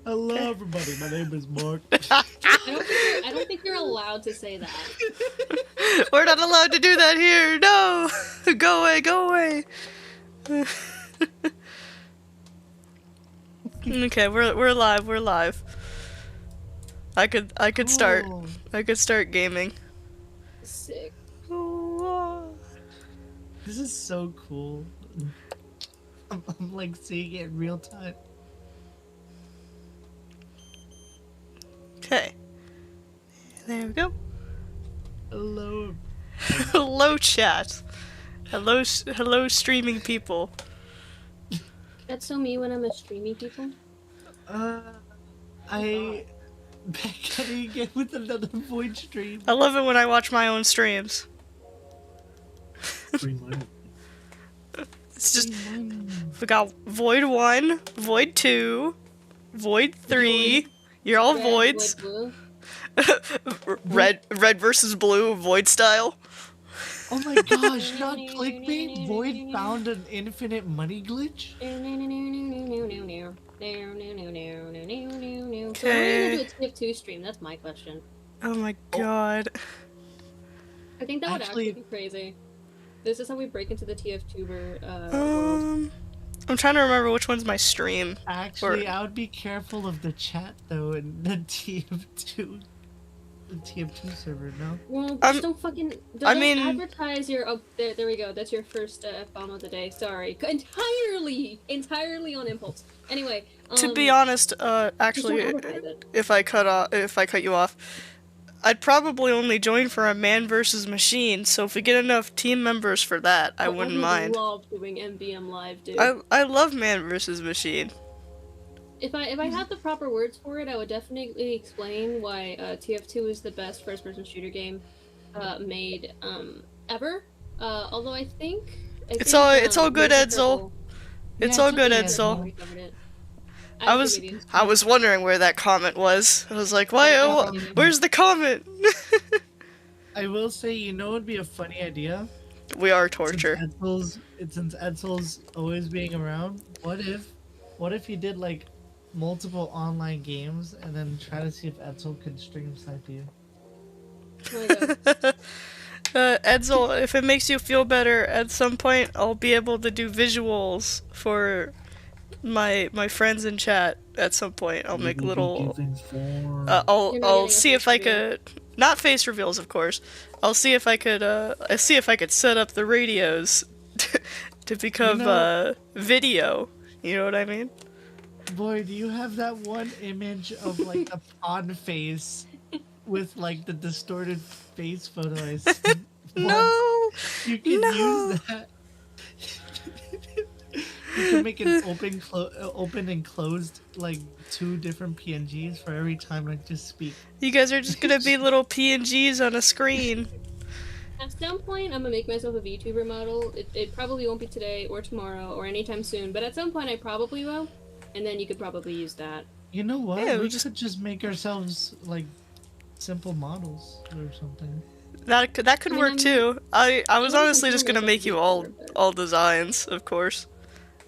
Hello, everybody. My name is Mark. I don't think you're allowed to say that. We're not allowed to do that here. No, go away, go away. Okay, we're live. We're live. I could start. Oh, I could start gaming. Sick. this is so cool. I'm like seeing it in real time. Okay. There we go. Hello. Hello, chat. Hello, hello, streaming people. That's so me when I'm a streaming people. I back at it again with another Void stream. I love it when I watch my own streams. Free money. It's just Free money. we got Void 1, Void 2, Void 3. You're all Red, voids. Void, blue. Red versus blue, Void style. Oh my gosh, not clickbait. Void found an infinite money glitch. So when are you gonna do a TF2 stream? That's my question. Oh my god. I think that would Actually- actually be crazy. This is how we break into the TF2 world. I'm trying to remember which one's my stream. Actually, I would be careful of the chat though in the TF2. The TF2 server, no? Well, just I'm- don't fucking. Don't I mean- advertise your. Oh, there we go. That's your first F-bomb of the day. Sorry, entirely on impulse. Anyway, To be honest, just don't actually, advertise it. if I cut you off, I'd probably only join for a man versus machine. So if we get enough team members for that, I wouldn't mind. I love doing MVM live, dude. I love man versus machine. If I had the proper words for it, I would definitely explain why TF2 is the best first-person shooter game made ever. Although I think It's all good, Ninja Edsel. Turtle- It's Yeah, all it's good, okay, Edsel. we covered it. I was wondering where that comment was. I was like, why? Where's the comment? I will say, you know, it'd be a funny idea. We are torture. Since Edsel's always being around, what if you did like multiple online games and then try to see if Edsel could stream snipe you? Oh my God. Edsel, if it makes you feel better, at some point I'll be able to do visuals for my friends in chat. At some point, I'll make little. You're not I'll getting a see face if I reveal. could. Not face reveals, of course. I'll see if I could. See if I could set up the radios to become You know- video. You know what I mean? Boy, do you have that one image of like a pawn face with like the distorted face photo I sent once? No. You can No. use that. You can make an open and closed like 2 different PNGs for every time I just speak. You guys are just gonna be little PNGs on a screen. At some point, I'm gonna make myself a VTuber model. It probably won't be today or tomorrow or anytime soon, but at some point I probably will. And then you could probably use that. You know what? Yeah, we we just- could just make ourselves like simple models or something. That could I mean, work too. I was I honestly just gonna myself make a you VTuber, but- all designs, of course.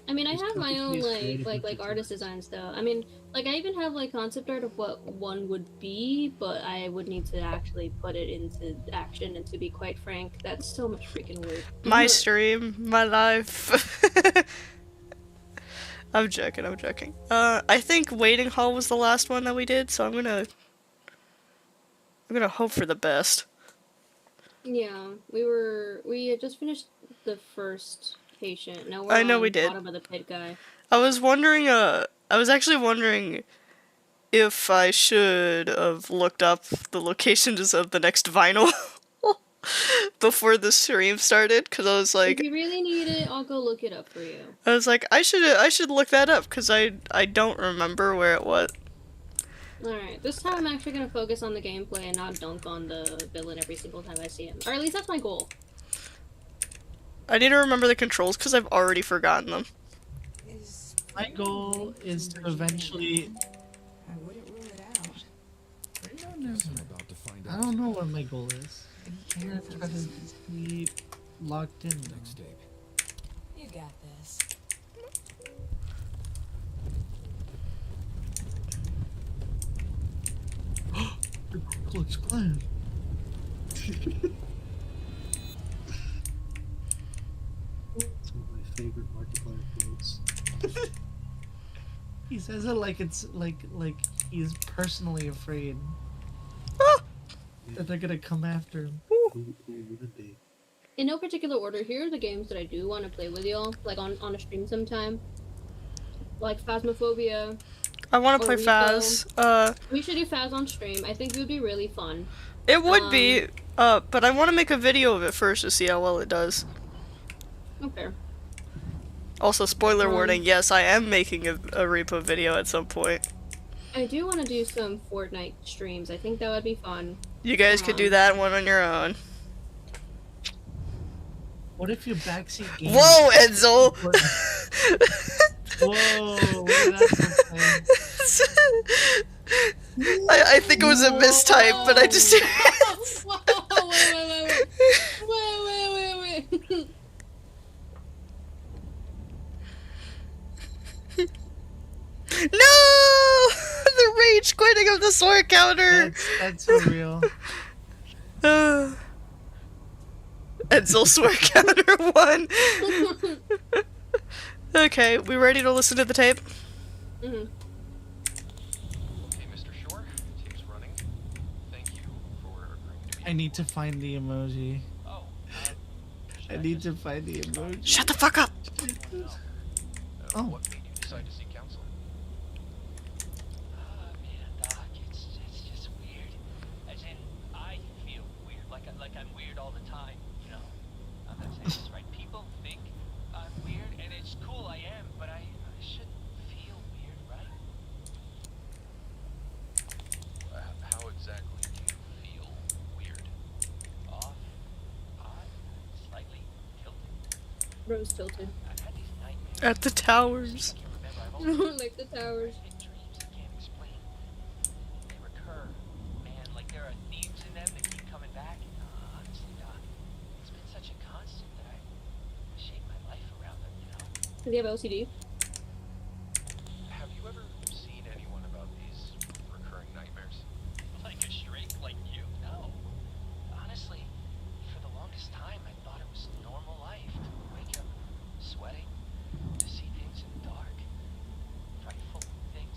I mean, I Just have my focus own these creative like pictures. artist designs though. I mean, like I even have like concept art of what one would be, but I would need to actually put it into action. And to be quite frank, that's so much freaking work. My stream, my life. I'm joking. I'm joking. I think Waiting Hall was the last one that we did, so I'm gonna hope for the best. Yeah, we had just finished the first patient. Now we're I know on we did. Bottom of the pit guy. I was wondering. I was actually wondering if I should have looked up the locations of the next vinyl before the stream started, because I was like, If you really need it, I'll go look it up for you. I should look that up because I don't remember where it was. Alright, this time I'm actually gonna focus on the gameplay and not dunk on the villain every single time I see him. Or at least that's my goal. I need to remember the controls because I've already forgotten them. My goal is to eventually. I wouldn't rule it out. About to find I out. don't know what my goal is. I'm gonna try to be locked in. Next tape. You got this. Klux Klan. It's one of my favorite Markiplier quotes. He says it like it's like he's personally afraid Ah! that they're gonna come after him. Who wouldn't be? In no particular order, here are the games that I do want to play with y'all, like on a stream sometime. Like Phasmophobia. I want to play Rico. Phaz. We should do Phas on stream. I think it would be really fun. It would be, but I want to make a video of it first to see how well it does. Okay. Also, spoiler warning, yes, I am making a repo video at some point. I do want to do some Fortnite streams. I think that would be fun. You guys could do that one on your own. What if you backseat game? Whoa, Enzo! Whoa! What did that say? I think it was a mistype, but I just. Whoa, wait. No! The rage quitting of the sword counter! That's so real. Enzo sword counter 1. Okay, we ready to listen to the tape? Mhm. Okay, Mr. Shore, tape's running. Thank you for agreeing to be. I need to find the emoji. Oh, I need to find the emoji. Shut the fuck up! Oh. What made you decide to seek counsel? Man, Doc, it's just weird. As in, I feel weird, like I'm weird all the time, you know? I'm not saying this right. People think I'm weird, and it's cool, I am, but I shouldn't feel weird, right? How exactly do you feel weird? Off, odd, slightly tilted. Rose tilted. I've had these nightmares. At the towers. I can't remember. I've always Like the towers. in dreams I can't explain. They recur. Man, like there are themes in them that keep coming back. Honestly, Doc, it's been such a constant that I shape my life around them, you know? Do you have LCD? Have you ever seen anyone about these recurring nightmares? Like a shrink like you? No. Honestly, for the longest time, I thought it was normal life to wake up sweating, to see things in the dark, frightful things.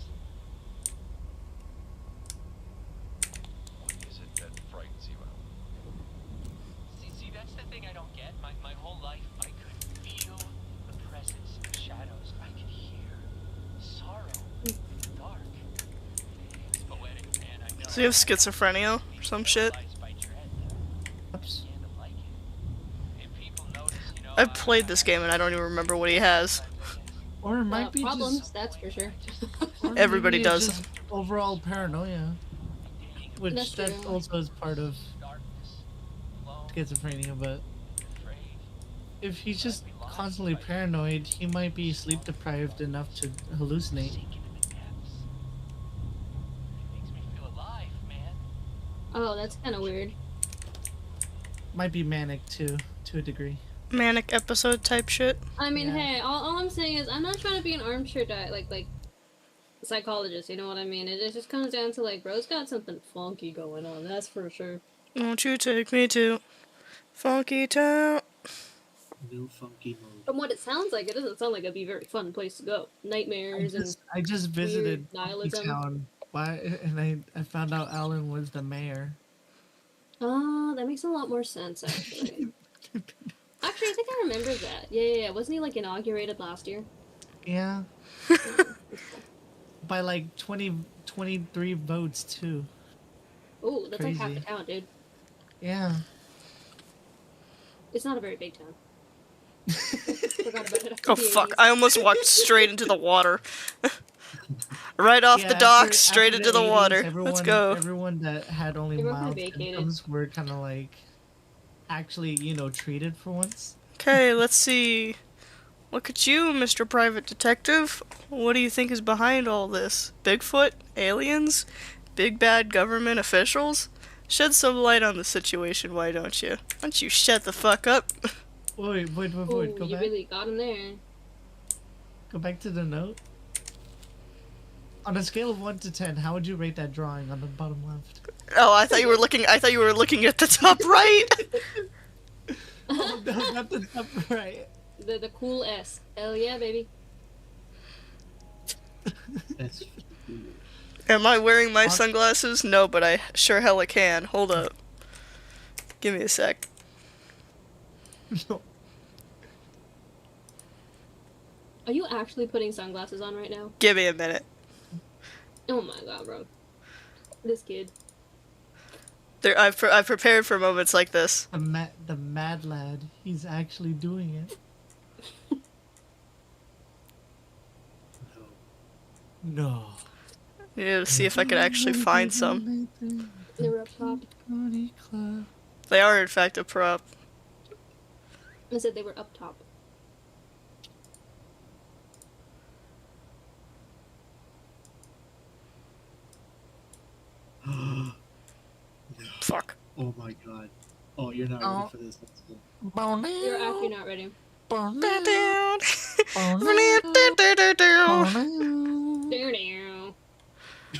What is it that frightens you out? See, that's the thing I don't get. My whole life, I could feel the presence of shadows. I could hear sorrow in the dark. It's poetic, man. I know. So you have schizophrenia or some shit? Paralyzed by dread. Oops. Can't like it. If people notice, you know, I've played this game and I don't even remember what he has. Or it might be Problems, just. that's for sure. Or Everybody maybe it's does. just overall paranoia, which That's that true. also is part of darkness, alone, schizophrenia. But afraid. if he's just constantly paranoid, he might be sleep deprived enough to hallucinate. Sinking in the depths. It makes me feel alive, man. Oh, that's kind of weird. Might be manic too, to a degree. Manic episode type shit. I mean, Yeah. hey, all I'm saying is I'm not trying to be an armchair like psychologist. You know what I mean? It just comes down to like, bro's got something funky going on. That's for sure. Won't you take me to Funky Town? No funky mode. From what it sounds like, it doesn't sound like it'd be a very fun place to go. Nightmares and I just visited nihilism. town. Why? And I found out Alan was the mayor. oh, that makes a lot more sense actually. Actually, I think I remember that. Yeah. Wasn't he like inaugurated last year? Yeah. By like 23 votes too. Oh, that's like half the Crazy. town, dude. Yeah. It's not a very big town. Forgot about it. after Oh the fuck, 80s. I almost walked straight into the water. Right off Yeah, the after- docks, straight after into the 80s, water. Let's everyone- go. Everyone that had only Everyone kinda mild vacated. symptoms were kind of like actually, treated for once. Okay, let's see. Look at you, Mr. Private Detective. What do you think is behind all this? Bigfoot? Aliens? Big bad government officials? Shed some light on the situation, why don't you? Why don't you shut the fuck up? Wait, Ooh, go you back. really got him there. Go back to the note. On a scale of 1 to 10, how would you rate that drawing on the bottom left? Oh, I thought you were looking. I thought you were looking at the top right. Oh, no, not the top right. The cool S. Hell yeah, baby. That's Am I wearing my sunglasses? No, but I sure hella can. Hold up. Give me a sec. No. Are you actually putting sunglasses on right now? Give me a minute. Oh my god, bro. This kid. I've prepared for moments like this. The mad lad. He's actually doing it. No. Yeah, to see if I could actually find some. They were up top. They are in fact a prop. I said they were up top. Fuck. Oh my god. Oh, you're not Oh. ready for this. That's cool. You're actually not ready. Down.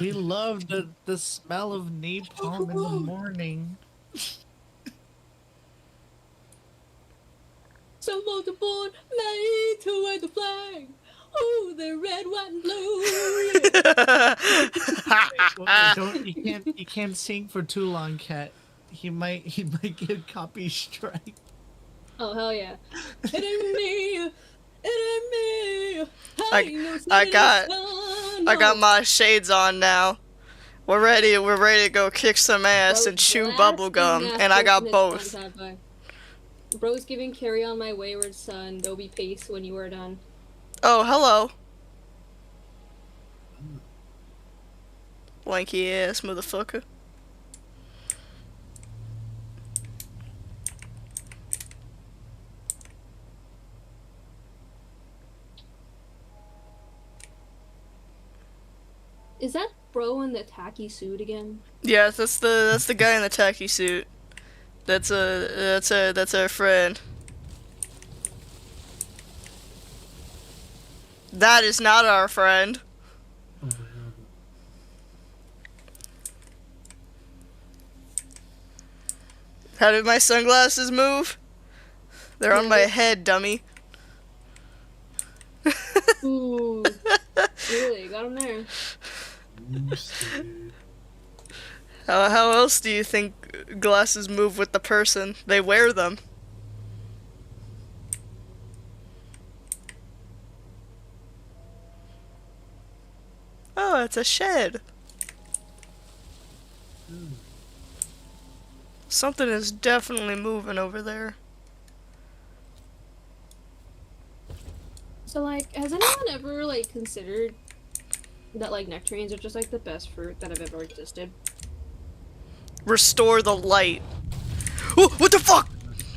We love the smell of napalm in the morning. Someone's born made to wear the flag. Oh, the red, white, and blue. You can't sing for too long, Cat. He might get copy strike. Oh, hell yeah. It ain't me. It ain't me. I got my shades on now. We're ready to go kick some ass and chew bubblegum, and I got both. Bro's giving Carry On My Wayward Son, There'll Be Peace when you are done. Oh, hello. Lanky ass motherfucker. Is that Bro in the tacky suit again? Yeah, that's the guy in the tacky suit. That's our friend. That is not our friend. Oh, hell no. How did my sunglasses move? They're on my head, dummy. Ooh. Really? Got him there. Dude. How else do you think glasses move with the person? They wear them. Oh, it's a shed. Something is definitely moving over there. So, like, has anyone ever, like, considered that, like, nectarines are just, like, the best fruit that have ever existed? Restore the light. Oh, what the fuck?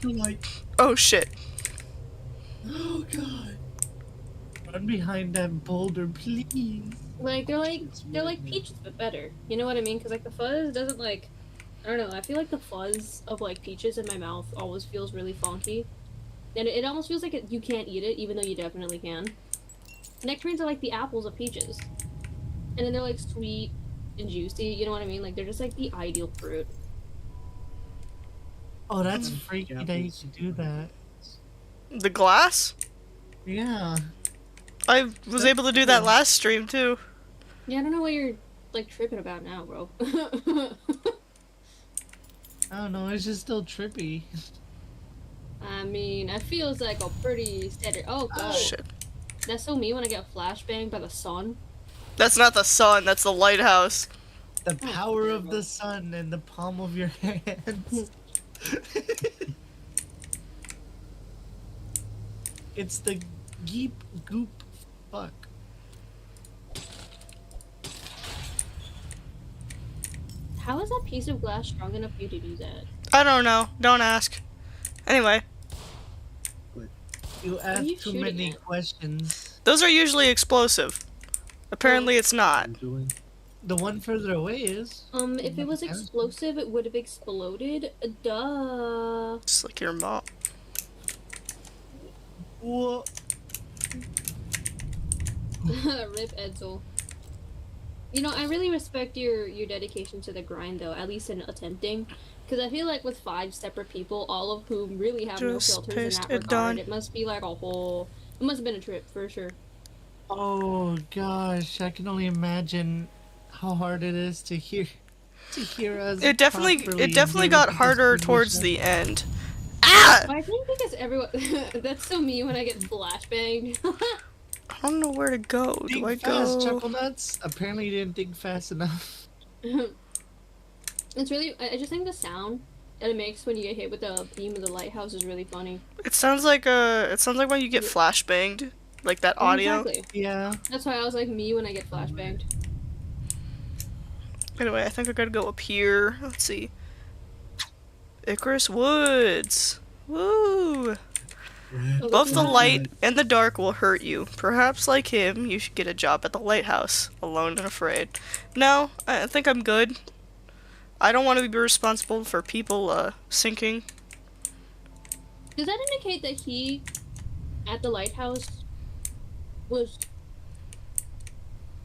Like, Oh shit. oh god. Run behind that boulder, please. Like, they're like peaches, but better. You know what I mean? Because, like, the fuzz doesn't, like... I don't know, I feel like the fuzz of, like, peaches in my mouth always feels really funky. And it almost feels like you can't eat it, even though you definitely can. Nectarines are like the apples of peaches. And then they're, like, sweet and juicy, you know what I mean? Like, they're just, like, the ideal fruit. Oh, that's freaky that you apples. can do that. The glass? Yeah. I was able to do that last stream too. Yeah, I don't know what you're, like, tripping about now, bro. I don't know, it's just still trippy. I mean, it feels like a pretty standard. Oh, God. Shit. That's so me when I get flashbanged by the sun. That's not the sun, that's the lighthouse. The power of the sun in the palm of your hands. It's the geep goop fuck. How is that piece of glass strong enough for you to do that? I don't know. Don't ask. Anyway, You ask you too shooting many at? questions. those are usually explosive. Apparently it's not. I'm doing. The one further away is. If it was explosive, it would have exploded. Duh. Just like your mom. Whoa. Rip Edsel. You know, I really respect your dedication to the grind, though. At least in attempting, because I feel like with 5 separate people, all of whom really have no Just filters in paste that it regard, down. it must be like a whole. It must have been a trip for sure. Oh gosh, I can only imagine how hard it is to hear us. It definitely properly got hear harder towards distinguish the end. Ah! But I think because everyone. That's so me when I get flashbanged. I don't know where to go. Think Do I fast, go? Chuckle Nuts. Apparently, you didn't think fast enough. It's really. I just think the sound that it makes when you get hit with the beam of the lighthouse is really funny. It sounds like when you get flashbanged, like that audio. Exactly. Yeah. That's why I was like me when I get flashbanged. Anyway, I think I gotta go up here. Let's see. Icarus Woods. Woo! Oh, Both the yeah. light and the dark will hurt you. Perhaps, like him, you should get a job at the lighthouse, alone and afraid. No, I think I'm good. I don't want to be responsible for people, sinking. Does that indicate that he, at the lighthouse, was?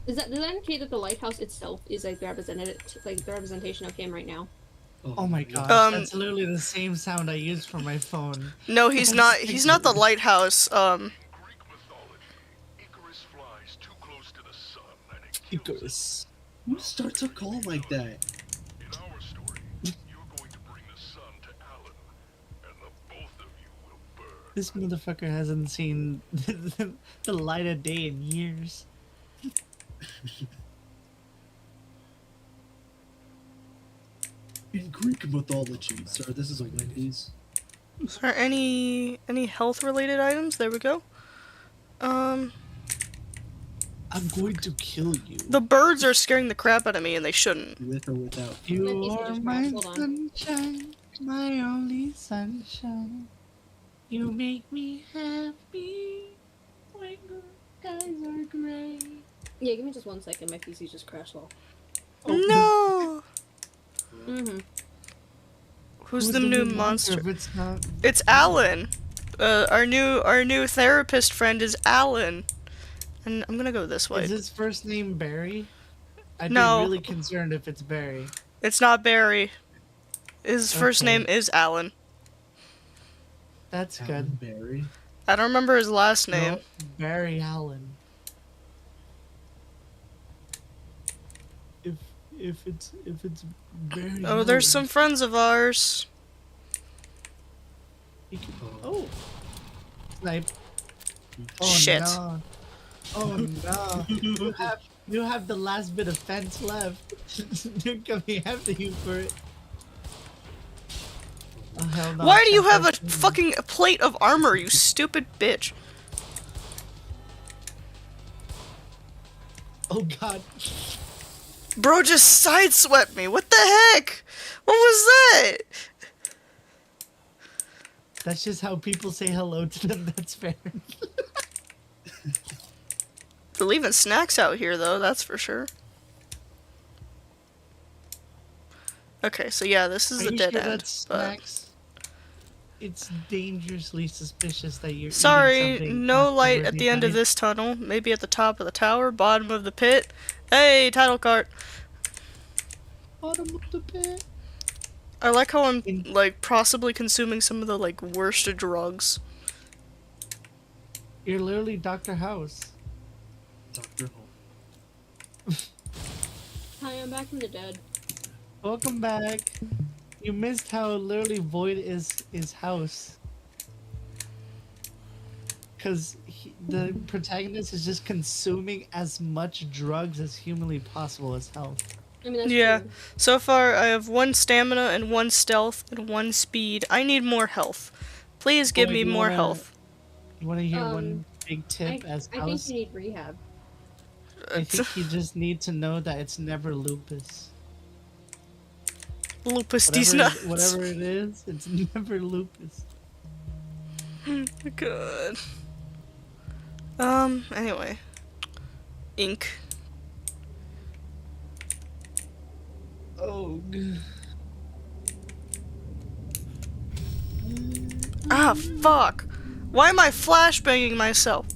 Does that indicate that the lighthouse itself is like the representation of him right now? Oh my gosh, that's literally the same sound I used for my phone. No, he's not. He's not the lighthouse. Greek mythology, Icarus flies too close to the sun and it kills Icarus. Who starts a call like that? it. In our story, you're going to bring the sun to Alan, and the both of you will burn. This motherfucker hasn't seen the light of day in years. In Greek mythology, sir, this is a Wendy's. Is there any health related items? There we go. I'm going to kill you. The birds are scaring the crap out of me, and they shouldn't. With or without. You That piece are just my crashed, hold on. sunshine, my only sunshine. You make me happy when good skies are gray. Yeah, give me just 1 second. My PC just crashed all. No. Mm-hmm. Who's the new If monster? it's not, It's Alan. Our new therapist friend is Alan. And I'm gonna go this way. is his first name Barry? I'd No. be really concerned if it's Barry. It's not Barry. His first Okay. name is Alan. That's Alan good. Berry. I don't remember his last name. No, Barry Allen. If it's Barry. Oh, there's some friends of ours. Oh. Snipe. Oh, Shit. No. Oh no. You have the last bit of fence left. They're coming after you for it. Oh, hell no, Why do you can't have a touch me. fucking plate of armor, you stupid bitch? Oh god. Bro just sideswept me. What the heck? What was that? That's just how people say hello to them. That's fair. They're leaving snacks out here, though, that's for sure. Okay, so yeah, this is Are the you dead sure end. that's But snacks? It's dangerously suspicious that you're eating sorry, something no after light they at the end of died. this tunnel. Maybe at the top of the tower, bottom of the pit. Hey, title card. Bottom of the pit. I like how I'm like possibly consuming some of the like worst drugs. You're literally Dr. House. Dr. Home. Hi, I'm back from the dead. Welcome back. You missed how literally void is his house. Because the protagonist is just consuming as much drugs as humanly possible as health. I mean, that's Yeah. true. So far, I have 1 stamina and 1 stealth and 1 speed. I need more health. Please give Boy, me do you more wanna- health. You want to hear Um, one big tip as I think house? you need rehab. I think you just need to know that it's never lupus. Lupus these nuts. Whatever it is, it's never lupus. Good. Anyway. Ink. Oh. Ah, fuck. Why am I flashbanging myself?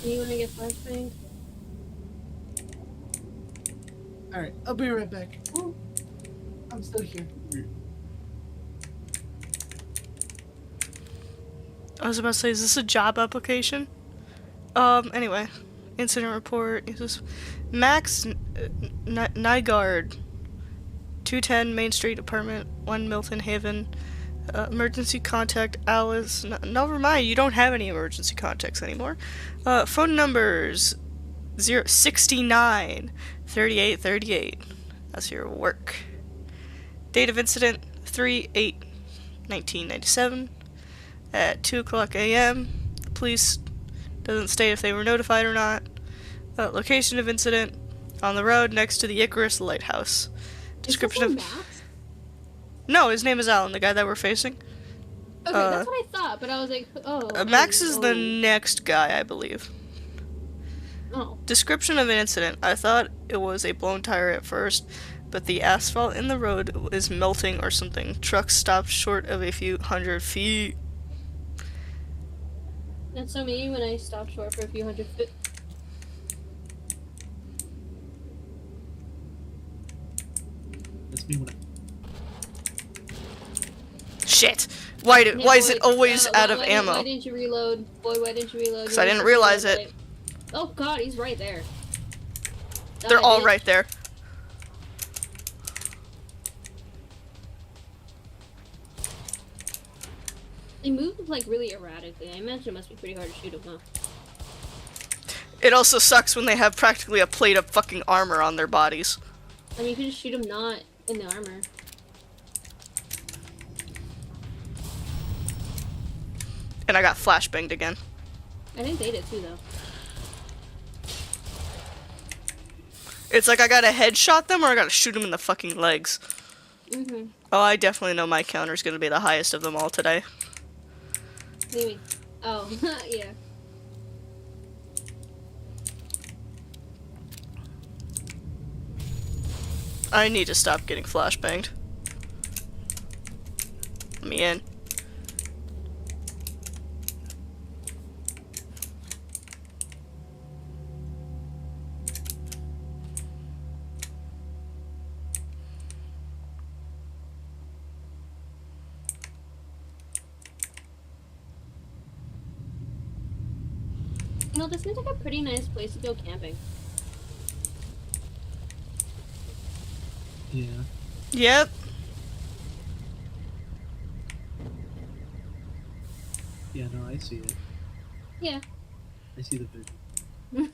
You wanna get flashbanged? Alright, I'll be right back. Ooh, I'm still here. I was about to say, is this a job application? Anyway. Incident report. Is this Max Nygaard, 210 Main Street, apartment 1, Milton Haven. Emergency contact Alice. Never mind, you don't have any emergency contacts anymore. Phone numbers 069 38 38. That's your work. Date of incident 3/8/1997 at 2:00 a.m. The police doesn't state if they were notified or not. Location of incident on the road next to the Icarus Lighthouse. Description of Max? No, his name is Alan, the guy that we're facing. Okay, that's what I thought, but I was like, oh. Max is the next guy, I believe. Oh. Description of an incident. I thought it was a blown tire at first, but the asphalt in the road is melting or something. Truck stopped short of a few hundred feet. That's so me when I stopped short for a few hundred feet. That's me when I. Shit! Why is it always out of why ammo? Why didn't you reload? Boy, why didn't you reload? Because I didn't realize it. Oh god, he's right there. They're all bitch. right there. They moved like really erratically. I imagine it must be pretty hard to shoot them, huh? It also sucks when they have practically a plate of fucking armor on their bodies. I mean, you can just shoot them not in the armor. And I got flashbanged again. I think they did too, though. It's like I gotta headshot them or I gotta shoot them in the fucking legs. Mm-hmm. Oh, I definitely know my counter's gonna be the highest of them all today. What do you mean? Oh, yeah. I need to stop getting flashbanged. Let me in. You know, this seems like a pretty nice place to go camping. Yeah. Yep. Yeah, no, I see it. Yeah. I see the vision.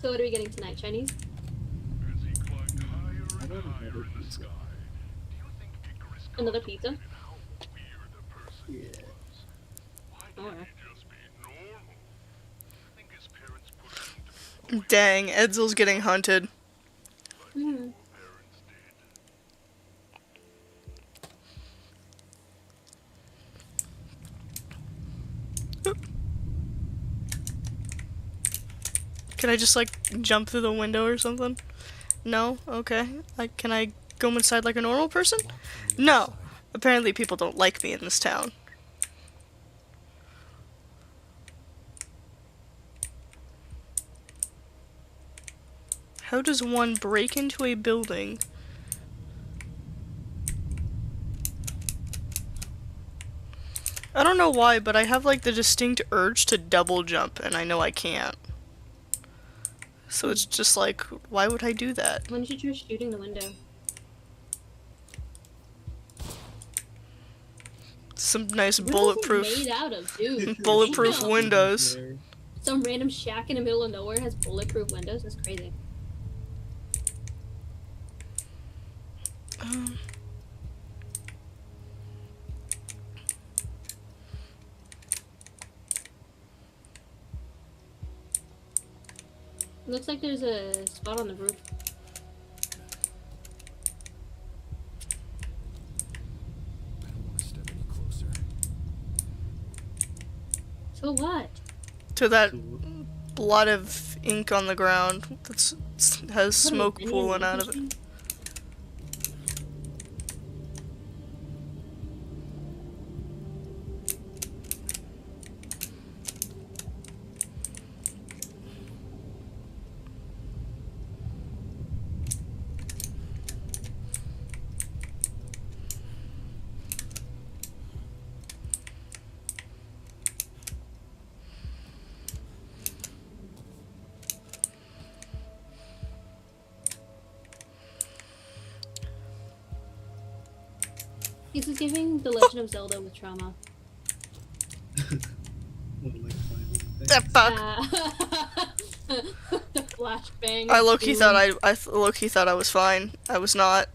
So what are we getting tonight? Chinese? As he climbed higher I and don't know higher how in the to sky, do you think Icarus Another pizza? contemplated how weird a person he Yeah. was? Why can't Alright. he just be normal? I think his parents put him to Dang, Edsel's getting hunted. Mm-hmm. parents did. Can I just like jump through the window or something? No? Okay. Like, can I go inside like a normal person? No. Apparently people don't like me in this town. How does one break into a building? I don't know why, but I have like the distinct urge to double jump, and I know I can't. So it's just like, why would I do that? Why don't you try shooting the window? Some nice What is bulletproof, it made out of, dude? bulletproof Damn. windows. There. Some random shack in the middle of nowhere has bulletproof windows? That's crazy. Looks like there's a spot on the roof. I don't want to step any closer. So what? To that Cool. lot of ink on the ground that has What, smoke any pooling out of it. machine? This is giving The Legend of Zelda with trauma. What, like finding things? The fuck. The flashbang. I of low-key Doom. thought I low-key thought I was fine. I was not.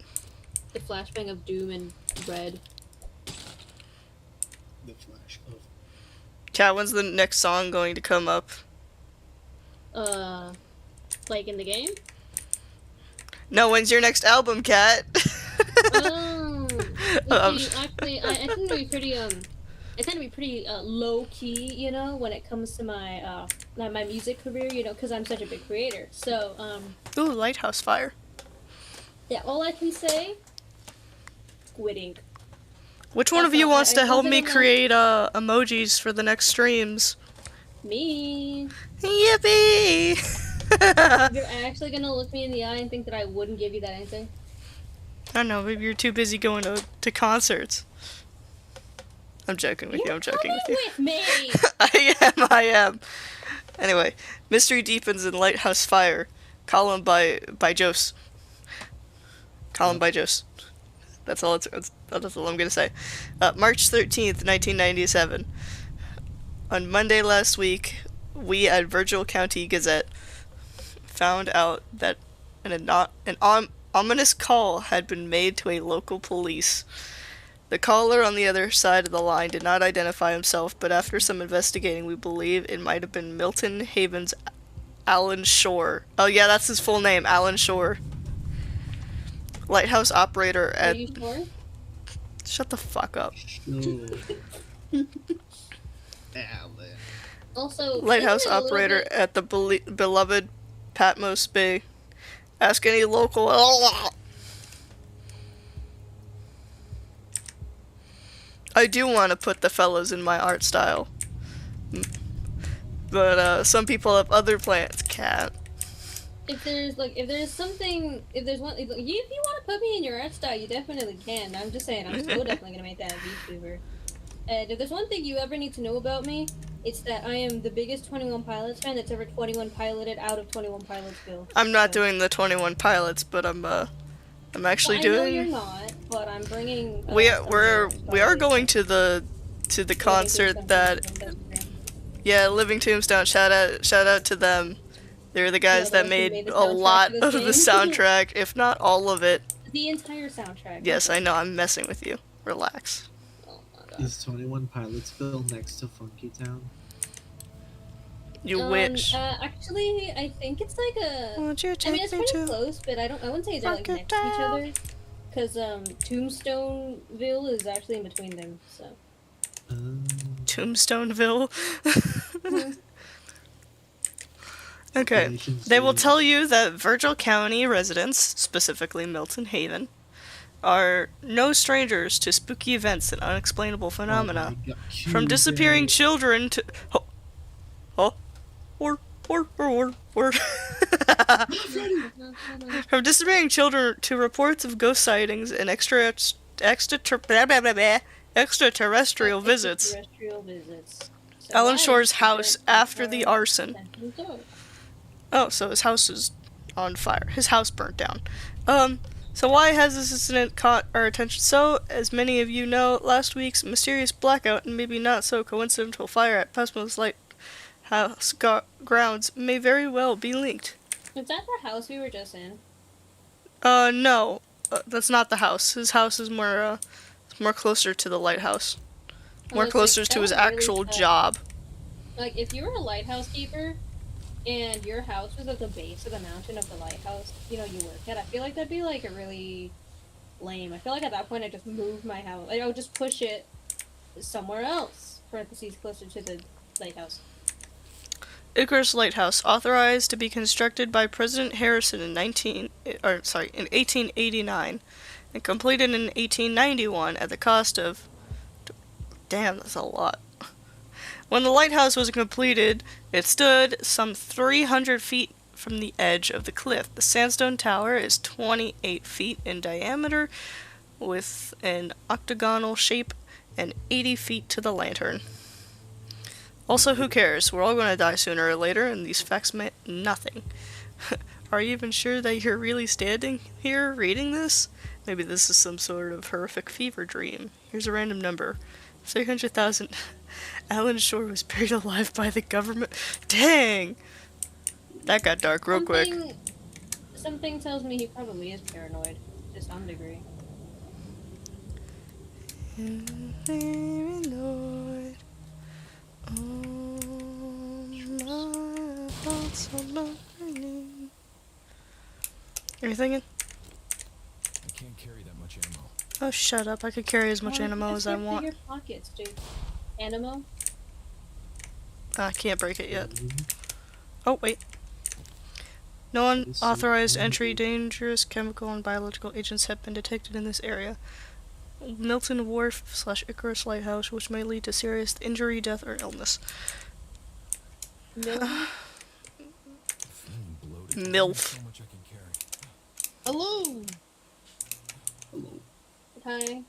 The flashbang of Doom and Red. The flash of. Cat, when's the next song going to come up? Like in the game? No, when's your next album, Cat? Oh. Um, See, actually, I tend to be pretty low key, you know, when it comes to my my music career, you know, because I'm such a big creator. So Ooh, Lighthouse Fire. yeah, all I can say, Squid Ink. Which one of That's you all- wants to I help wasn't me able- create emojis for the next streams? Me. Yippee! You're actually gonna look me in the eye and think that I wouldn't give you that answer? I don't know, maybe you're too busy going to concerts. I'm joking with you, I'm joking with you. With me. I am. Anyway, Mystery Deepens in Lighthouse Fire. Column by Jose. Column by Jose. That's all that's all I'm gonna say. March 13th, 1997. On Monday last week, we at Virgil County Gazette found out that an ominous call had been made to a local police. The caller on the other side of the line did not identify himself, but after some investigating, we believe it might have been Milton Haven's Alan Shore. Oh yeah, that's his full name, Alan Shore. Lighthouse operator Are at... you sure? Shut the fuck up. Sure. Alan. Also, Lighthouse isn't it a little operator bit- at the beloved Patmos Bay. Ask any local... I do want to put the fellas in my art style. But some people have other plans, Cat. if there's one, if you want to put me in your art style, you definitely can. I'm just saying, I'm still definitely gonna make that a VTuber. And if there's one thing you ever need to know about me, it's that I am the biggest 21 Pilots fan that's ever 21 piloted out of 21 Pilotsville. I'm not So- doing the 21 Pilots, but I'm actually I know you're doing... not, but I'm bringing. We some are stories. going to the concert that... Yeah, Living Tombstone, shout out to them. They're the guys Yeah, that those who made made the a lot soundtrack of for the this soundtrack, if not all of it. The entire soundtrack. Yes, I know, I'm messing with you. Relax. Oh my god. Is 21 Pilotsville next to Funky Town? You wish. Actually, I think it's like a. Won't you I take mean, it's me pretty to... close, but I wouldn't say they're like Fuck it next to each down. other. Because Tombstoneville is actually in between them. So Tombstoneville? Mhm. Okay. Relations They will to- tell you that Virgil County residents, specifically Milton Haven, are no strangers to spooky events and unexplainable phenomena. Oh my God, From disappearing Tuesday. children to... or. From disappearing children to reports of ghost sightings and extraterrestrial visits. Extraterrestrial visits. So Alan that Shore's is house different after the from arson. Sentinel Dog. Oh, so his house is on fire. His house burnt down. So why has this incident caught our attention? So, as many of you know, last week's mysterious blackout and maybe not so coincidental fire at Pesmo's Lighthouse grounds may very well be linked. Is that the house we were just in? No. That's not the house. His house is more closer to the lighthouse. More Honestly, closer that to his would really actual suck. job. Like, if you were a lighthouse keeper, and your house was at the base of the mountain of the lighthouse, you work at, I feel like that'd be, like, a really lame. I feel like at that point I'd just move my house. I would just push it somewhere else, parentheses, closer to the lighthouse. Icarus Lighthouse, authorized to be constructed by President Harrison in 1889, and completed in 1891 at the cost of... Damn, that's a lot. When the lighthouse was completed, it stood some 300 feet from the edge of the cliff. The sandstone tower is 28 feet in diameter, with an octagonal shape, and 80 feet to the lantern. Also, who cares? We're all going to die sooner or later, and these facts meant nothing. Are you even sure that you're really standing here reading this? Maybe this is some sort of horrific fever dream. Here's a random number. 300,000. Alan Shore was buried alive by the government. Dang! That got dark real quick. Something tells me he probably is paranoid to some degree. Paranoid. Oh, my thoughts are burning. Are you thinking? I can't carry that much ammo. Oh, shut up. I could carry as much ammo as I want. Your pockets, dude. Animo? I can't break it yet. Oh, wait. No unauthorized entry, dangerous chemical and biological agents have been detected in this area. Milton Wharf / Icarus Lighthouse, which may lead to serious injury, death, or illness. Milton? I'm feeling bloated. MILF. So much I can carry. Hello. Hello. Hi.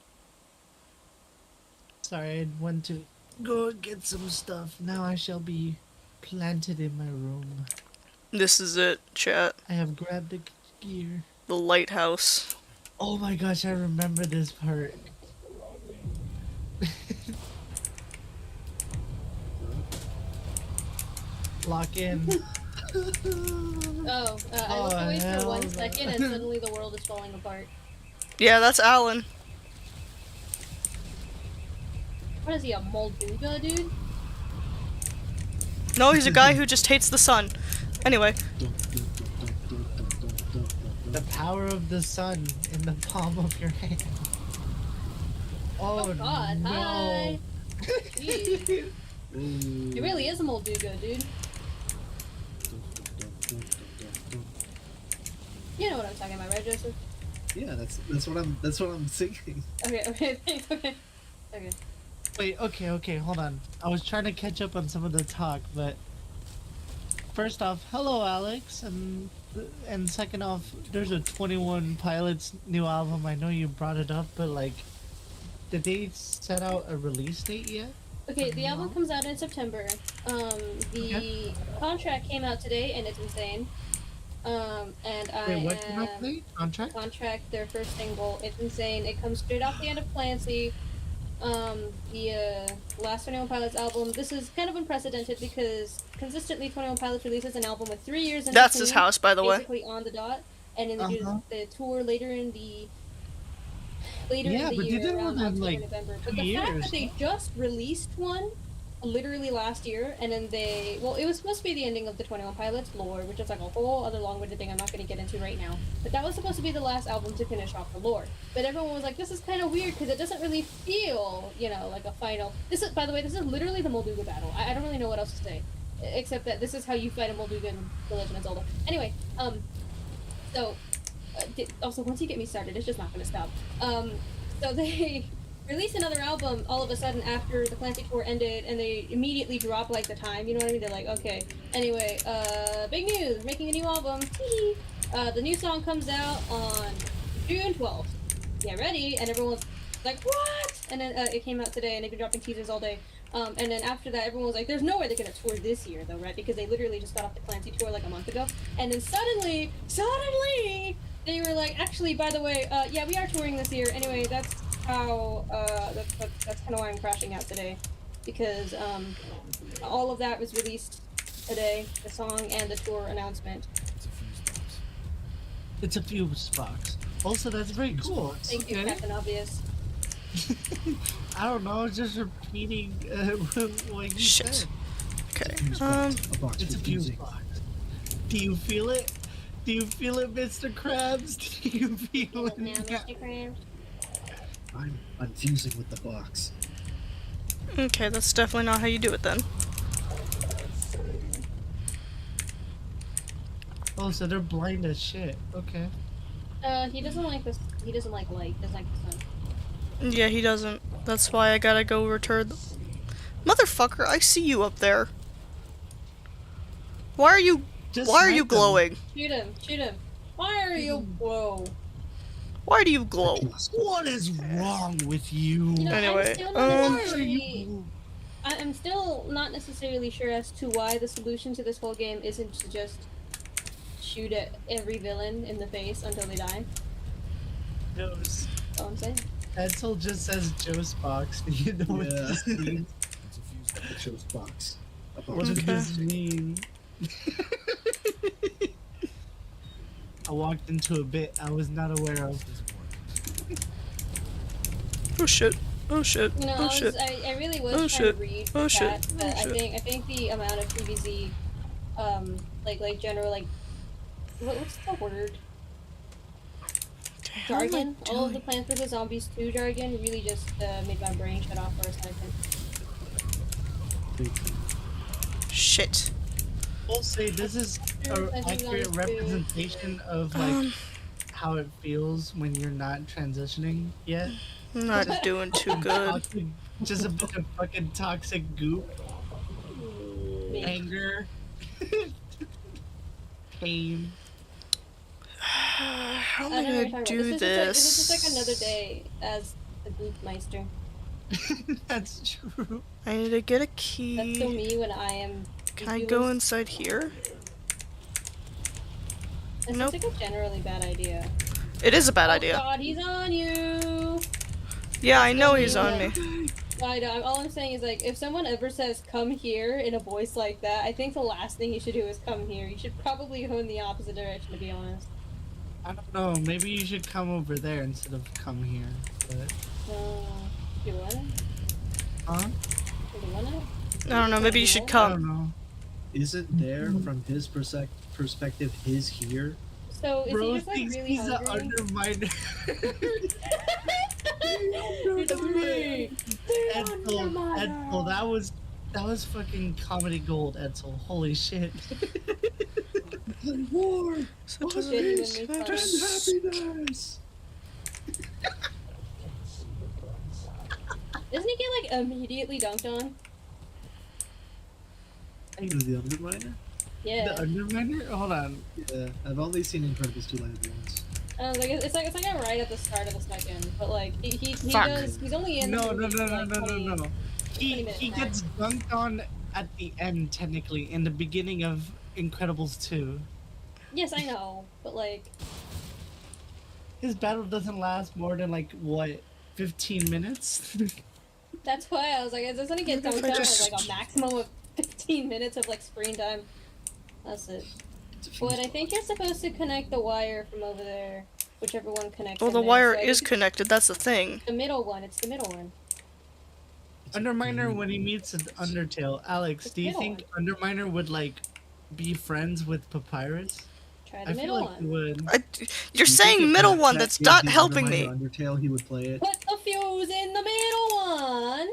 Sorry, I went to go get some stuff. Now I shall be planted in my room. This is it, chat. I have grabbed the gear. The lighthouse. Oh my gosh, I remember this part. Lock in. I looked away for hell 1 no. second and suddenly the world is falling apart. Yeah, that's Alan. What is he, a Molduga, dude? No, he's a guy who just hates the sun. Anyway, The power of the sun in the palm of your hand. Oh, God, no. hi! Jeez. It really is a Molduga, dude. You know what I'm talking about, right, Joseph? Yeah, that's what I'm thinking. Okay, okay. Wait, okay, hold on. I was trying to catch up on some of the talk, but first off, hello Alex, and second off, there's a 21 Pilots new album. I know you brought it up, but like, did they set out a release date yet? Okay, the album comes out in September. The contract came out today, and it's insane. And Wait, what came out today? Contract? Contract, their first single. It's insane. It comes straight off the end of Clancy. The last 21 Pilots album. This is kind of unprecedented because consistently 21 Pilots releases an album with 3 years in that's between, his house, by the way. basically on the dot. And in Uh-huh. the tour later in the Yeah, year, but they did around one in, October, like, November. 2 But the fact years. that they just released one literally last year, and then it was supposed to be the ending of the 21 Pilots lore, which is like a whole other long-winded thing I'm not going to get into right now. But that was supposed to be the last album to finish off the lore. But everyone was like, this is kind of weird because it doesn't really feel, like a final. This is, by the way, this is literally the Molduga battle. I don't really know what else to say, except that this is how you fight a Molduga in The Legend of Zelda. Anyway, also once you get me started, it's just not going to stop. So they released another album all of a sudden after the Clancy tour ended, and they immediately dropped like the time. You know what I mean? They're like, okay. Anyway, big news! We're making a new album. Tee. The new song comes out on June 12th. Get ready! And everyone's like, what? And then it came out today, and they've been dropping teasers all day. And then after that, everyone was like, there's no way they're gonna tour this year, though, right? Because they literally just got off the Clancy tour like a month ago. And then suddenly, they were like, actually, by the way, yeah, we are touring this year. Anyway, that's how, that's kind of why I'm crashing out today. Because, all of that was released today, the song and the tour announcement. It's a fuse box. Also, that's very cool. Thank you, Captain Obvious. I don't know, I was just repeating what you Shit. said. Okay. A box It's a with fuse music. box. Do you feel it? Do you feel it, Mr. Krabs? Do you feel it? Now, Mr. Krabs. I'm fusing with the box. Okay, that's definitely not how you do it then. Oh, so they're blind as shit. Okay. He doesn't like this. He doesn't like light. Doesn't like the sun. Yeah, he doesn't. That's why I gotta go return the... Motherfucker, I see you up there. Why are you... Just why are smack you them. glowing? Shoot him! Shoot him! Why are you? Whoa! Why do you glow? What is wrong with you? You know, Anyway, I'm still not Why are necessarily. you? I'm still not necessarily sure as to why the solution to this whole game isn't to just shoot at every villain in the face until they die. Joe's. That's all I'm saying. Edsel just says Joe's box. You know what Yeah. this means? It's a fuse. It shows box. A box. What does Okay. this mean? I walked into a bit I was not aware of. Doesn't work. Oh shit. Oh shit. You know, Oh shit. I really was Oh, trying shit. to read Oh, chat, shit. but Oh, shit. I think the amount of PvZ, like general what's the word? Okay, how am I Jargon. All of the doing? Plants vs Zombies 2 jargon really just made my brain shut off for a second. Shit. We'll say this is an accurate representation of like how it feels when you're not transitioning yet. I'm not doing too good. Toxic, just a bunch of fucking toxic goop, Me. anger, pain. How am I I don't know what gonna you're talking about. do This this? is just like another day as the Goop Meister. That's true. I need to get a That's still key. me when I am. Can I go inside here? This Nope. is like a generally bad idea. It is a bad Oh idea. God, he's on you. Yeah, I know me he's on when- me. I know. All I'm saying is like, if someone ever says "come here" in a voice like that, I think the last thing you should do is "come here." You should probably go in the opposite direction, to be honest. I don't know. Maybe you should come over there instead of come here. But You want it? huh? You want it? I don't know, maybe you should I come. don't know. Isn't there, from his perspective, his here? So is Bro he just like thinks really he's an hungry? underminer. It's me. Edsel, that was fucking comedy gold, Edsel. Holy shit. War Such Oh, a genuinely waste. funny. and happiness. Doesn't he get like immediately dunked on? The Underminer? Yeah. The underminer? Hold on. Yeah, I've only seen Incredibles 2 live once. Like it's like right at the start of the second, but like he Fuck. does he's only in No, the no, movie no, for, no, like, no, no, 20 no. He 20 minutes he max. gets dunked on at the end, technically, in the beginning of Incredibles 2. Yes, I know, but like His battle doesn't last more than like what, 15 minutes? that's why I was like, it doesn't get What if dunked I on just- for like a maximum of 15 minutes of like screen time. That's it. It's a few But I think you're supposed to connect the wire from over there, whichever one connects. Well, in the there. wire So I is think connected, that's the thing. the middle one. It's the middle one. Underminer, when he meets an Undertale, Alex, It's do you middle think Underminer would like be friends with Papyrus? Try the I feel middle like he one. would. You're Do you think saying if middle that one, cat that's gave not the helping me. Underminer Undertale, he would play it. Put the fuse in the middle one,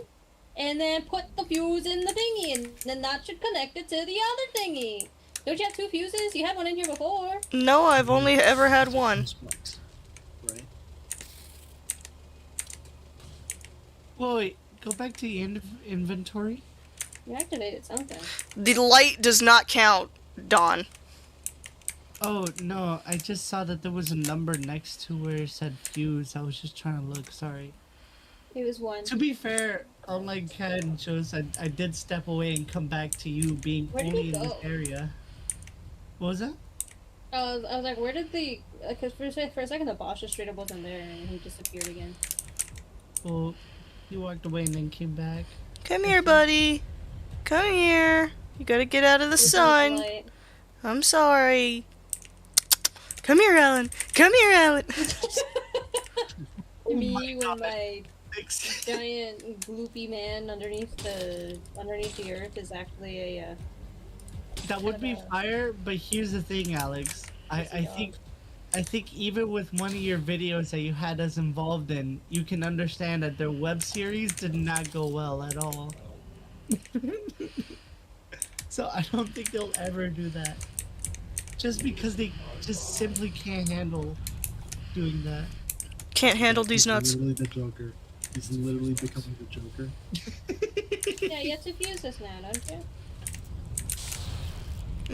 and then put the fuse in the thingy, and then that should connect it to the other thingy. Don't you have two fuses? You had one in here before. No, I've only ever had one. Spikes, right? Whoa, wait, go back to the inventory. You activated something. The light does not count, Dawn. Oh no, I just saw that there was a number next to where it said fuse. I was just trying to look. Sorry. It was one. To be fair, unlike Kat and Joe's, I did step away and come back to you being Where did only he in this go? area. What was that? I was like, where did the? Because for a second the boss just straight up wasn't there, and he disappeared again. Well, he walked away and then came back. Come here, buddy. Come here. You gotta get out of the This is sun. light. I'm sorry. Come here, Alan. Come here, Alan. Me when my Thanks. giant gloopy man underneath the earth is actually a. That would be fire, but here's the thing, Alex. I think even with one of your videos that you had us involved in, you can understand that their web series did not go well at all. So I don't think they'll ever do that. Just because they just simply can't handle doing that. Can't handle these He's nuts. literally the Joker. He's literally becoming the Joker. Yeah, you have to fuse this now, don't you?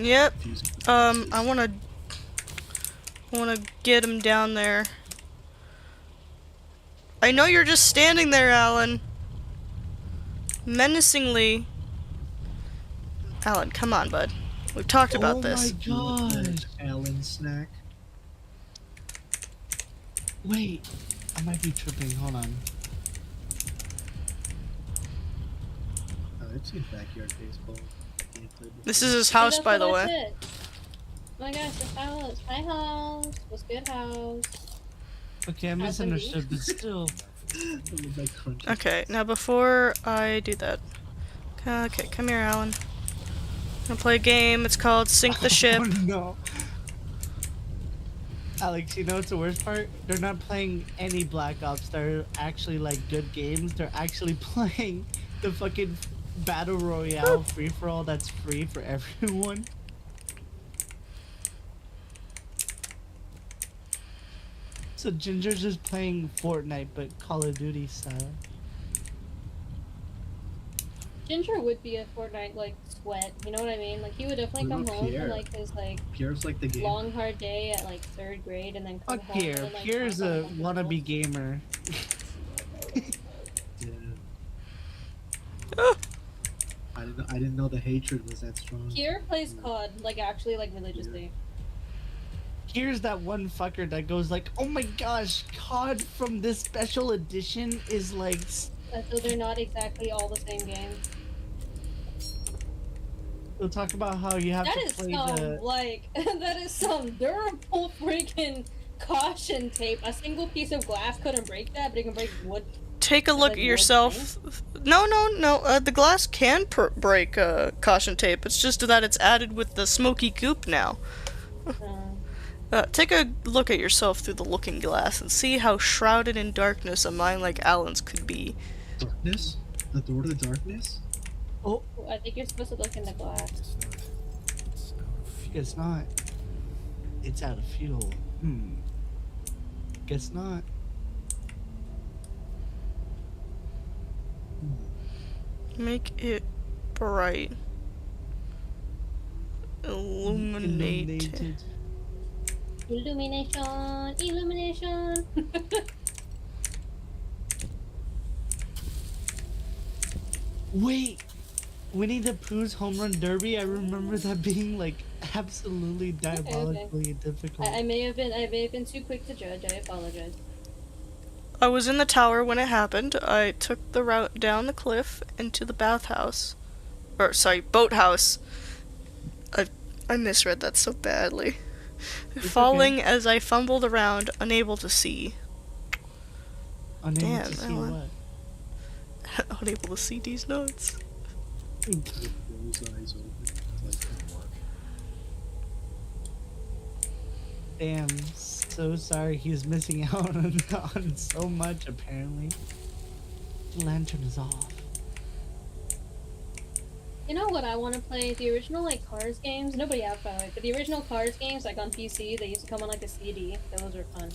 Yep. Fusing. I wanna get him down there. I know you're just standing there, Alan. Menacingly. Alan, come on, bud. We've talked about Oh this. my gosh. Alan snack. Wait, I might be tripping. Hold on. Oh, I've seen backyard baseball gameplay before. This is his house, by the way. Oh my gosh, the house. Hi, house. What's good, house? Okay, I How's the misunderstood, but still. With that crunchy Okay, now before I do that, okay, come here, Alan. I'm gonna play a game. It's called Sink the Ship. Oh no. Alex, you know what's the worst part? They're not playing any Black Ops that are actually like good games. They're actually playing the fucking Battle Royale free-for-all that's free for everyone. So Ginger's just playing Fortnite, but Call of Duty style. Ginger would be a Fortnite like sweat. You know what I mean? Like he would definitely What come about home Pierre? from like his like Pierre's like the game. long hard day at like 3rd grade, and then come Fuck home. Pierre. And, like, Pierre's talk a about wannabe gamer. Yeah. Ah, I didn't know the hatred was that strong. Pierre plays COD like actually like religiously. Here's that one fucker that goes like, "Oh my gosh, COD from this special edition is like." So they're not exactly all the same game. We'll talk about how you have That to is play some the. like that is some durable freaking caution tape. A single piece of glass couldn't break that, but it can break wood. take a look at yourself. No. The glass can break caution tape. It's just that it's added with the smoky goop now. Take a look at yourself through the looking glass and see how shrouded in darkness a mind like Alan's could be. Darkness? The door to the darkness? Oh, I think you're supposed to look in the glass. guess not. It's out of fuel. Guess not. Make it bright. Illuminated. Illumination, illumination. Wait, Winnie the Pooh's Home Run Derby. I remember that being like absolutely diabolically difficult. I may have been too quick to judge. I apologize. I was in the tower when it happened. I took the route down the cliff into the bathhouse. Or, sorry, boathouse. I misread that so badly. Falling as I fumbled around, unable to see. Unable Damn, to see Alan. what? Unable to see these notes. With those eyes open. Like, Damn, so sorry he's missing out on so much apparently. The lantern is off. You know what I want to play? The original like Cars games. Nobody out by the way, but the original Cars games like on PC, they used to come on like a CD. Those were fun.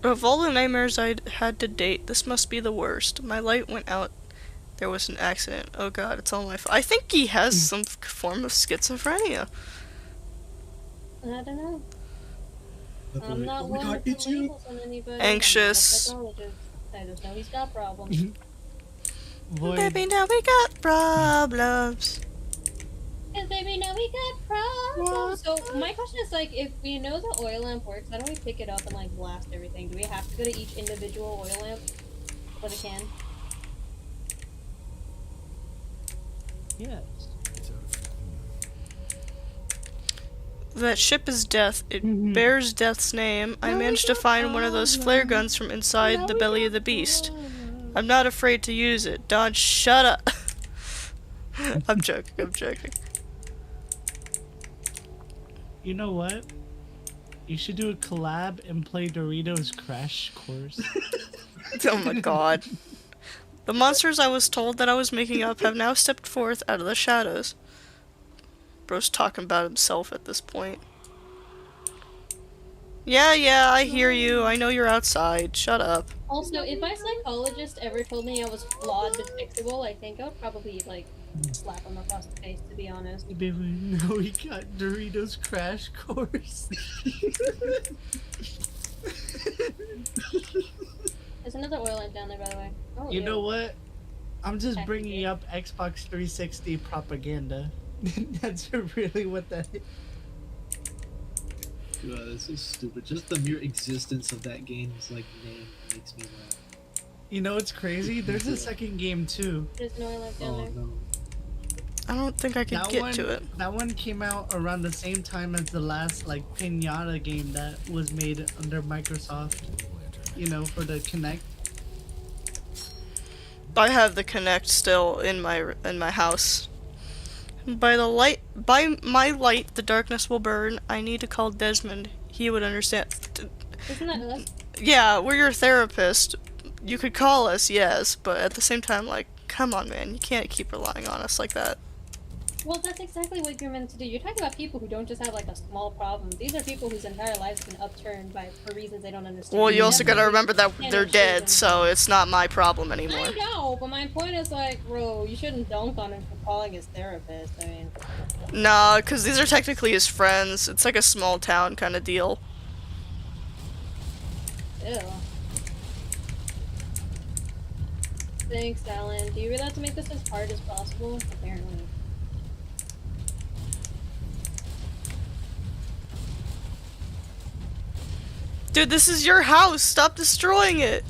Of all the nightmares I'd had to date, this must be the worst. My light went out. There was an accident. Oh god, it's all my fault. I think he has some form of schizophrenia. I don't know. the I'm boy, not oh one my god, to put it's you! labels on anybody. Anxious. I'm not a psychologist. I just know he's got problems. Void, Baby, now we got problems. Cause baby, now we got problems. So my question is like, if we know the oil lamp works, how do we pick it up and like blast everything? Do we have to go to each individual oil lamp with a can? yes. That ship is death. It bears death's name. I managed to find one of those flare guns from inside the belly of the beast. I'm not afraid to use it. Don, shut up. I'm joking. You know what? You should do a collab and play Doritos Crash Course. Oh my god. The monsters I was told that I was making up have now stepped forth out of the shadows. Bro's talking about himself at this point. Yeah, I hear you. I know you're outside. Shut up. Also, if my psychologist ever told me I was flawed but fixable, I think I would probably like slap him across the face. To be honest. Baby, now we got Doritos Crash Course. There's another oil lamp down there, by the way. Oh, You ew. know what? I'm just Heck, bringing yeah. up Xbox 360 propaganda. That's really what that is. God, this is stupid. Just the mere existence of that game's like name makes me laugh. You know what's crazy? There's a second game too. There's no life down Oh there. no. I don't think I could That get one, to it. that one came out around the same time as the last like Pinata game that was made under Microsoft. You know, for the Kinect. I have the Kinect still in my house. By my light, the darkness will burn. I need to call Desmond. He would understand. Isn't that us? Yeah, we're your therapist. You could call us, yes, but at the same time, like, come on, man, you can't keep relying on us like that. Well, that's exactly what you're meant to do. You're talking about people who don't just have like a small problem. These are people whose entire lives have been upturned for reasons they don't understand. Well, you also gotta remember that Can't they're assure dead, them. so it's not my problem anymore. I know, but my point is like, bro, you shouldn't dunk on him for calling his therapist. I mean, Nah, because these are technically his friends. It's like a small town kind of deal. ew. Thanks, Alan. Do you really have to make this as hard as possible? Apparently. Dude, this is your house. Stop destroying it.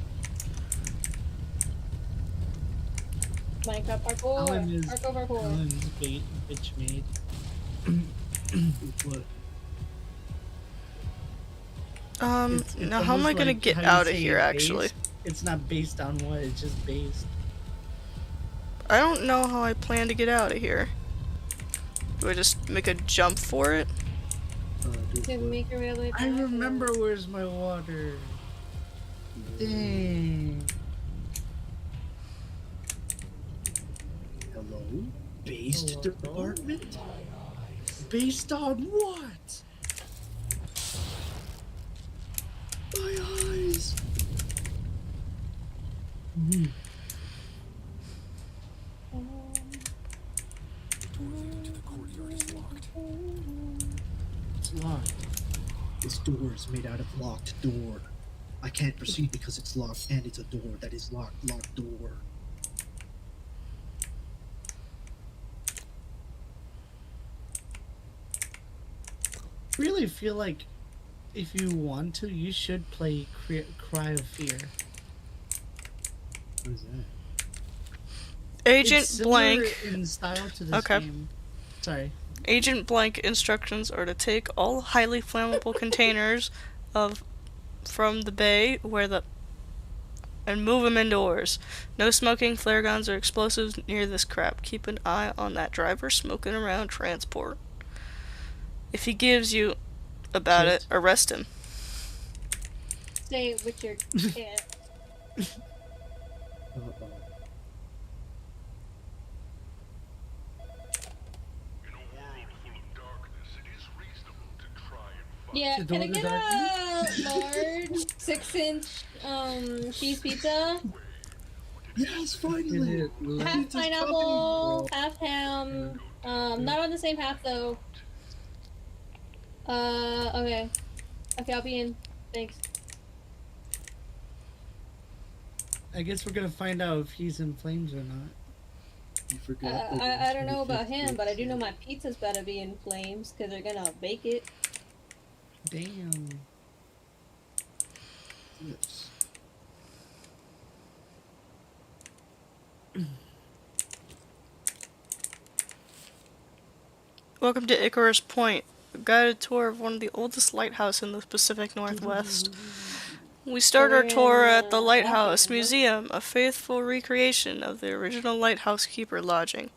Minecraft parkour. Alan is Parkour. Alan's bitch made. What? It's now how am I almost gonna like get how you out of say here, actually? based. It's not based on what, it's just based. I don't know how I plan to get out of here. Do I just make a jump for it? Do To what? make your way back. I remember where's my water. Dang. Hello? Based Hello? department? Based on what? My eyes! Mhm. Door to the courtyard is locked. It's locked. This door is made out of locked door. I can't proceed because it's locked and it's a door that is locked. Locked door. Really feel like if you want to, you should play Cry of Fear. What is that? Agent It's similar Blank. in style to this Okay. game. Sorry. Agent Blank instructions are to take all highly flammable containers from the bay and move them indoors. No smoking, flare guns, or explosives near this crap. Keep an eye on that driver smoking around transport. If he gives you about it, arrest him. Stay with your cat. Uh-oh. In a world full of darkness, it is reasonable to try and find Yeah, To can I door get to a large 6-inch cheese pizza? Yes, Did finally! it Half let- pineapple, half ham. Not on the same half though. Okay. Okay, I'll be in. Thanks. I guess we're gonna find out if he's in flames or not. You forgot. I don't know about him, but I do know my pizza's better be in flames because they're gonna bake it. Damn. Yes. Welcome to Icarus Point, a guided tour of one of the oldest lighthouses in the Pacific Northwest. We start our tour at the Lighthouse Museum, a faithful recreation of the original lighthouse keeper lodging.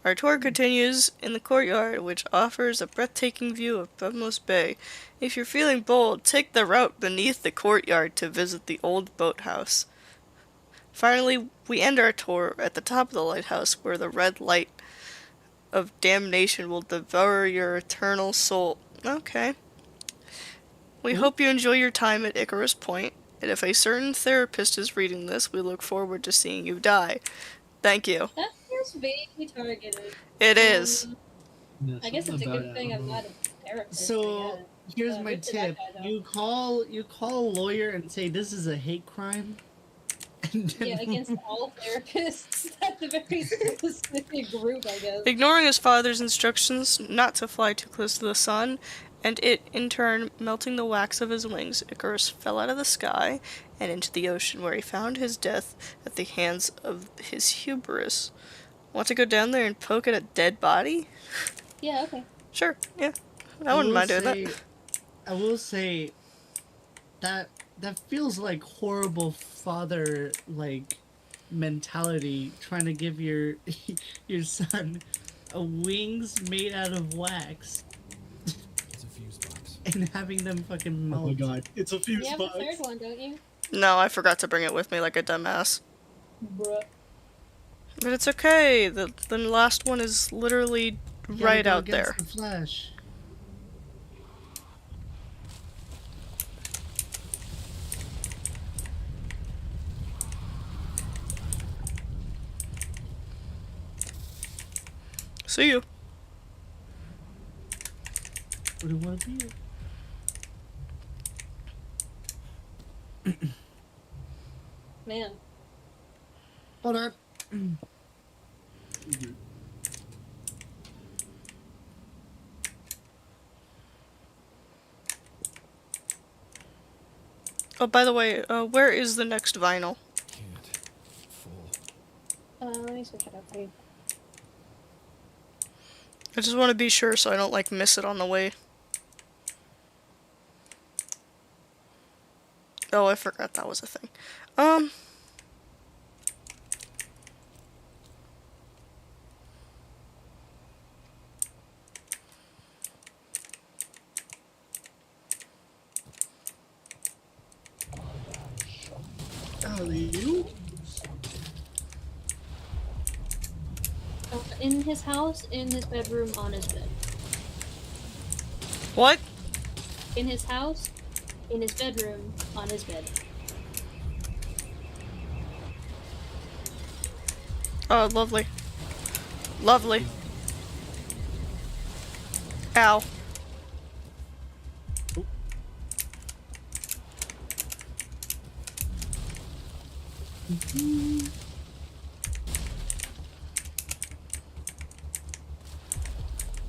Our tour continues in the courtyard, which offers a breathtaking view of Bevmos Bay. If you're feeling bold, take the route beneath the courtyard to visit the old boathouse. Finally, we end our tour at the top of the lighthouse, where the red light of damnation will devour your eternal soul. Okay. We hope you enjoy your time at Icarus Point, and if a certain therapist is reading this, we look forward to seeing you die. Thank you. That feels vaguely targeted. It is. Yeah, I guess it's a something good about it, thing I I'm don't not know. a therapist. So I guess. here's my good for that tip: guy, though. you call a lawyer and say this is a hate crime, And then Yeah, against all therapists. That's a very specific group, I guess. Ignoring his father's instructions not to fly too close to the sun, and it in turn melting the wax of his wings, Icarus fell out of the sky and into the ocean, where he found his death at the hands of his hubris. Want to go down there and poke at a dead body? Yeah, okay. Sure, yeah. I wouldn't mind doing that. I will say that feels like horrible father like mentality, trying to give your your son a wings made out of wax It's a fuse box. and having them fucking melt. Oh my god, it's a fuse You have a box. third one, don't you? No, I forgot to bring it with me like a dumbass. Bruh. But it's okay. The last one is literally You gotta right go out against there. The Flash. See you. What do you want to be? Man. Hold on. Oh, by the way, where is the next vinyl? Can't. Full. Let me switch it up for you. I just want to be sure so I don't, like, miss it on the way. Oh, I forgot that was a thing. In his house, in his bedroom, on his bed. What? In his house, in his bedroom, on his bed. Oh, lovely. Lovely. Ow.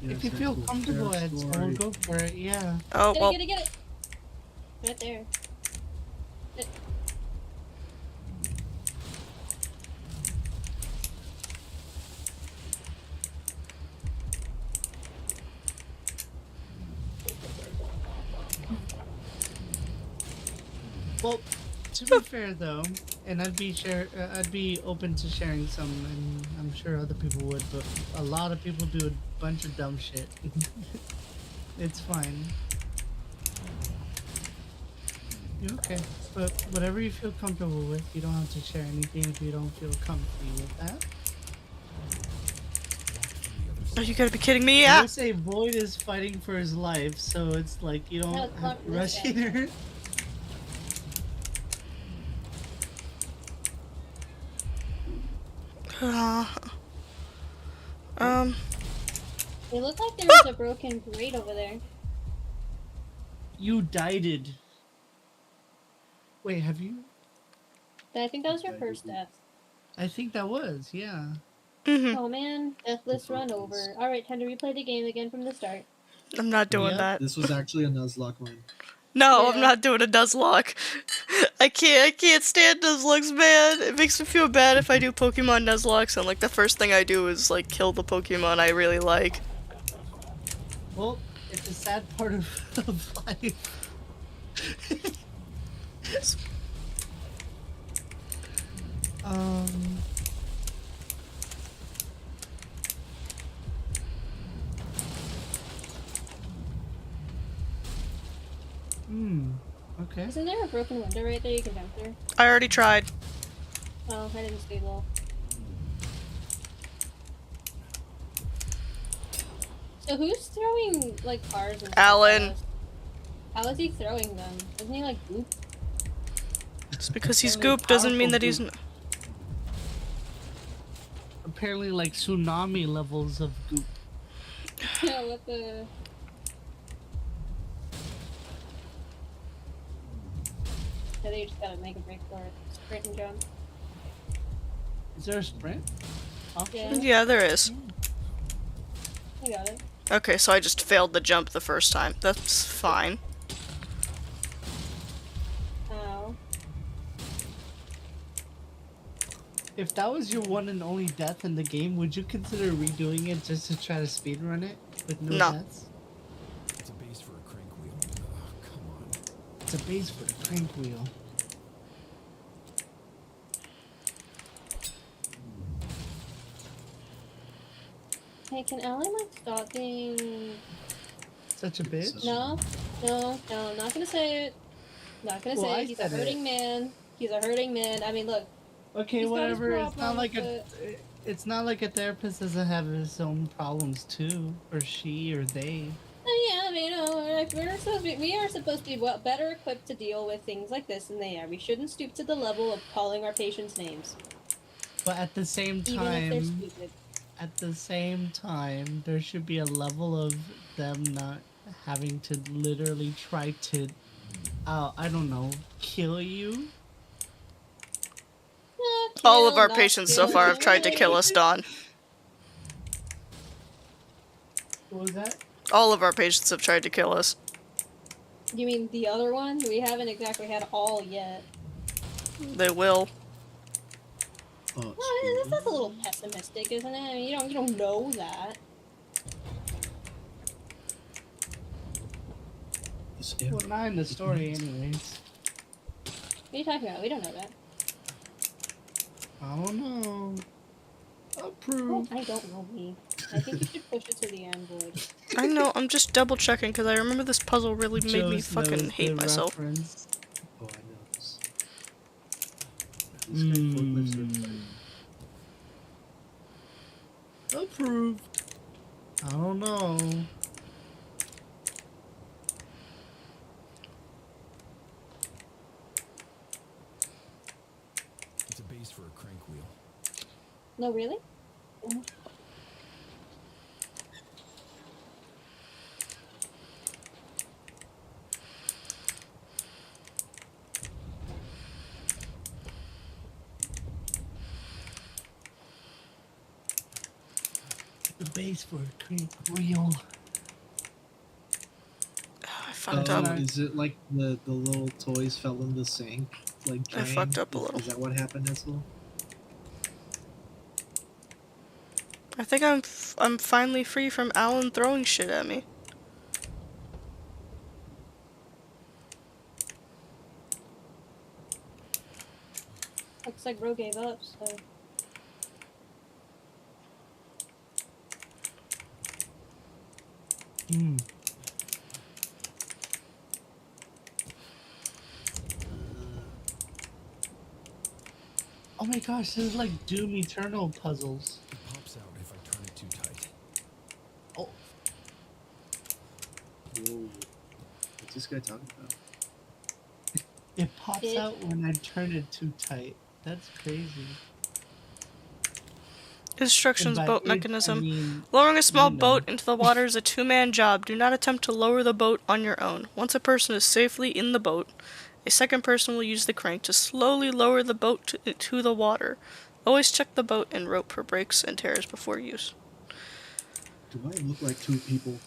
If you feel comfortable, Ed, so we'll go for it. Yeah. Oh, well. Get it! Right there. Well, to be fair though, and I'd be open to sharing some, and I'm sure other people would, but a lot of people do a bunch of dumb shit. It's fine. You're okay. But whatever you feel comfortable with, you don't have to share anything if you don't feel comfy with that. Oh, you gotta be kidding me? I Yeah. would say Void is fighting for his life, so it's like you don't No, it's have not to rush this either. It looked like there was a broken grate over there. You died. Wait, have you? I think that was your first death. I think that was, yeah. Mm-hmm. Oh man, deathless run over. Alright, time to replay the game again from the start. I'm not doing Yep. that. This was actually a Nuzlocke one. No, I'm Yeah. not doing a Nuzlocke. I can't stand Nuzlocks, man. It makes me feel bad if I do Pokemon Nuzlocks and like the first thing I do is like kill the Pokemon I really like. Well, it's a sad part of life. Okay. Isn't there a broken window right there you can jump through? I already tried. Oh, I didn't see lol. So who's throwing like cars and stuff Alan. at us? How is he throwing them? Isn't he like goop? Just because he's Apparently goop doesn't mean that powerful he's. Apparently, like tsunami levels of goop. Yeah, what the... I think you just gotta make a break for it. Sprint and jump. Is there a sprint Yeah. option? Yeah, there is. I got it. Okay, so I just failed the jump the first time. That's fine. Ow. If that was your one and only death in the game, would you consider redoing it just to try to speedrun it with no, No. deaths? It's a base for a crank wheel. Come on. It's a base for the crank wheel. Hey, can Alan like stop being? Such a bitch. No, I'm not gonna say it. Not gonna Well, say I it. He's a said it. hurting man. He's a hurting man. I mean, look. Okay, He's got his whatever. It's not problems, like it's not like a therapist doesn't have his own problems too, or she, or they. Oh yeah, I mean, you know, we are supposed to be better equipped to deal with things like this than they are. We shouldn't stoop to the level of calling our patients names, But at the same even if they're time, stupid. there should be a level of them not having to literally try to, I don't know, kill you. All of our Not patients so kill. far have tried to kill us, Dawn. What was that? All of our patients have tried to kill us. You mean the other one? We haven't exactly had all yet. They will. Oh, Well, that's a little pessimistic, isn't it? I mean, you don't know that. Well, not in the story, anyways. What are you talking about? We don't know that. I don't know. Oh, Approve. I don't know me. I think you should push it to the android. I know, I'm just double checking because I remember this puzzle really made me Joe's fucking knows hate the myself. reference. Oh, I know this. These guys forklifts are funny. Approved. I don't know. It's a base for a crank wheel. No, really? The base for a crank wheel. I fucked Oh, up. is it like the little toys fell in the sink? Like I drain? fucked up a little. Is that what happened, Edsel? I think I'm finally free from Alan throwing shit at me. Looks like Bro gave up, so. Hmm. Oh my gosh, this is like Doom Eternal puzzles. It pops out if I turn it too tight. Oh, Whoa. What's this guy talking about? it pops It- out when I turn it too tight. That's crazy. Instructions And by boat it, mechanism. I mean, Lowering a small you know. boat into the water is a two-man job. Do not attempt to lower the boat on your own. Once a person is safely in the boat, a second person will use the crank to slowly lower the boat to the water. Always check the boat and rope for breaks and tears before use. Do I look like two people?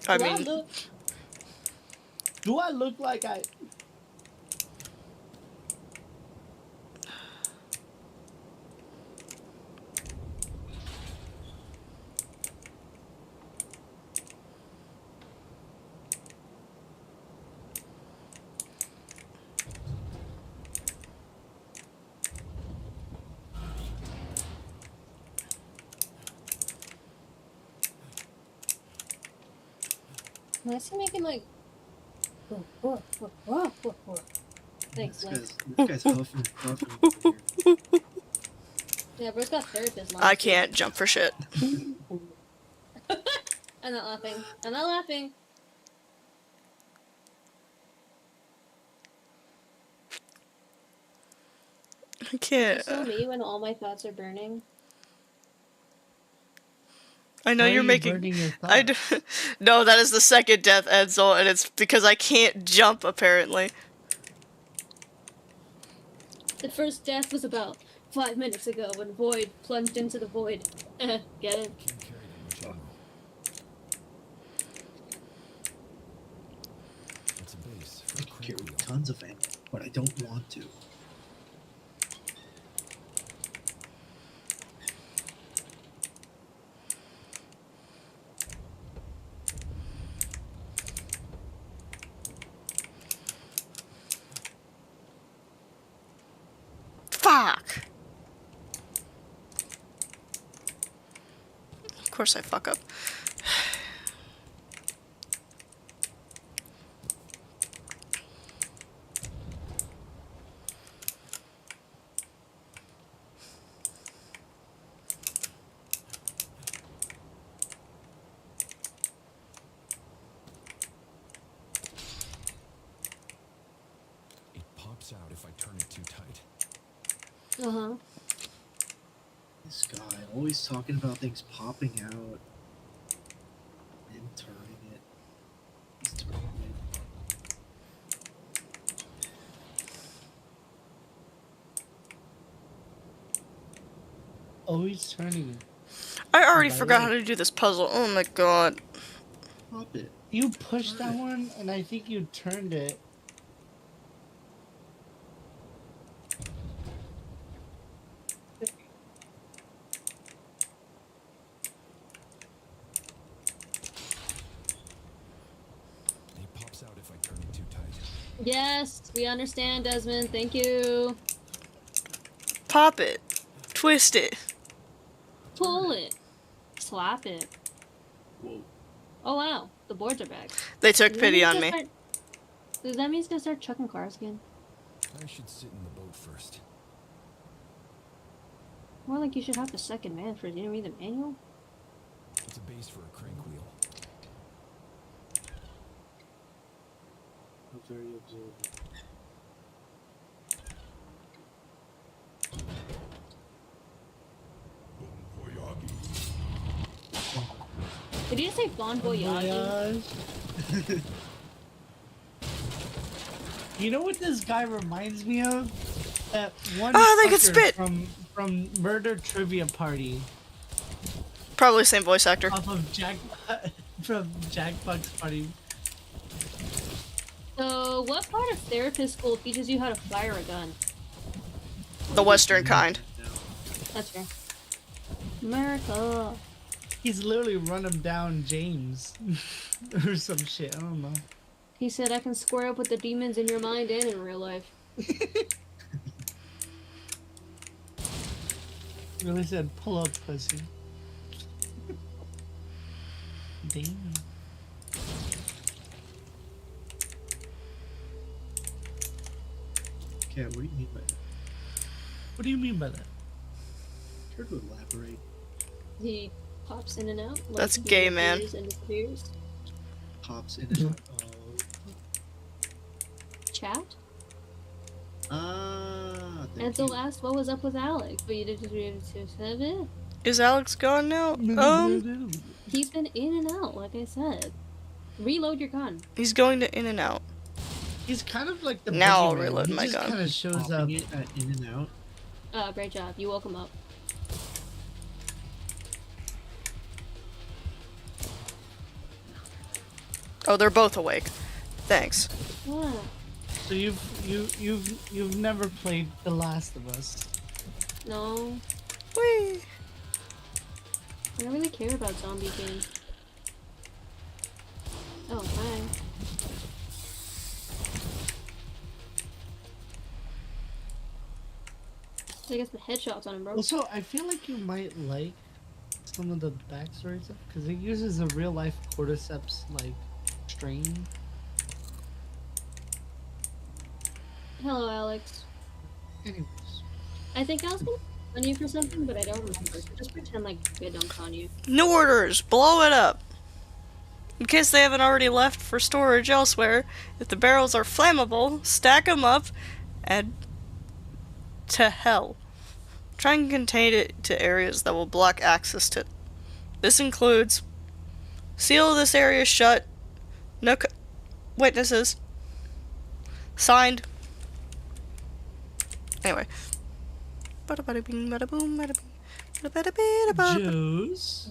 I Well, mean, look, do I look like I? why is he making like? Thanks, Link. This guy's huffing and puffing over here. Yeah, Bro's got therapist lines. I can't jump for shit. I'm not laughing. I'm not laughing. I can't. So me when all my thoughts are burning. I know Why are you're you making. burning your I do, thoughts? no, that is the second death, Edsel, and it's because I can't jump, apparently. The first death was about 5 minutes ago when Void plunged into the void. Get it? Can't carry that much ammo. It's a base for I a can crank carry wheel. tons of ammo, but I don't want to. Fuck! Of course I fuck up. It pops out if I turn it too tight. Uh-huh. This guy always talking about things popping out and turning it. He's turning it. Oh, he's turning. I already By forgot the how way- to do this puzzle. Oh my god. Pop it. You pushed that one, and I think you turned it. It pops out if I turn it too tight. Yes, we understand, Desmond. Thank you. Pop it. Twist it. Pull it. Slap it. Whoa. Oh wow, the boards are back. They took Does that pity mean on he's me. gonna Does that mean he's gonna start chucking cars again? I should sit in the boat first. More like you should have the second man first. You didn't read the manual? It's a base for a crank wheel. Very observant. Did you say Bon Voyage? Voyage. You know what this guy reminds me of? That one Ah, they could fucker spit! from Murder Trivia Party Probably same voice actor. off of Jack from Jackbox Party. So, what part of therapist school teaches you how to fire a gun? The western kind. That's fair. America. He's literally run him down James or some shit. I don't know. He said I can square up with the demons in your mind and in real life. Really said pull up pussy. Damn. Cat, what do you mean by that? What do you mean by that? Care to elaborate? He pops in and out. Like That's he gay, man. appears and disappears. Pops in and out. Chat? Thank And so you. asked what was up with Alex, but you didn't read to 7. Is Alex gone now? He's been in and out, like I said. Reload your gun. He's going to in and out. He's kind of like the Now I'll boogeyman. reload He my just gun. kind of shows up. Popping it at in and out. Great job. You woke him up. Oh, they're both awake. Thanks. Yeah. So you've never played The Last of Us. No. Whee! I don't really care about zombie games. Oh, hi. I guess the headshots on him, bro. Also, I feel like you might like some of the backstory stuff because it uses a real life cordyceps like strain. Hello, Alex. Anyways, I think I was gonna on you for something, but I don't remember. So just pretend like I dunked on you. New orders! Blow it up! In case they haven't already left for storage elsewhere, if the barrels are flammable, stack them up and to hell. Try and contain it to areas that will block access to. This includes seal this area shut. No witnesses. Signed. Anyway. bada bada bing, bada boom, bada bing, bada bada bada bada. Juice.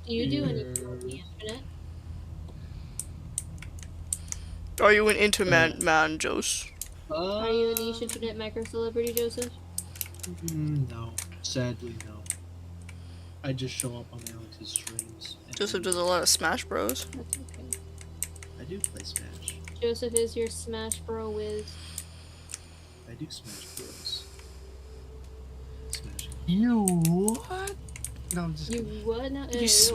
Do you do anything on the internet? Are you an internet man, Jose? Are you a niche internet micro celebrity, Joseph? No. Sadly, no. I just show up on Alex's streams. and Joseph does a lot of Smash Bros. That's okay. I do play Smash. Joseph is your Smash Bro whiz. I do Smash Bros. Smash. You what? No, I'm just You kidding. what now? You s-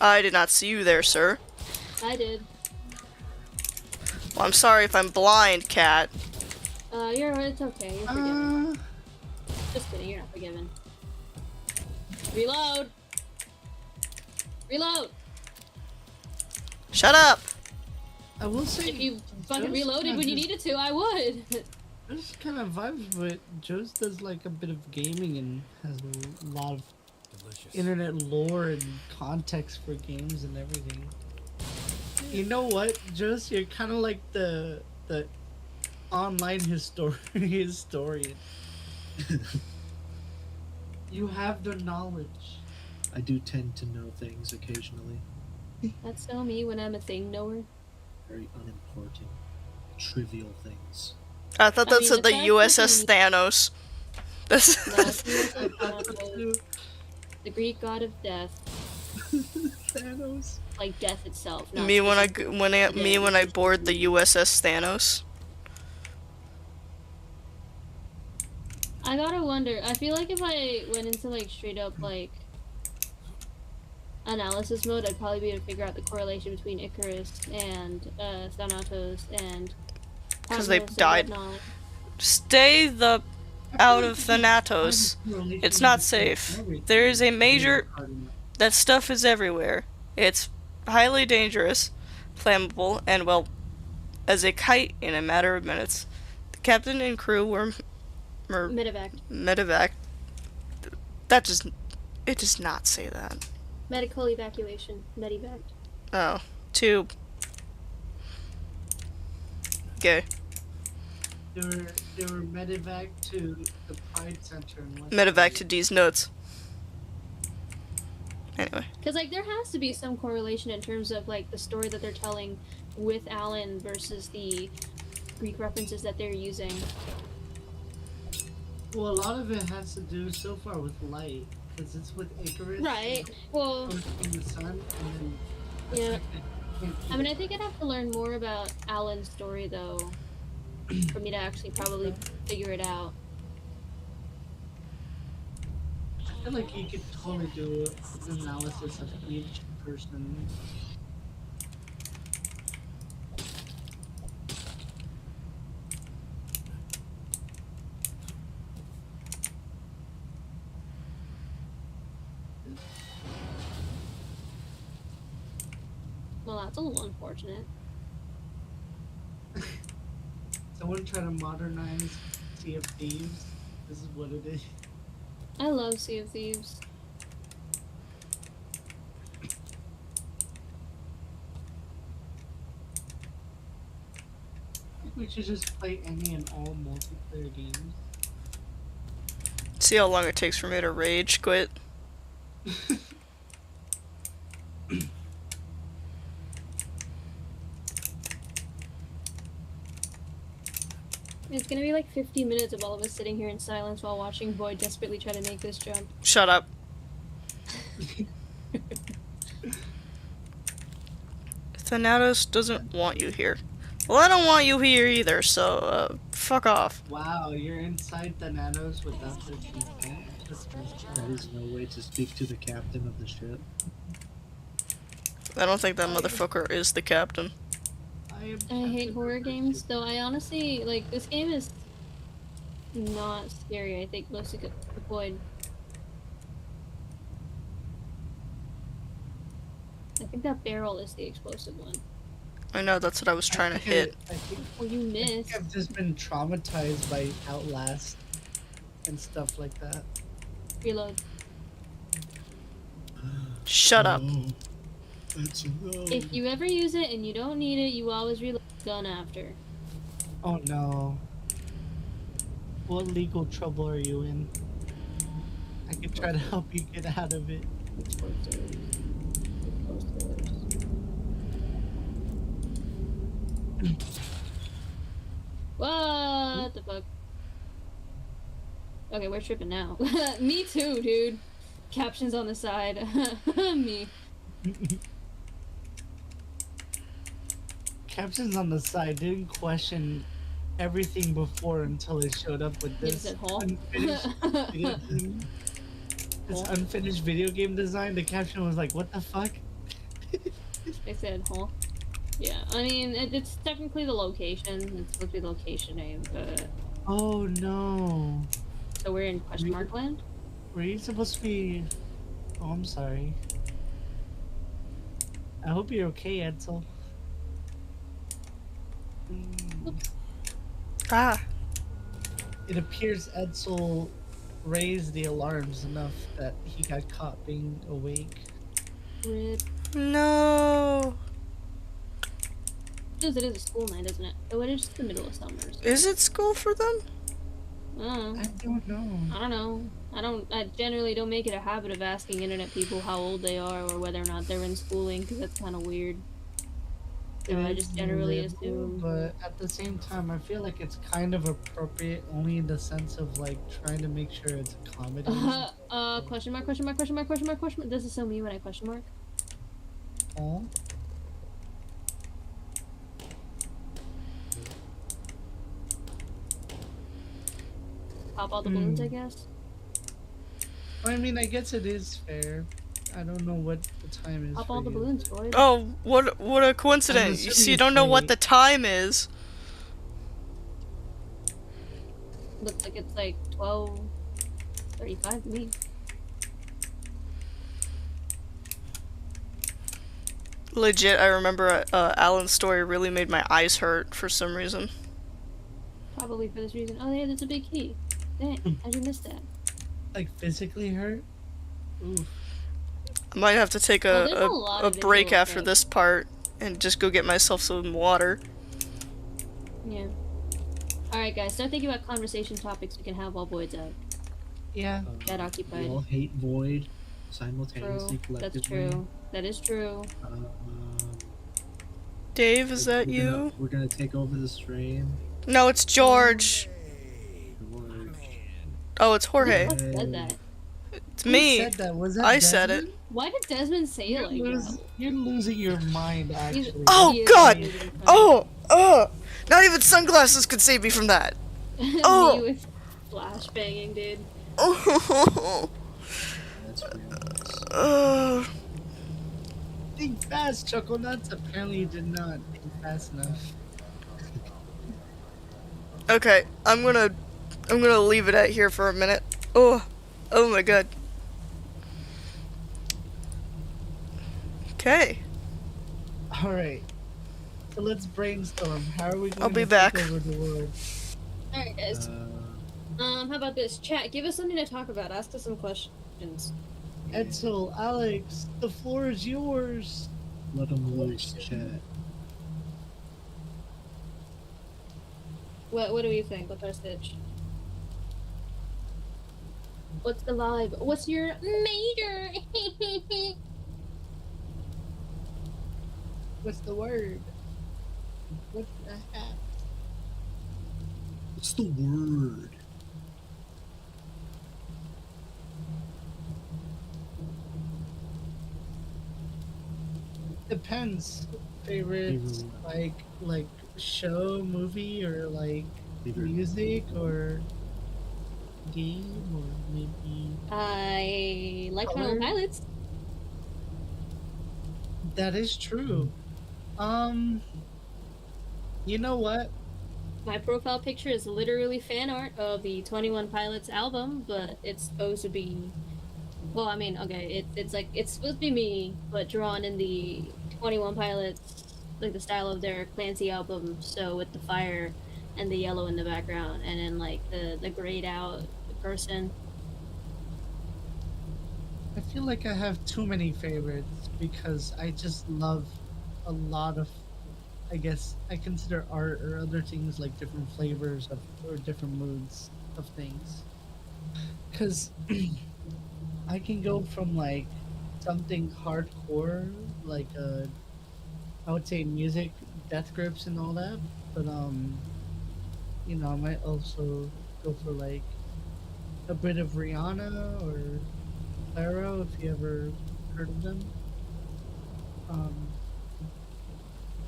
I did not see you there, sir. I did. Well, I'm sorry if I'm blind, cat. You're it's okay. You're forgiven. Uh, Just kidding. You're not forgiven. Reload. Reload. Shut up! I will say If you fucking Joe's reloaded kinda when you just- needed to, I would. There's kind of vibes, but Joe's does like a bit of gaming and has a lot of Delicious. internet lore and context for games and everything. You know what, Joe's? You're kind of like the online historian. You have the knowledge. I do tend to know things occasionally. That's so me when I'm a thing knower. Very unimportant, trivial things. I thought I that mean, said the the fact USS that Thanos. That's No, he was the Greek god of death, Thanos. like death itself. Not me when I specifically me when I board the USS Thanos. I gotta wonder. I feel like if I went into like straight up like analysis mode, I'd probably be able to figure out the correlation between Icarus and Thanatos and 'Cause they've Cosmos and died. whatnot. Stay the out of Thanatos. It's not safe. There is a major. That stuff is everywhere. It's highly dangerous, flammable, and well, as a kite in a matter of minutes. The captain and crew were Medevac. medevac. That just it does not say that. Medical evacuation. Medivac. Oh, tube. Okay. They were medevac to the Pride Center in West Medevac to D's notes. Anyway. Because like there has to be some correlation in terms of like the story that they're telling with Alan versus the Greek references that they're using. Well, a lot of it has to do so far with light, because it's with Icarus. Right. Well, Goes from the sun, and yeah. then. I mean, I think I'd have to learn more about Alan's story though, for me to actually probably figure it out. I feel like you could totally do an analysis of each person. Well, that's a little unfortunate. Someone try to modernize Sea of Thieves. This is what it is. I love Sea of Thieves. I think we should just play any and all multiplayer games. See how long it takes for me to rage quit. It's gonna be like 50 minutes of all of us sitting here in silence while watching Void desperately try to make this jump. Shut up. Thanatos doesn't want you here. Well, I don't want you here either, so, fuck off. Wow, you're inside the nanos without their consent. That's That is no way to speak to the captain of the ship. I don't think that motherfucker is the captain. I hate horror games, though I honestly, like, this game is not scary, I think mostly good for Void. I think that barrel is the explosive one. I know, that's what I was trying to hit. I think, Well, you I think missed. I've just been traumatized by Outlast and stuff like that. Reload. Shut up. No. That's no. If you ever use it and you don't need it, you always reload the gun after. Oh no. What legal trouble are you in? I can try to help you get out of it. Posters. What the fuck? Okay, we're tripping now. Me too, dude. Captions on the side. Me. Captions on the side didn't question everything before until it showed up with You this said, "Huh?" unfinished video game. This Huh? unfinished video game design. The caption was like, "What the fuck?" I said, huh? Yeah, I mean, it's technically the location. It's supposed to be the location name, but... Oh no. So we're in question mark land? Were you supposed to be? Oh, I'm sorry. I hope you're okay, Edsel. Ah. It appears Edsel raised the alarms enough that he got caught being awake. Rip. No. It is a school night, isn't it? Oh, it is just the middle of summer. So. Is it school for them? I don't know. I don't know. I generally don't make it a habit of asking internet people how old they are or whether or not they're in schooling, because that's kind of weird. So I just generally assume. But at the same time, I feel like it's kind of appropriate, only in the sense of like trying to make sure it's a comedy. Question mark, question mark, question mark, question mark, question mark. This is so me when I question mark. Oh. Pop all the balloons, I guess. I mean, I guess it is fair. I don't know what the time is. Pop for all the you. balloons, boys. Oh, what a coincidence. You assuming see, you it's don't know what late. the time is. Looks like it's like 12:35 to me. Legit, I remember Alan's story really made my eyes hurt for some reason. Probably for this reason. Oh yeah, there's a big key. Dang, how'd you miss that? Like physically hurt? Oof. I might have to take Well, there's a lot a of break visual after effects. this part and just go get myself some water. Yeah. Alright guys, start thinking about conversation topics we can have while Void's out. Yeah. Get We occupied. all hate Void simultaneously, True. That's collectively. true. That is true. Dave, is that we're you? Gonna, we're gonna take over the stream. No, it's George. George. Oh, it's Jorge. Who said that? It's Who me. said that? Was that I said Desmond? it. Why did Desmond say it like that? You're losing your mind, He's- actually. Oh, he is God! really funny. Oh, not even sunglasses could save me from that. Oh. Me with flash banging, dude. Oh. That's real. Oh. Think fast, Choco Nuts. Apparently, you did not think fast enough. Okay, I'm gonna leave it at here for a minute. Oh my god. Okay. All right. So let's brainstorm. How are we going I'll be to back. take over the world? Alright guys. How about this? Chat, give us something to talk about. Ask us some questions. Edsel, Alex, the floor is yours. Let them loose, chat. What do you think? What's our stitch? What's the vibe? What's your major? What's the word? What the heck? What's the word? Depends. Favorites, like show, movie, or like Favorite. music, or game, or maybe I like Color? Final Pilots. that is true. You know what? My profile picture is literally fan art of the 21 Pilots album, but it's supposed to be. Well, I mean, okay, it's like it's supposed to be me, but drawn in the 21 Pilots, like the style of their Clancy album. So with the fire and the yellow in the background, and then like the grayed out person. I feel like I have too many favorites because I just love a lot of. I guess I consider art or other things like different flavors of or different moods of things. Because I can go from like something hardcore, like I would say music, death grips and all that, but you know, I might also go for like a bit of Rihanna or Claro, if you ever heard of them. Um,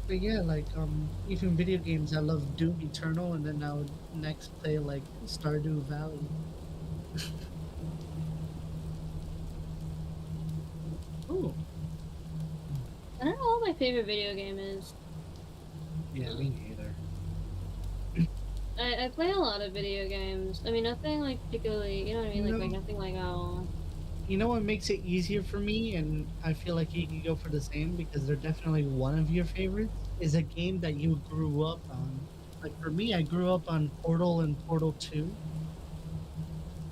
but yeah, like even video games, I love Doom Eternal, and then I would next play like Stardew Valley. Ooh. I don't know what my favorite video game is. Yeah, me neither. I play a lot of video games. I mean, nothing like particularly, you know what I mean? Like No. nothing like, oh. You know what makes it easier for me, and I feel like you can go for the same because they're definitely one of your favorites, is a game that you grew up on. Like for me, I grew up on Portal and Portal 2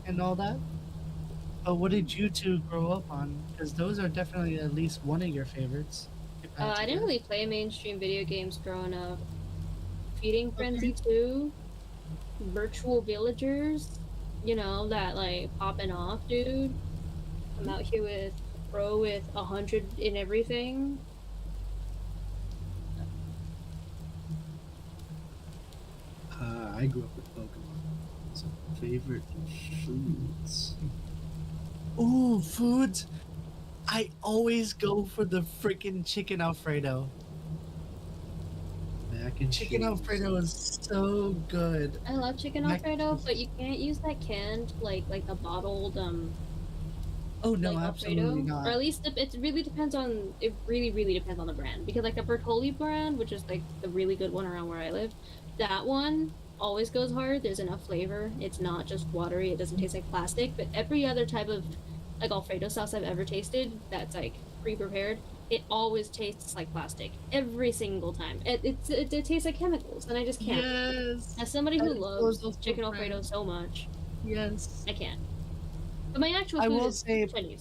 and all that. But what did you two grow up on? Because those are definitely at least one of your favorites. if had to I didn't guess. really play mainstream video games growing up. Feeding Frenzy 2, Virtual Villagers, you know, that like popping off, dude. I'm out here with a pro with 100 in everything. I grew up with Pokemon. So favorite foods. Ooh, foods! I always go for the freaking chicken Alfredo. Mac and Chicken cheese. Alfredo is so good. I love chicken Mac and Alfredo, cheese. but you can't use that canned, like the bottled, Oh no, like absolutely Alfredo. not. Or at least it really depends on, it really depends on the brand. Because like the Bertolli brand, which is like the really good one around where I live, that one always goes hard. There's enough flavor. It's not just watery. It doesn't taste like plastic. But every other type of like Alfredo sauce I've ever tasted that's like pre-prepared, it always tastes like plastic every single time. It tastes like chemicals, and I just can't. Yes. As somebody who That loves goes chicken so Alfredo right. so much, Yes. I can't. But my actual I food will is say- Chinese.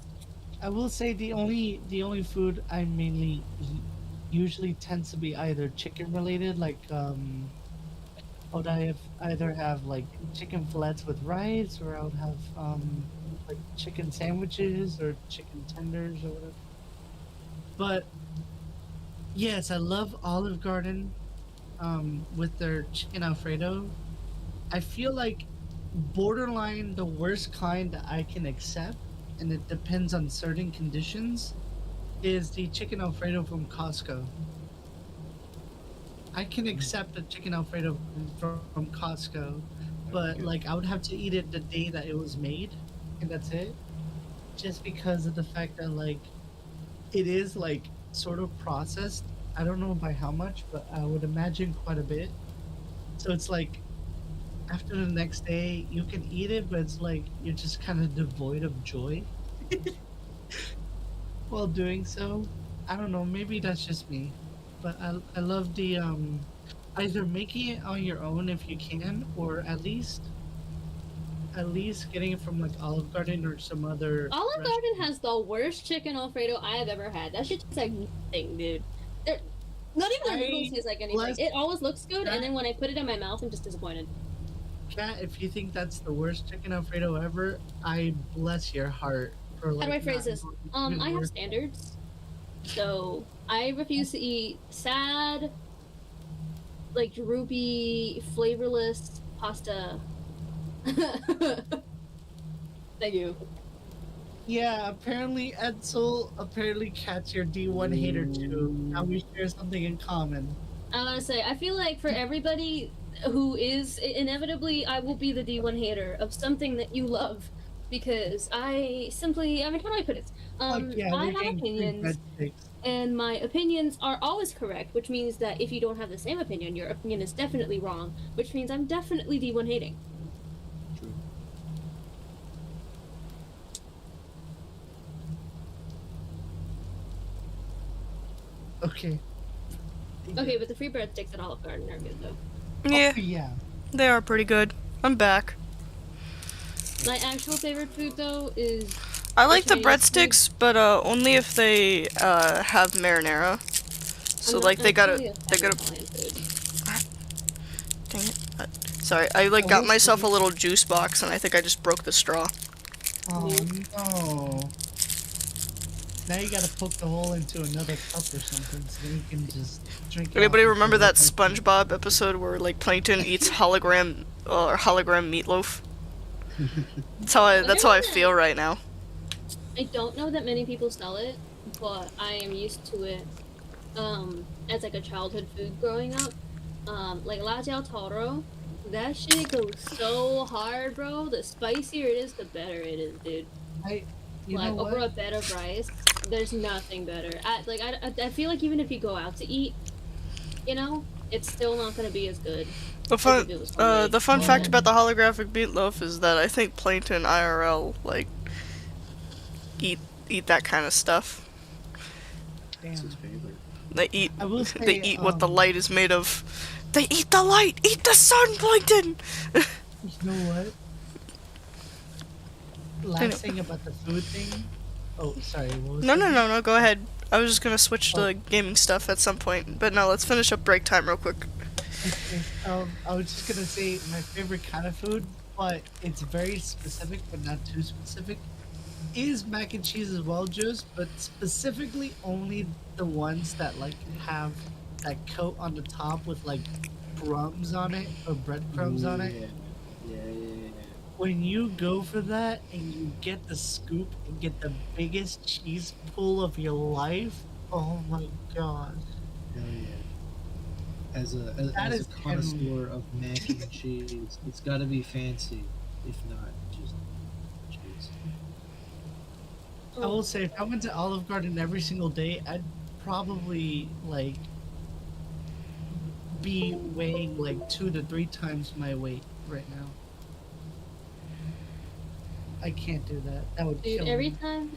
I will say the only food I mainly usually tends to be either chicken related, like I would either have like chicken fillets with rice, or I would have like chicken sandwiches or chicken tenders or whatever. But yes, I love Olive Garden with their chicken Alfredo. I feel like borderline the worst kind that I can accept, and it depends on certain conditions, is the chicken Alfredo from Costco. I can accept the chicken Alfredo from Costco, but like I would have to eat it the day that it was made, and that's it. Just because of the fact that like it is like sort of processed. I don't know by how much, but I would imagine quite a bit. So it's like after the next day you can eat it, but it's like you're just kind of devoid of joy while doing so. I don't know, maybe that's just me, but I love the either making it on your own if you can, or at least getting it from like Olive Garden or some other Olive restaurant. Garden has the worst chicken Alfredo I have ever had. That shit tastes like nothing, dude. They're, not even the noodles taste like anything. bless It always looks good, that. and then when I put it in my mouth, I'm just disappointed. Kat, if you think that's the worst chicken Alfredo ever, I bless your heart for like How do I phrase not this? even I have worth- standards. So I refuse to eat sad, like droopy, flavorless pasta. Thank you. Yeah, apparently Edsel, apparently Kat's your D1 hater too. Now we share something in common. I want to say, I feel like for everybody who is inevitably, I will be the D1 hater of something that you love, because I simply, I mean, how do I put it? Fuck yeah, I we're have getting free opinions, breadsticks. and my opinions are always correct, which means that if you don't have the same opinion, your opinion is definitely wrong, which means I'm definitely D1 hating. True. Okay. Okay, but the free breadsticks at Olive Garden are good though. Yeah, Oh, yeah. they are pretty good. I'm back. My actual favorite food though is I like the Chinese food. breadsticks, but only if they have marinara. So I'm like not they gotta actually a they fan gotta of Italian food. dang it. Sorry, I like got will myself a say- little juice box and I think I just broke the straw. Oh no. Now you gotta poke the hole into another cup or something so then you can just drink it. Anybody off remember the that floor. SpongeBob episode where like Plankton eats hologram meatloaf? That's how I feel right now. I don't know that many people sell it, but I am used to it as like a childhood food growing up. Like La Jiao Toro, that shit goes so hard, bro. The spicier it is, the better it is, dude. You Like know over a what? bed of rice, there's nothing better. I feel like even if you go out to eat, you know, it's still not gonna be as good. The fun fact about the holographic meatloaf is that I think Plankton IRL like eat that kind of stuff. That's his Damn. favorite. They eat I will say, they eat what the light is made of. They eat the light. Eat the sun, Plankton. You know what? Last thing about the food thing. Oh, sorry. What was No. Go ahead. I was just gonna switch to gaming stuff at some point, but no. Let's finish up break time real quick. Okay, I was just gonna say my favorite kind of food, but it's very specific, but not too specific. Is mac and cheese as well, Juice, but specifically only the ones that like have that coat on the top with like crumbs on it or breadcrumbs on it. Yeah. When you go for that and you get the scoop and get the biggest cheese pull of your life, oh my god. Hell yeah. As That a is connoisseur of mac and cheese, it's gotta be fancy. If not, just cheese. I will say, if I went to Olive Garden every single day, I'd probably like be weighing like 2 to 3 times my weight right now. I can't do that. That would Dude, kill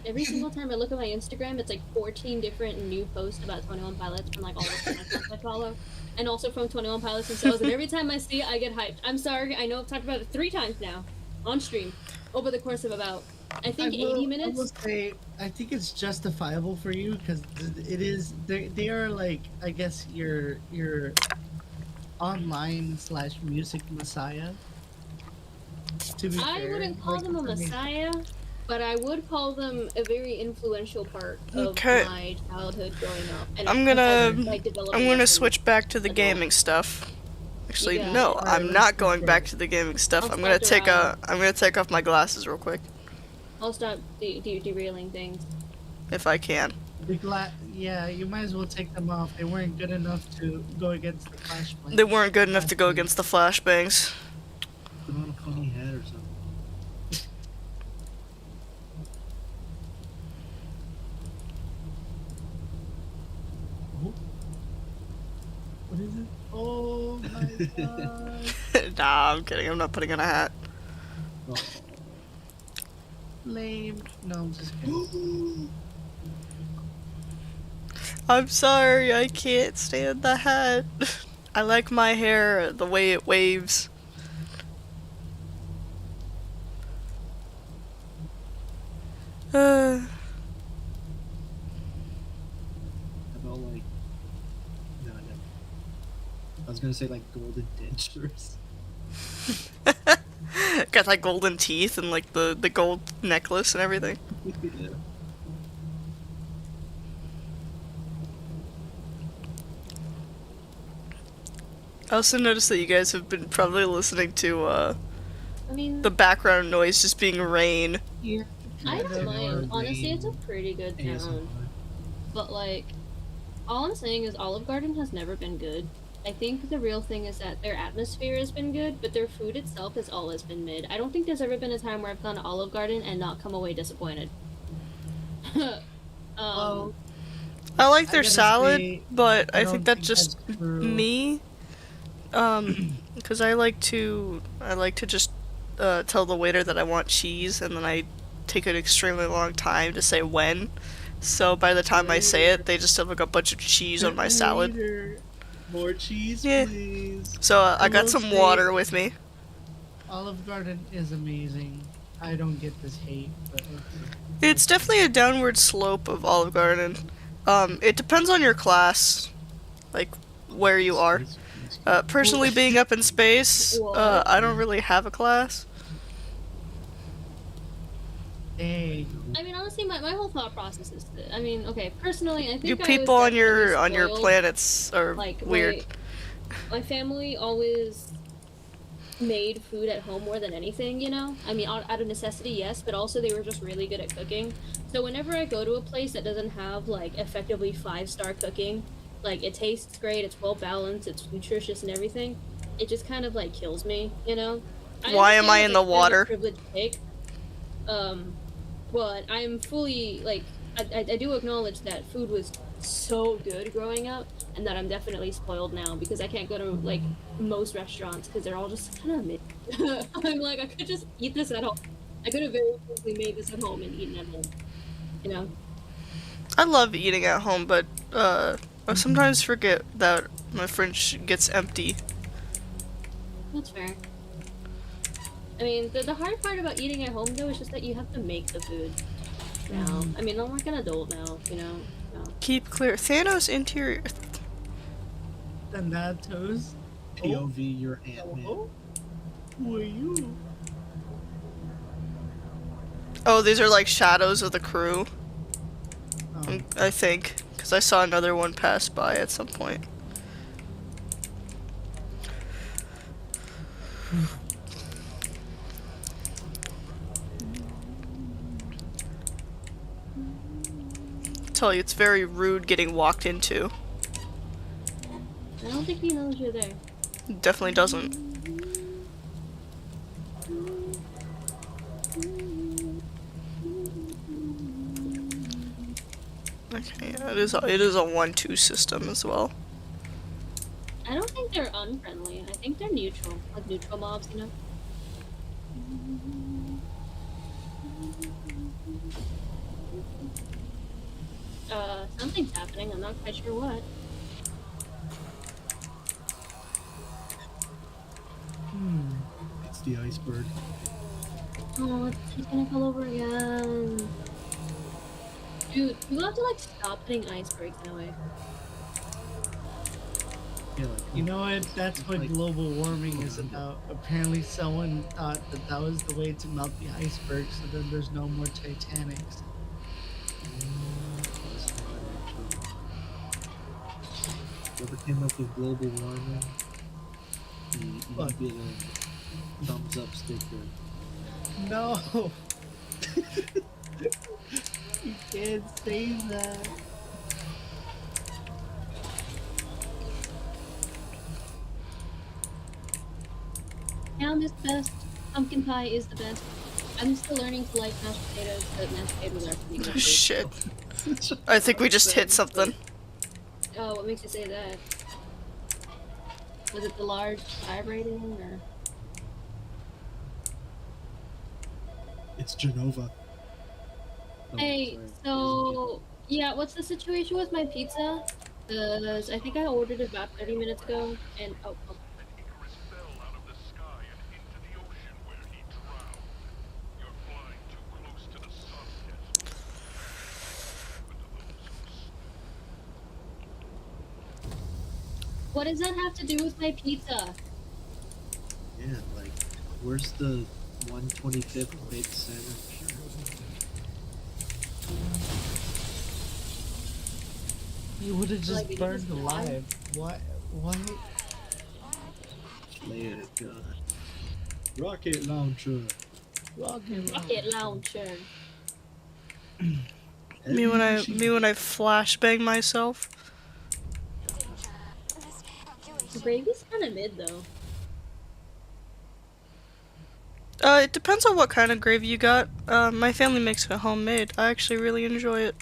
every single time I look at my Instagram, it's like 14 different new posts about 21 Pilots from like all the accounts I follow, and also from 21 Pilots themselves. And every time I see it, I get hyped. I'm sorry, I know I've talked about it 3 times now on stream over the course of about I think 80 minutes. I will say, I think it's justifiable for you because it is. They are like, I guess your online / music messiah. To be I fair, wouldn't call like, them a I mean, messiah, but I would call them a very influential part of Okay. my childhood growing up. And I'm gonna developing I'm gonna as an switch back to the adult. gaming stuff. Actually, got no, it. Alright, I'm let's not go going for back it. to the gaming stuff. I'll I'm gonna start around. I'm gonna take off my glasses real quick I'll stop derailing things. if I can. Yeah, you might as well take them off. They weren't good enough to go against the flashlight. They weren't good enough to go against the flashbangs. Put on a funny hat or something. What is it? Oh my god. Nah, I'm kidding. I'm not putting on a hat. Oh. Lame. No, I'm just kidding. I'm sorry, I can't stand the hat. I like my hair the way it waves. How about like no. I was gonna say like golden dentures. Got like golden teeth and like the gold necklace and everything. Yeah. I also noticed that you guys have been probably listening to I mean, the background noise just being rain. Yeah. I don't ASMR mind. Honestly, it's a rain, pretty good ASMR. sound. But like, all I'm saying is Olive Garden has never been good. I think the real thing is that their atmosphere has been good, but their food itself has always been mid. I don't think there's ever been a time where I've gone to Olive Garden and not come away disappointed. Well, I like I their gotta salad, say, but I don't think that's just that's true. me. Because I like to just tell the waiter that I want cheese, and then I take an extremely long time to say when. So by the time I say it, they just have like a bunch of cheese on my salad. Waiter, more cheese, Yeah. please. So I got will some say- water with me. Olive Garden is amazing. I don't get this hate, but It's definitely a downward slope of Olive Garden. It depends on your class, like where you are. Personally, being up in space, I don't really have a class. Dang. I mean, honestly, my whole thought process is that, I mean, okay, personally, I think You I was people on your definitely spoiled. planets are Like, weird. my family always made food at home more than anything, you know? I mean, out of necessity, yes, but also they were just really good at cooking. So whenever I go to a place that doesn't have, like, effectively 5-star cooking, like, it tastes great, it's well balanced, it's nutritious and everything, it just kind of, like, kills me, you know? Why am I in understand the it's kind of a water? privileged take, but I'm fully, like, I do acknowledge that food was so good growing up, and that I'm definitely spoiled now because I can't go to like most restaurants because they're all just kind of mid. I'm like, I could just eat this at home. I could have very quickly made this at home and eaten at home. You know? I love eating at home, but I sometimes forget that my fridge gets empty. That's fair. I mean, the hard part about eating at home though is just that you have to make the food. Now, I mean, I'm like an adult now, you know. No. Keep clear. Thanos interior. Thanatos. POV, you're Ant-Man. Oh, who are you? Oh, these are like shadows of the crew. Oh. I think, because I saw another one pass by at some point. Tell you, it's very rude getting walked into. I don't think he knows you're there. Definitely doesn't. Okay, yeah, it is a 1-2 system as well. I don't think they're unfriendly. I think they're neutral, like neutral mobs, you know. Something's happening. I'm not quite sure what. It's the iceberg. Oh, he's gonna fall over again. Dude, you have to like stop hitting icebergs in a way. Yeah, like, You know what? That's what Like- global warming is about. Apparently, someone thought that that was the way to melt the iceberg, so then there's no more Titanics. whoever came up with global warming, What? you get a thumbs up sticker. No. You can't say that. Ham is best. Pumpkin pie is the best. I'm still learning to like mashed potatoes, but mashed potatoes are pretty good. Shit. I think we just hit something. Oh, what makes you say that? Was it the large vibrating or? It's Genova. Oh, Hey, sorry. so yeah, what's the situation with my pizza? Cause I think I ordered it about 30 minutes ago, and oh, An Icarus fell out of the sky and into the ocean where he drowned. You're flying too close to the sun, Desmond. But to those who what does that have to do with my pizza? Yeah, like, where's the 125th mid center? You would have just Like, it burned just alive. What? What? Layer gun. Rocket launcher. Rocket launcher. Me when I flashbang myself. The gravy's kind of mid though. It depends on what kind of gravy you got. My family makes it homemade. I actually really enjoy it.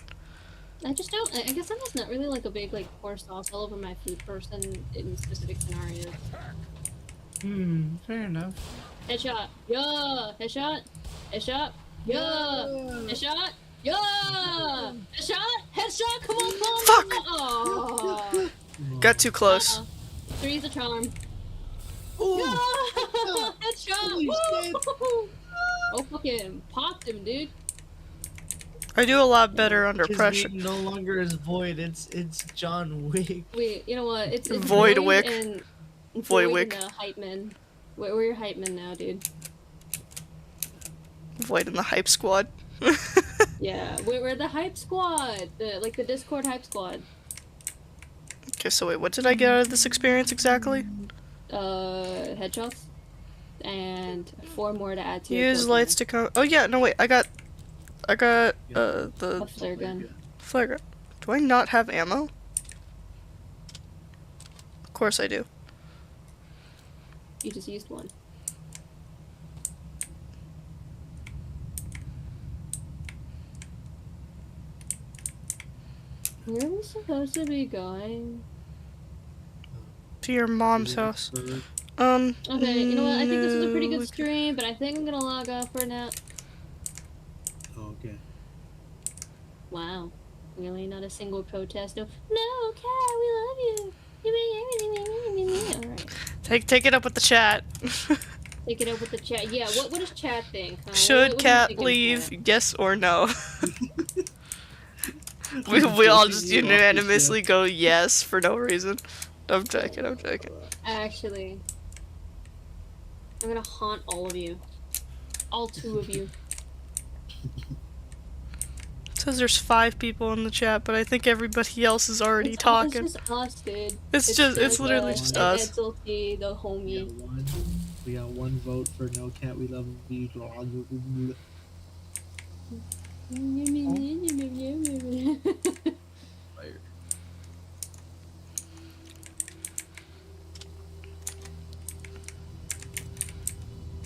I just don't. I guess I'm just not really like a big like pour sauce all over my food person in specific scenarios. Fair enough. Headshot. Yeah. Headshot. Headshot. Yeah. Headshot. Yeah. Headshot. Headshot. Come on, come on. Fuck! Oh. Got too close. Three's a charm. Ooh. Yeah. Headshot. Holy shit. Woo! Oh, fucking popped him, dude. I do a lot better under His pressure. name no longer is Void. It's John Wick. Wait, you know what? It's Void Wick. and Void Wick. and Hype Man. We're your Hype Man now, dude. Void in the hype squad. Yeah, we're the hype squad. The Discord hype squad. Okay, so wait, what did I get out of this experience exactly? Headshots. And 4 more to add to your Use kill lights to come. Oh yeah, no wait, I got count. the A flare gun. flare gun. Do I not have ammo? Of course I do. You just used one. Where are we supposed to be going? To your mom's Is it house. for- Okay, you know what? I think this was a pretty no, good stream, but I think I'm gonna log off for now. Oh, okay. Wow. Really? Not a single protest? No, Kat, we love you. You make everything. Alright. Take it up with the chat. Take it up with the chat. Yeah, what does chat think? Huh? Should what do you Cat think of leave? chat? Yes or no? we all Taking just you off the unanimously go yes for no reason. I'm joking. Actually, I'm gonna haunt all of you. All 2 of you. It says there's 5 people in the chat, but I think everybody else is already It's talking. just us, dude. It's literally just and us. Edsel T, the We homie. got one vote for no cat. We love you. Fire.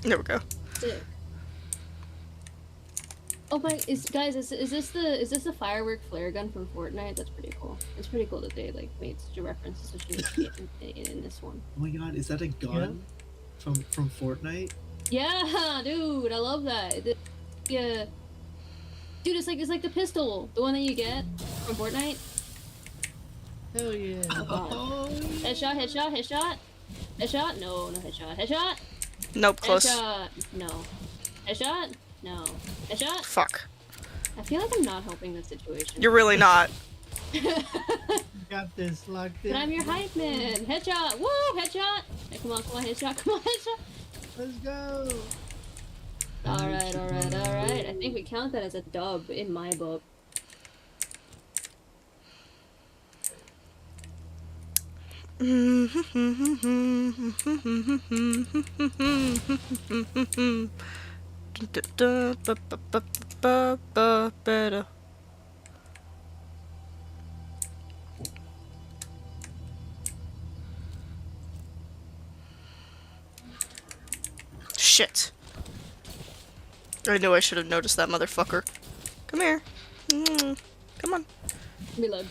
There we go. Sick. Oh my, is this the firework flare gun from Fortnite? That's pretty cool. It's pretty cool that they like made such a reference to such a in this one. Oh my god, is that a gun from Fortnite? Yeah, dude, I love that. Yeah, dude, it's like the pistol, the one that you get from Fortnite. Hell yeah. Oh, Headshot. No, headshot. Headshot. Nope, close. Headshot. No. Headshot. No. Headshot. Fuck. I feel like I'm not helping the situation. You're really not. Got this locked in. But I'm your hype man. Headshot. Woo! Headshot. Hey, come on, headshot. Come on, headshot. Let's go. Alright. I think we count that as a dub in my book. Shit. I knew I should have noticed that motherfucker. Come here. Come on. Reload.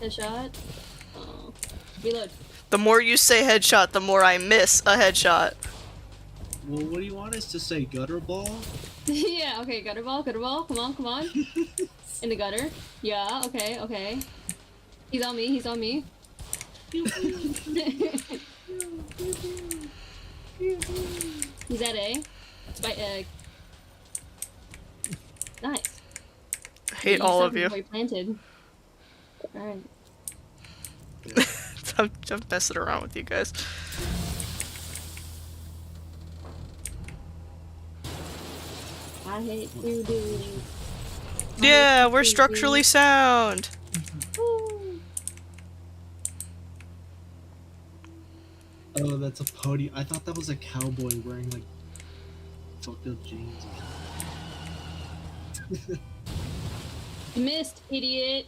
Headshot. Oh. Reload. The more you say headshot, the more I miss a headshot. well, what do you want us to say? Gutter ball? Yeah, okay, gutter ball. Come on. In the gutter. Yeah, okay. He's on me. He's at A. Nice. I hate all of you. Where he planted. Alright. I'm messing around with you guys. I hate you, dude. Yeah, we're structurally sound. Woo. Oh, that's a podium. I thought that was a cowboy wearing like fucked up jeans. You missed, idiot.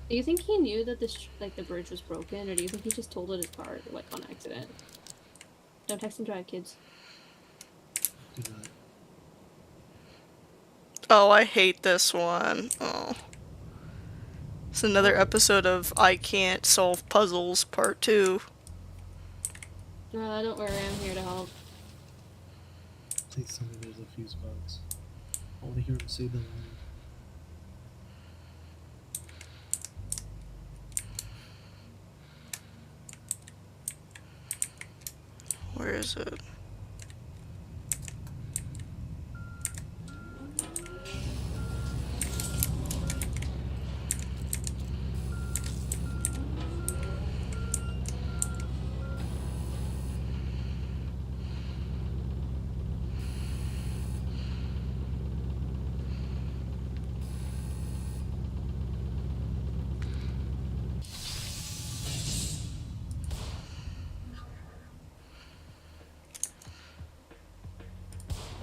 Do you think he knew that this, like, the bridge was broken, or do you think he just totaled his car, like, on accident? Don't text and drive, kids. Do not. Oh, I hate this one. Oh. It's another episode of I Can't Solve Puzzles Part 2. Don't worry, I'm here to help. Please tell me there's a fuse box. I want to hear him say the line. Where is it?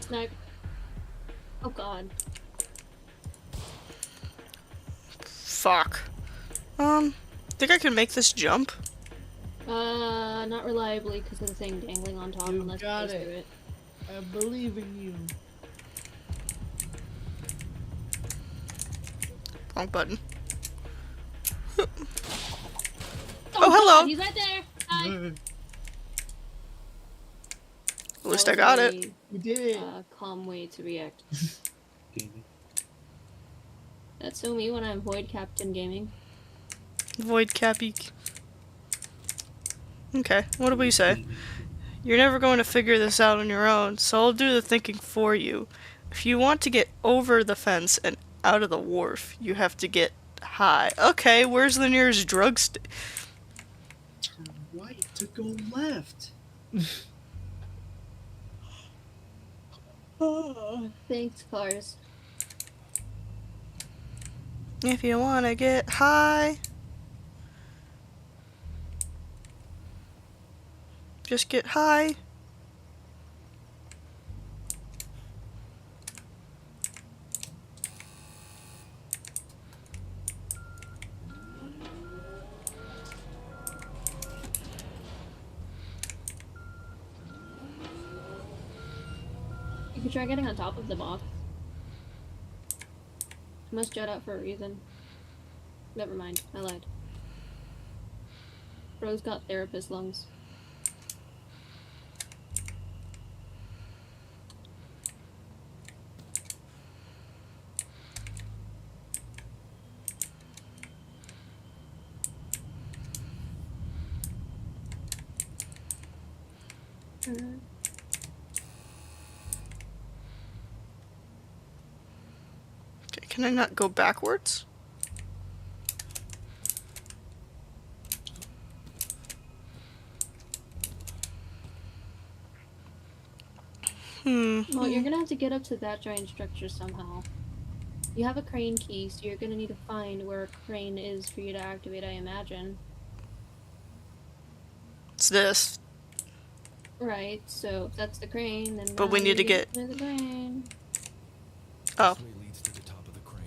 Snipe. Oh god. Fuck. Think I can make this jump? Not reliably because of the thing dangling on top You unless got you it. do it. I believe in you. Wrong button. Oh, hello. God, he's right there! Hi! At least I got it. You did it. Calm way to react. Gaming. That's so me when I'm Void Captain Gaming. Void Cappy. Okay, what do we say? Gaming. You're never going to figure this out on your own, so I'll do the thinking for you. If you want to get over the fence and out of the wharf, you have to get high. Okay, where's the nearest drugstore? Turn right to go left. Thanks, cars. If you want to get high, just get high. You could try getting on top of the box. I must jet out for a reason. Never mind, I lied. Bro's got therapist lungs. Okay, can I not go backwards? Well, you're gonna have to get up to that giant structure somehow. You have a crane key, so you're gonna need to find where a crane is for you to activate, I imagine. It's this. Right, so if that's the crane, then But now we need to you get- to the crane. Oh, This way leads to the top of the crane.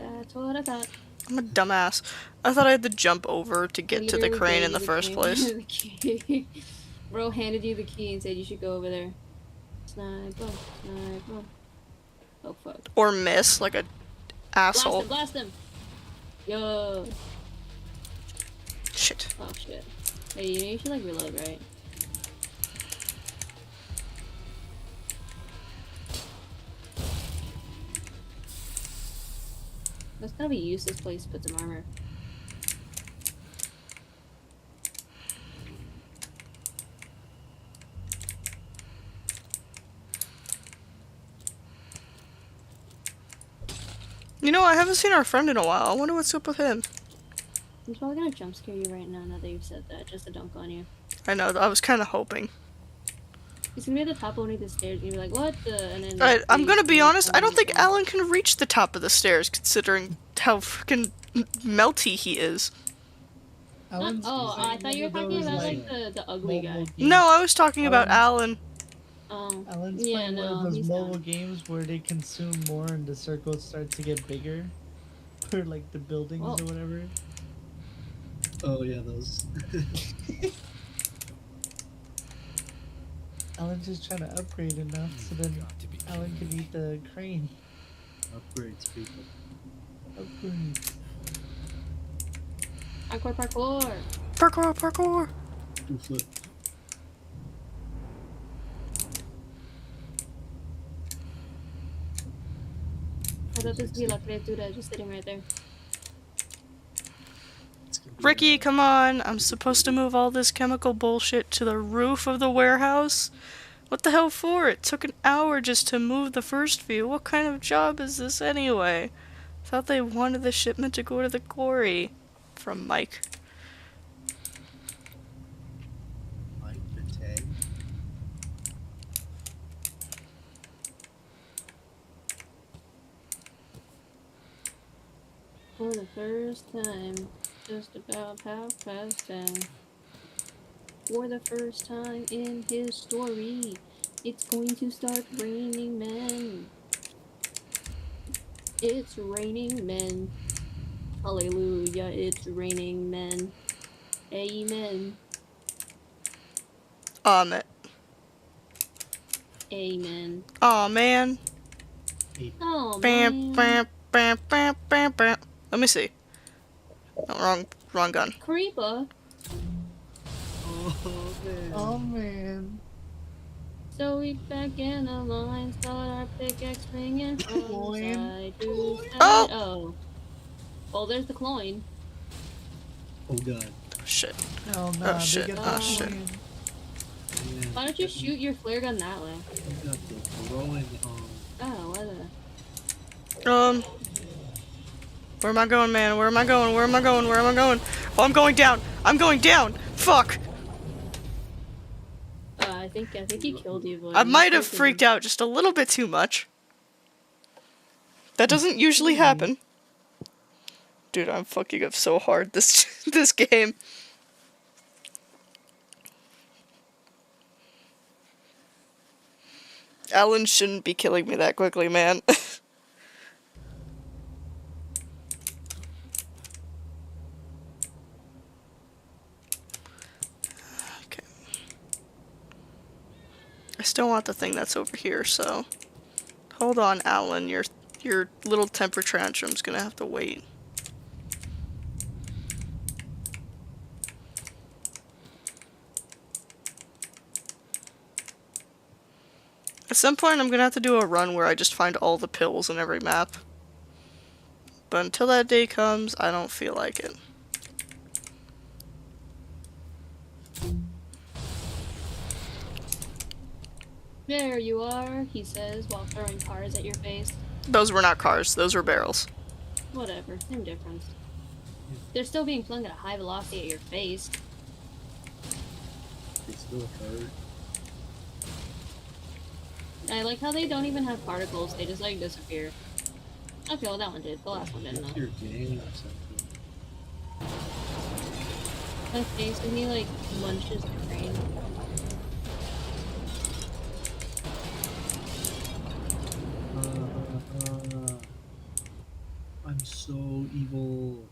That's what I thought. I'm a dumbass. I thought I had to jump over to get to the Literally crane gave in the you first crane. place. The key. Bro handed you the key and said you should go over there. Snipe, oh, snipe, oh. Oh fuck. Or miss, like a asshole. Blast him! Yo! Shit. Oh shit. Hey, you know you should like reload, right? That's gonna be a useless place to put some armor. You know, I haven't seen our friend in a while. I wonder what's up with him. I'm probably gonna jump scare you right now that you've said that, just to dunk on you. I know, I was kind of hoping. He's gonna be at the top of one of the stairs and you'll be like, what the? And then I'm gonna be honest, I don't think Alan. Alan can reach the top of the stairs, considering how freaking melty he is. Alan's Oh, I using thought you were one of talking those, about like the ugly guy. mobile games. No, I was talking about Alan. Alan's Yeah, playing one no, of those he's mobile done. games where they consume more and the circles start to get bigger. For like the buildings Oh. or whatever. Oh yeah, those. Alan's just trying to upgrade enough so then Got to be Alan can eat the crane. Upgrades, people. Upgrade. Parkour! Parkour, parkour. Do flip. I thought this would be La Criatura just sitting right there. It's gonna be Ricky, come on. I'm supposed to move all this chemical bullshit to the roof of the warehouse. What the hell for? It took an hour just to move the first few. What kind of job is this anyway? Thought they wanted the shipment to go to the quarry. From Mike. Mike Vite. For the first time, just about half past 10. For the first time in his story, It's going to start raining men. It's raining men. Hallelujah, it's raining men. Amen. Man. Amen. Aw, man. Oh, Bam, man. bam, bam, bam, bam, bam. Let me see. No, wrong gun. Creeper. Oh man. Oh man. So we back in the line, start our pickaxe swinging from Cloyne. side to side. Oh! Oh. Oh, there's the cloyne. Oh god. Shit. Oh no, they shit. get the Oh, shit. coin. Man, Why don't you shoot your flare gun that way? You got the growing Oh, what the... Where am I going, man? Where am I going? Where am I going? Where am I going? Oh, I'm going down! I'm going down! Fuck! I think he killed you, but... I might have freaked out just a little bit too much. That doesn't usually happen. Dude, I'm fucking up so hard this this game. Alan shouldn't be killing me that quickly, man. Okay. I still want the thing that's over here, so... Hold on, Alan. Your little temper tantrum's gonna have to wait. At some point, I'm gonna have to do a run where I just find all the pills in every map. But until that day comes, I don't feel like it. There you are, he says, while throwing cars at your face. Those were not cars, those were barrels. Whatever, same difference. They're still being flung at a high velocity at your face. They still hurt. I like how they don't even have particles, they just like disappear. Okay, well that one did, the last one didn't It's though. your game or something. Okay, so he like munches the crane. I'm so evil.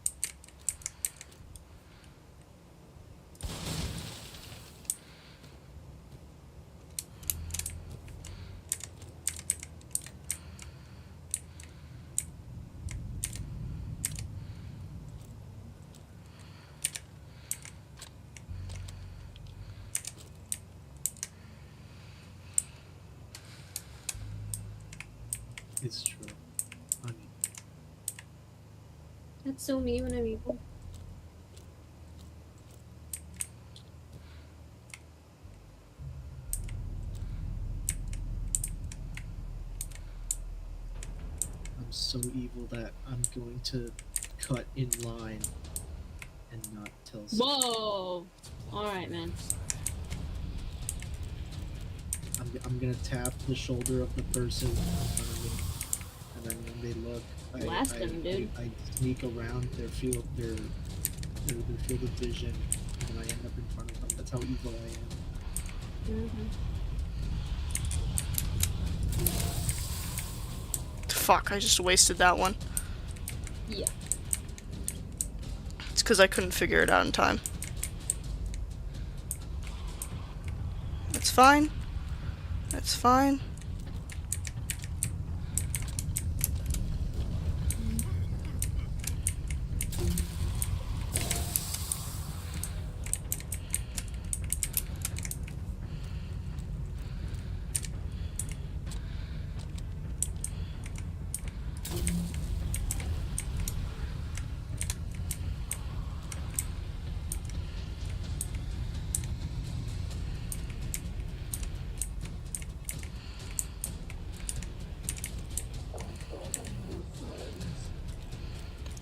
It's true. I mean, That's so me when I'm evil. I'm so evil that I'm going to cut in line and not tell someone. Whoa! Alright, man. I'm gonna tap the shoulder of the person in front of me, and then when they look, Blast them, dude. I sneak around their field of vision, and then I end up in front of them. That's how evil I am. Fuck, I just wasted that one. Yeah. It's because I couldn't figure it out in time. That's fine. That's fine.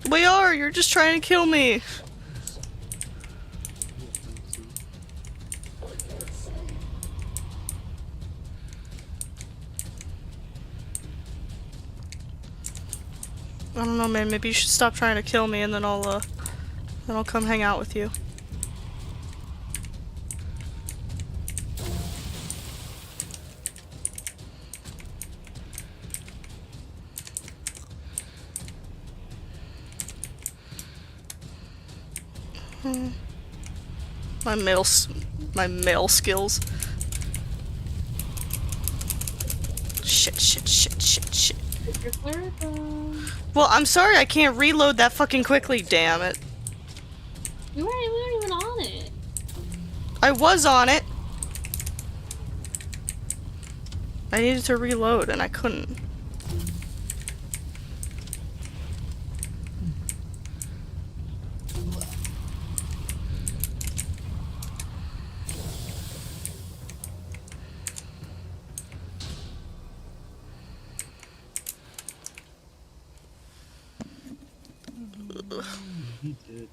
We are! You're just trying to kill me! I don't know, man. Maybe you should stop trying to kill me, and then I'll come hang out with you. My male skills. Shit. Mr. Clerical. Well, I'm sorry I can't reload that fucking quickly, damn it. We weren't even on it. I was on it. I needed to reload and I couldn't. He did.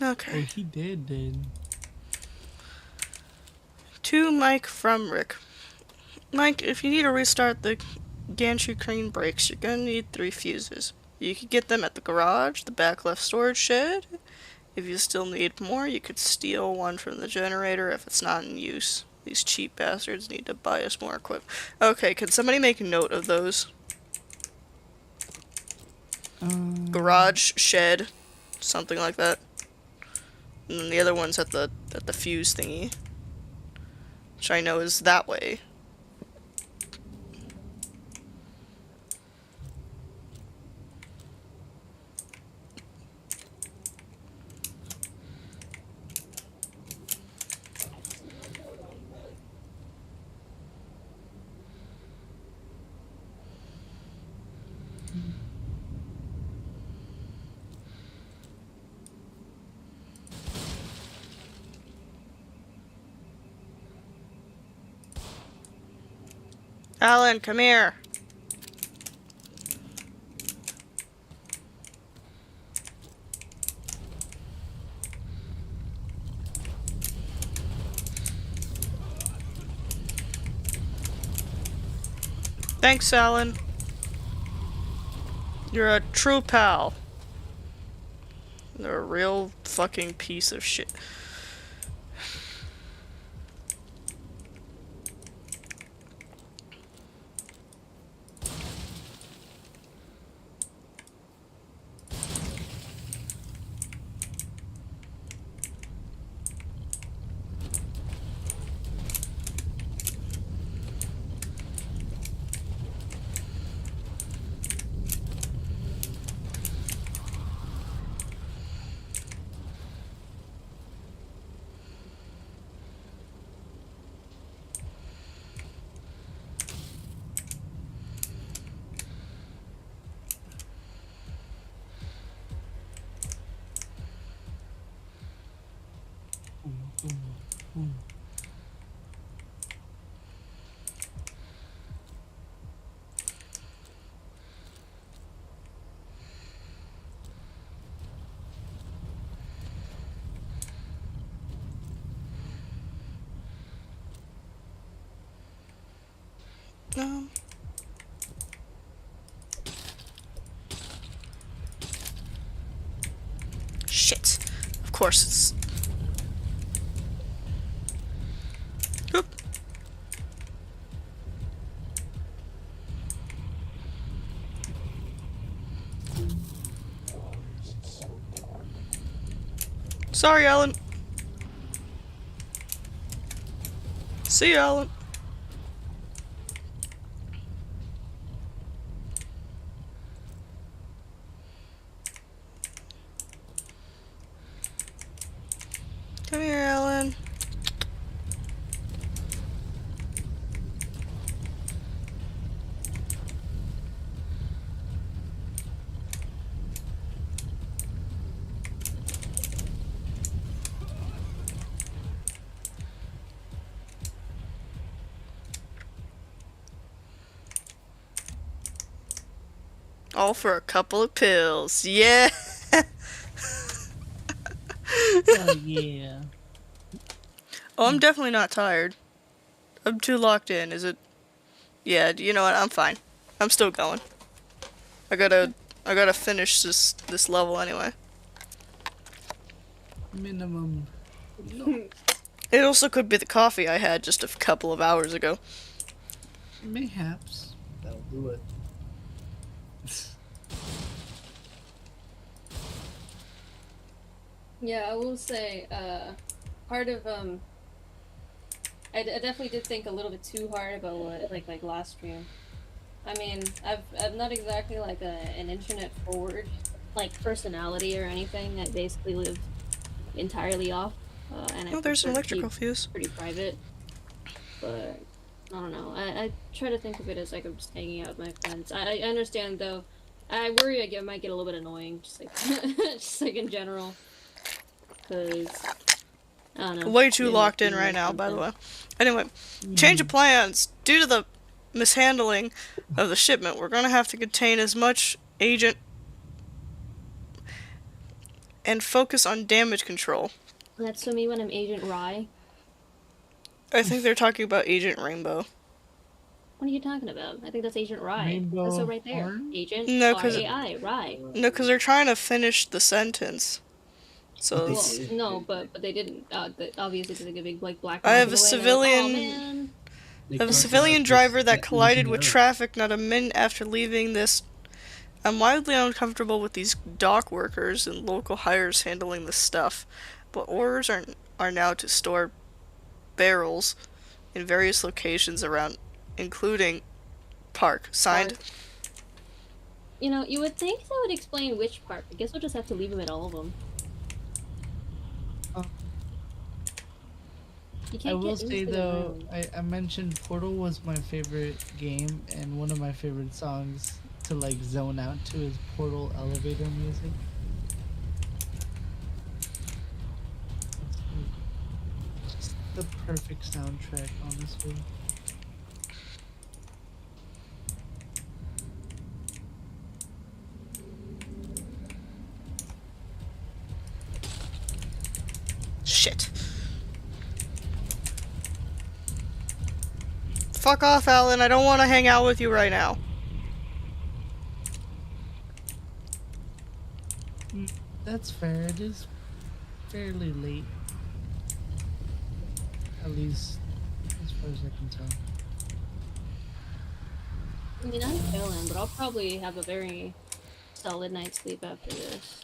Oh, Okay. he did. To Mike from Rick. Mike, if you need to restart the gantry crane brakes, you're gonna need 3 fuses. You could get them at the garage, the back left storage shed. If you still need more, you could steal one from the generator if it's not in use. These cheap bastards need to buy us more equipment. Okay, can somebody make a note of those? Garage, shed, something like that. And then the other one's at the fuse thingy, which I know is that way. Alan, come here. Thanks, Alan. You're a true pal. You're a real fucking piece of shit. Shit. Of course it's... Oop. Sorry, Alan. See you, Alan. Come here, Alan. All for a couple of pills. Yeah. Oh yeah. Oh, I'm definitely not tired. I'm too locked in. Is it? Yeah, you know what? I'm fine. I'm still going. I gotta finish this level anyway. Minimum. It also could be the coffee I had just a couple of hours ago. Mayhaps. That'll do it. Yeah, I will say, part of I definitely did think a little bit too hard about what like last stream. I mean, I'm not exactly like an internet forward like personality or anything. I basically live entirely off, and I Oh, there's an prefer to electrical keep fuse. pretty private. But I don't know. I try to think of it as like I'm just hanging out with my friends. I understand though. I worry I might get a little bit annoying, just like just like in general, because I don't know. Way too it might locked be in right more now, by the way. content. Anyway, change of plans. Due to the mishandling of the shipment, we're gonna have to contain as much agent and focus on damage control. That's so me when I'm Agent Rye. I think they're talking about Agent Rainbow. What are you talking about? I think that's Agent Rye. Rainbow That's so right there. Orange? Agent No, 'cause- R-A-I, Rye. No, because they're trying to finish the sentence. So They Well, it's- did. no, but they didn't. Obviously, it's like a big like black. I have mark a in the way, and they're like, civilian- "Oh, man." They of a talked civilian about driver this, that collided losing with error. traffic not a minute after leaving this. I'm wildly uncomfortable with these dock workers and local hires handling this stuff, but orders are now to store barrels in various locations around, including park. Signed. Park. You know, you would think that would explain which part. I guess we'll just have to leave them at all of them. Oh. You I can't will get say into the though, room. I mentioned Portal was my favorite game, and one of my favorite songs to like zone out to is Portal elevator music. It's just the perfect soundtrack, honestly. Shit. Fuck off, Alan. I don't want to hang out with you right now. That's fair. It is fairly late. At least as far as I can tell. I mean, I'm feeling, but I'll probably have a very solid night's sleep after this.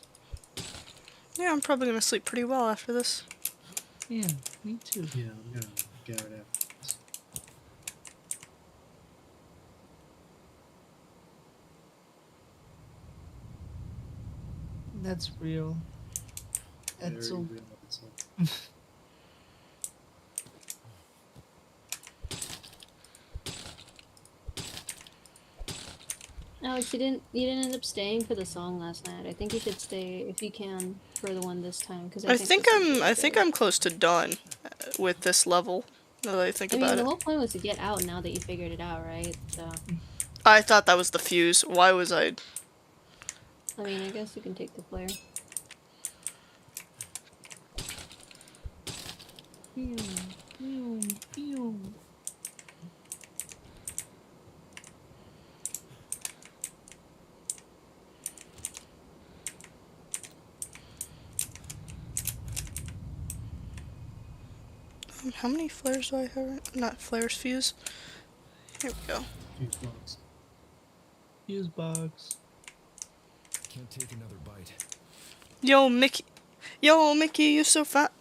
Yeah, I'm probably gonna sleep pretty well after this. Yeah, me too. Yeah, I'm gonna get out after this. That's real. Very Edsel. real episode. Alex, you didn't end up staying for the song last night. I think you should stay if you can for the one this time because I think I'm close to done with this level. Now that I think I mean, about the it. whole point was to get out now that you figured it out, right? So, I thought that was the fuse. Why was I? I mean, I guess you can take the flare. Pew, pew, pew. How many flares do I have? Not flares, fuse. Here we go. Fuse box. Fuse box. Can't take another bite. Yo, Mickey. Yo, Mickey, you're so fat.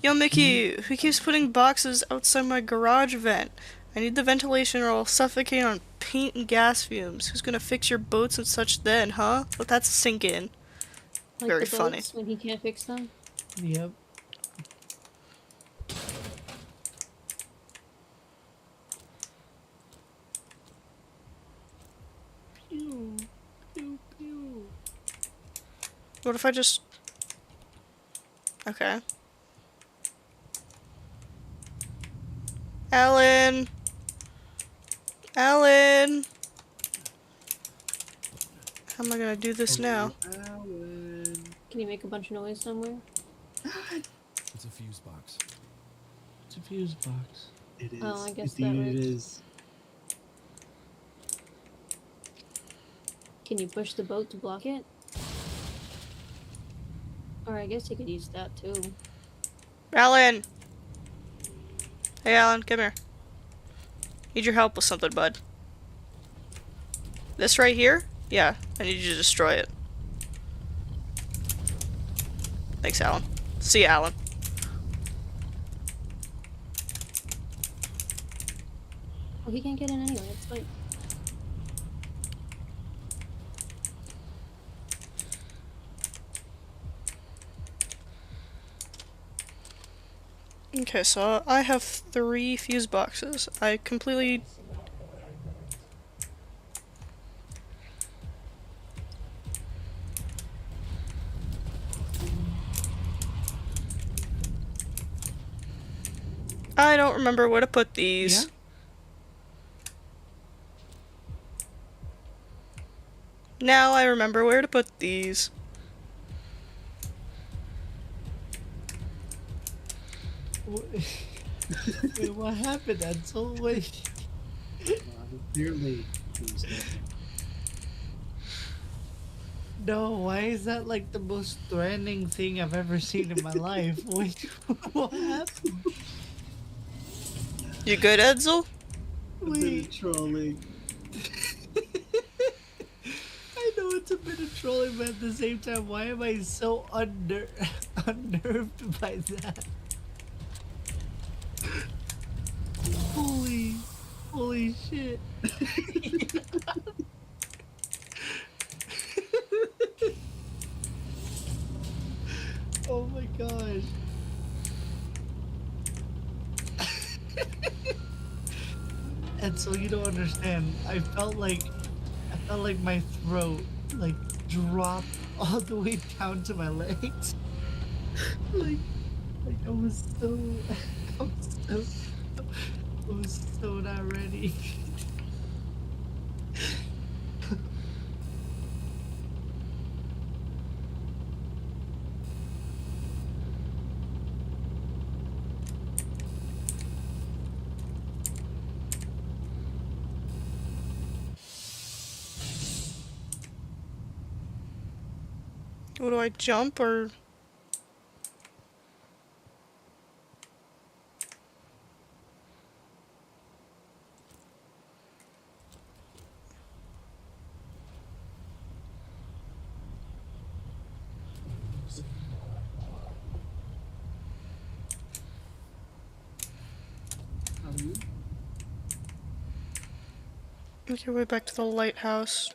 Yo, Mickey, who keeps putting boxes outside my garage vent? I need the ventilation or I'll suffocate on paint and gas fumes. Who's gonna fix your boats and such then, huh? Let that sink in. Like Very the funny. boats when he can't fix them. Yep. Pew, pew, pew. What if I just... Okay. Alan! Alan! How am I gonna do this now? Alan. Can you make a bunch of noise somewhere? It's a fuse box. It's a fuse box. It is. Oh, I guess that Indeed, it works. is. Can you push the boat to block it? Or I guess you could use that too. Alan! Hey, Alan, come here. Need your help with something, bud. This right here? Yeah, I need you to destroy it. Thanks, Alan. See ya, Alan. Well, he can't get in anyway. It's fine. Okay, so I have 3 fuse boxes. I completely... I don't remember where to put these. Yeah? Now I remember where to put these. Wait, what happened, Edsel? Wait. Clearly, it was nothing. No, why is that like the most threatening thing I've ever seen in my life? Wait, what happened? You good, Edsel? A bit Wait. of trolling. I know it's a bit of trolling, but at the same time, why am I so unnerved by that? Holy shit. Oh my gosh. And so you don't understand. I felt like my throat like dropped all the way down to my legs. like I was so I was so not ready. What do I jump or... Make your way back to the lighthouse.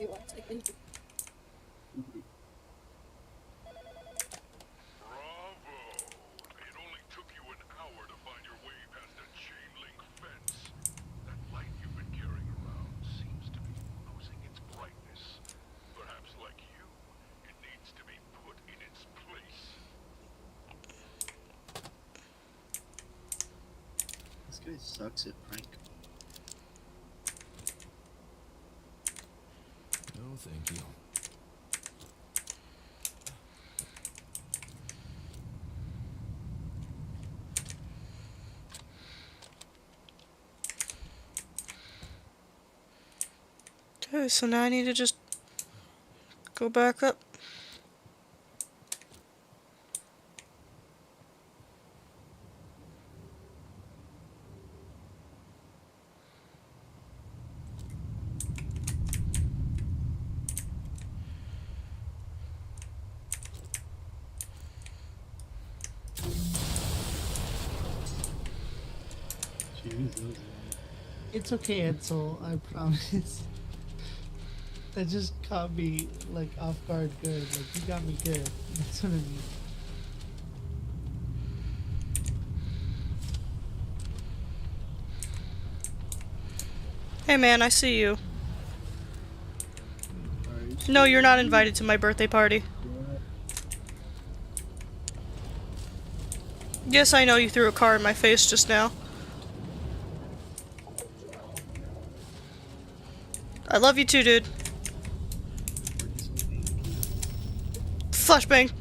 Wait 1 second. Bravo! It only took you an hour to find your way past a chain link fence. That light you've been carrying around seems to be losing its brightness. Perhaps like you, it needs to be put in its place. This guy sucks at prank. No, thank you. Okay, so now I need to just go back up. Jesus. It's okay, Edsel, I promise. That just caught me like off guard good. Like you got me good. That's what I mean. Hey man, I see you. Alright, No, you're not invited to my birthday party. what? Yes, I know you threw a car in my face just now. I love you too, dude. Flashbang.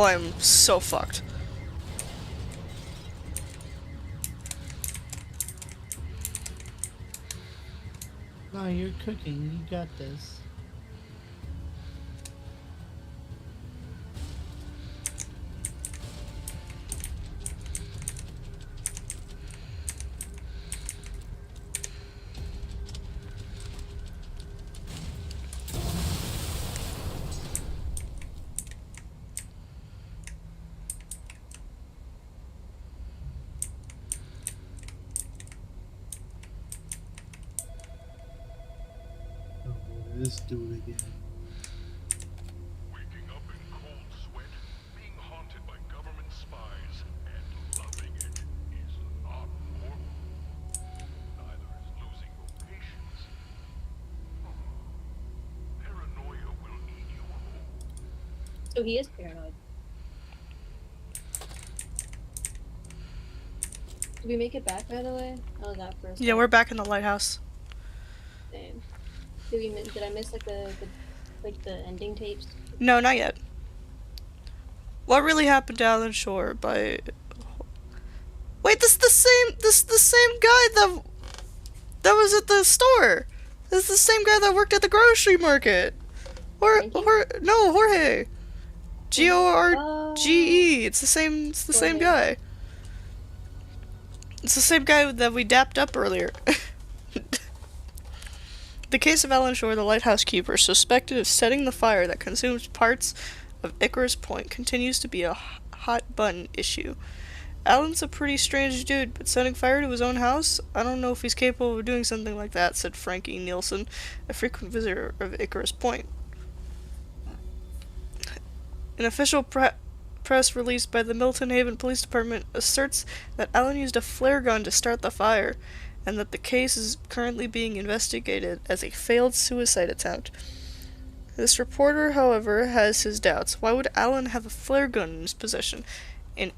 Oh, I'm so fucked. No, you're cooking. You got this. Oh, let's do it again. Waking up in cold sweat, being haunted by government spies, and loving it is not normal. Neither is losing your patience. Paranoia will eat you whole. So he is paranoid. Did we make it back, by the way? Oh, that first. Yeah, we're back in the lighthouse. Same. Did I miss like the ending tapes? No, not yet. What really happened to Alan Shore by... Wait, this is the same guy that was at the store. This is the same guy that worked at the grocery market. Frankie? No, Jorge. Gorge. It's the same Jorge. guy. It's the same guy that we dapped up earlier. The case of Alan Shore, the lighthouse keeper, suspected of setting the fire that consumes parts of Icarus Point, continues to be a hot button issue. Alan's a pretty strange dude, but setting fire to his own house? I don't know if he's capable of doing something like that, said Frankie Nielsen, a frequent visitor of Icarus Point. An official press released by the Milton Haven Police Department asserts that Alan used a flare gun to start the fire, and that the case is currently being investigated as a failed suicide attempt. This reporter, however, has his doubts. Why would Alan have a flare gun in his possession? An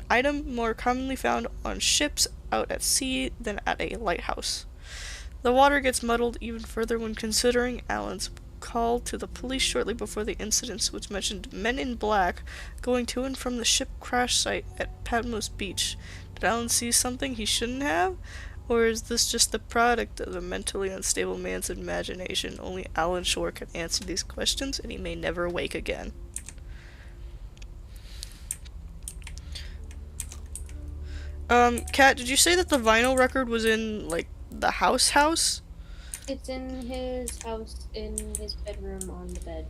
item more commonly found on ships out at sea than at a lighthouse. The water gets muddled even further when considering Alan's call to the police shortly before the incidents, which mentioned men in black going to and from the ship crash site at Patmos Beach. Did Alan see something he shouldn't have? Or is this just the product of a mentally unstable man's imagination? Only Alan Shore can answer these questions, and he may never wake again. Kat, did you say that the vinyl record was in, like, the house? It's in his house, in his bedroom, on the bed.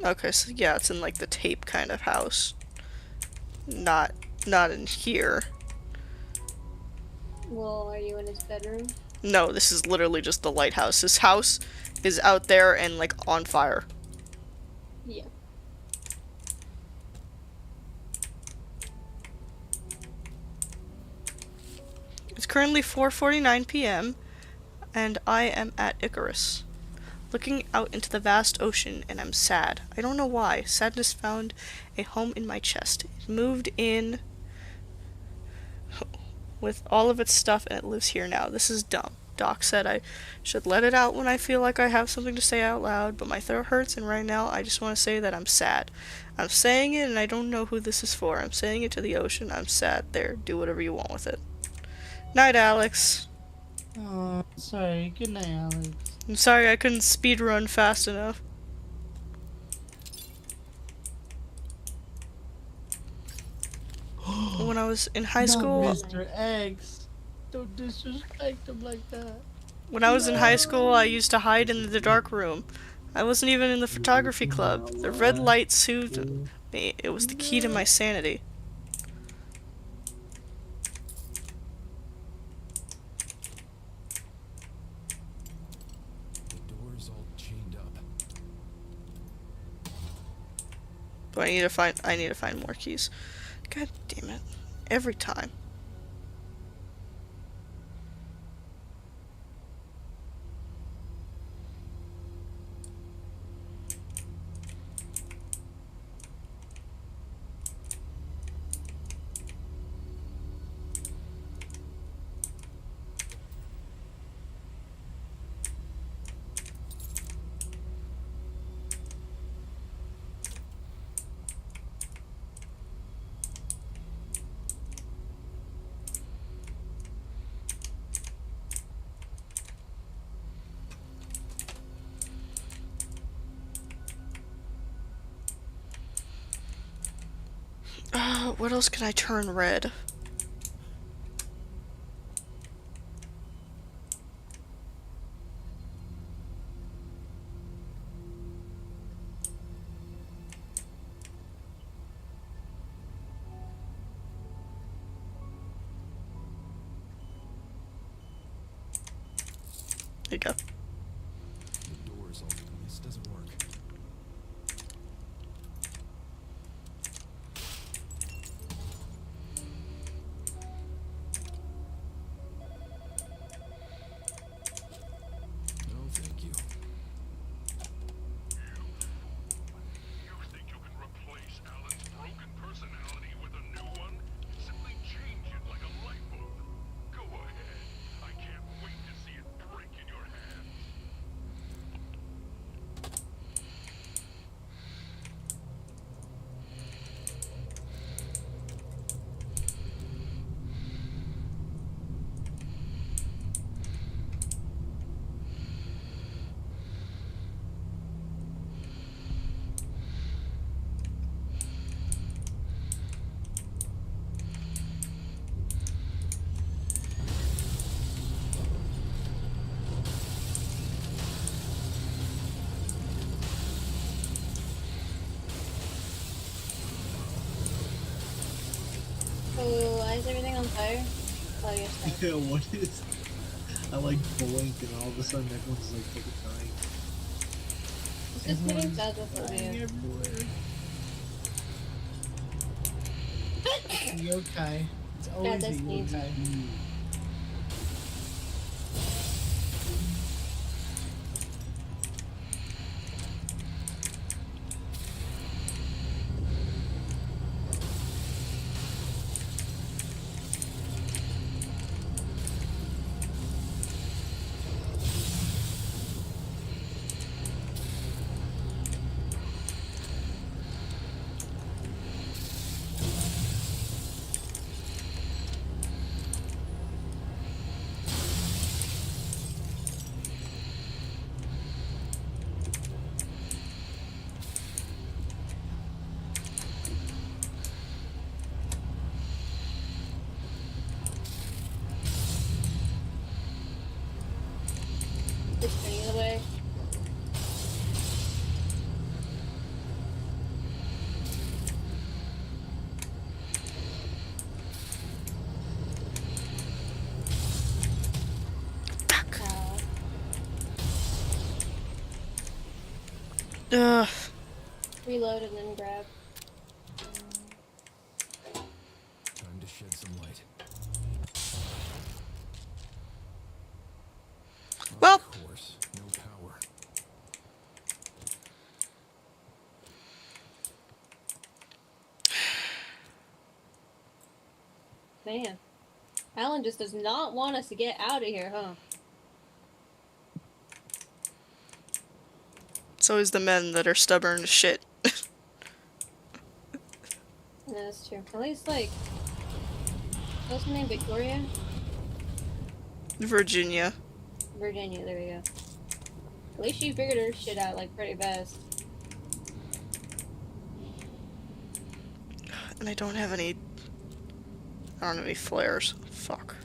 Okay, so yeah, it's in, like, the tape kind of house. Not in here. Well, are you in his bedroom? No, this is literally just the lighthouse. This house is out there and, like, on fire. Yeah. It's currently 4:49 p.m. and I am at Icarus, looking out into the vast ocean, and I'm sad. I don't know why. Sadness found a home in my chest. It moved in with all of its stuff, and it lives here now. This is dumb. Doc said I should let it out when I feel like I have something to say out loud, but my throat hurts, and right now I just want to say that I'm sad. I'm saying it, and I don't know who this is for. I'm saying it to the ocean. I'm sad. There, do whatever you want with it. Night, Alex. Oh, sorry. Good night, Alex. I'm sorry I couldn't speed run fast enough. When I was in high school, Mr. X. Don't disrespect him like that. when I was in high school, I used to hide in the dark room. I wasn't even in the photography club. The red light soothed me. It was the key to my sanity. The door's all chained up. But I need to find more keys. God damn it. Every time. What else can I turn red? There you go. The doors all. This doesn't work. No, thank you. You think you can replace Alan's broken personality with a new one? Simply change it like a light bulb. Go ahead. I can't wait to see it break in your hands. Oh, why is everything on fire? Oh, you're stuck. Yeah, what is? I like blink and all of a sudden everyone's like fucking dying. It's just getting Everyone's phasmophobia. everywhere. Yokai. It's always a that's neat. yokai. Just turning it away. Ugh. Reload and then grab. Time to shed some light. Well, Of course, no power. Man. Alan just does not want us to get out of here, huh? it's always the men that are stubborn as shit. No, that's true. At least, like... What's her name? Victoria? Virginia. Virginia, there we go. At least she figured her shit out, like, pretty fast. And I don't have any flares. Fuck.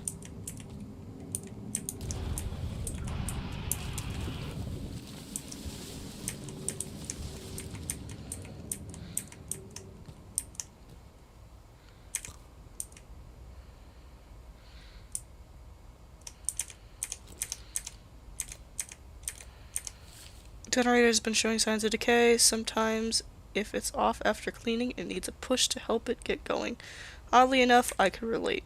Generator has been showing signs of decay. Sometimes, if it's off after cleaning, it needs a push to help it get going. Oddly enough, I can relate.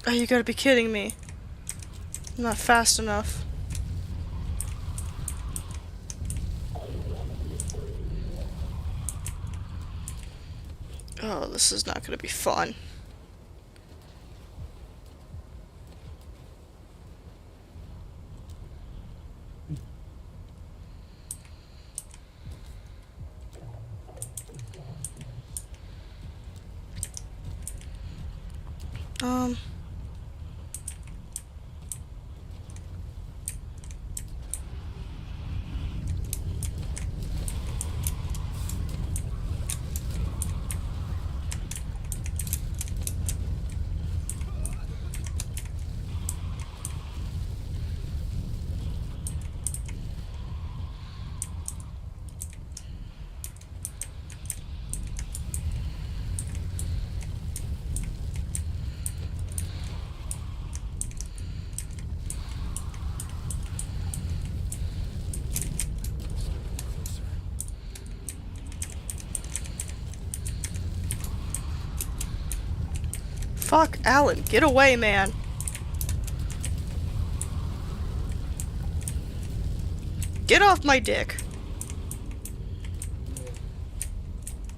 Oh, you gotta be kidding me. I'm not fast enough. Oh, this is not gonna be fun. Um... Fuck, Alan, get away, man. Get off my dick.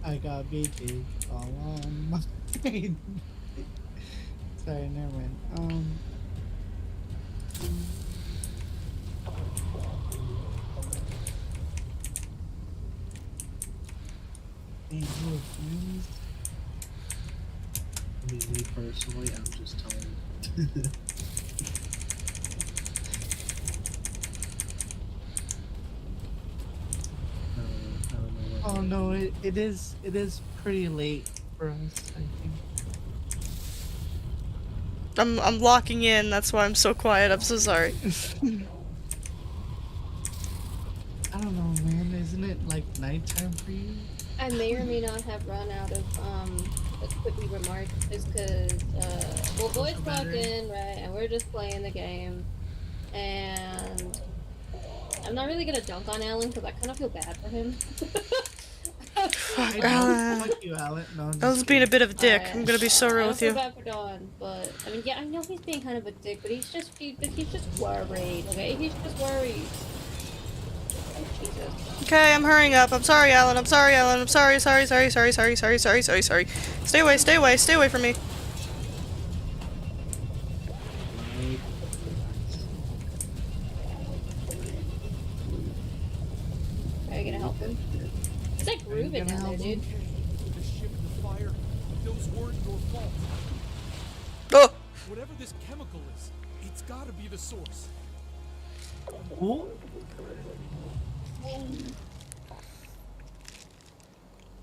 I got BT all on my Sorry, never mind. Hey, little friends. I mean, me personally, I'm just tired. I don't know what Oh no, it is pretty late for us, I think. I'm locking in, that's why I'm so quiet, I'm so sorry. I don't know, man. Isn't it like nighttime for you? I may or may not have run out of quickly remarks is because well, boys clock in, right, and we're just playing the game, and I'm not really gonna dunk on Alan because I kind of feel bad for him. Fuck, I Alan. don't like you, Alan. No, I'm I just was being a bit of a dick, Alright. I'm gonna be so I real don't with feel you. bad for Dawn, but I mean, yeah, I know he's being kind of a dick, but he's just worried. Okay, he's just worried. Oh, Jesus. Okay, I'm hurrying up. I'm sorry, Alan. I'm sorry, Alan. I'm sorry. Sorry from me. Are you gonna help him? It's like Ruben gonna down there, help him? dude. The ship in the fire, those weren't your fault. Oh! Whatever this chemical is, it's gotta be the source. Ooh.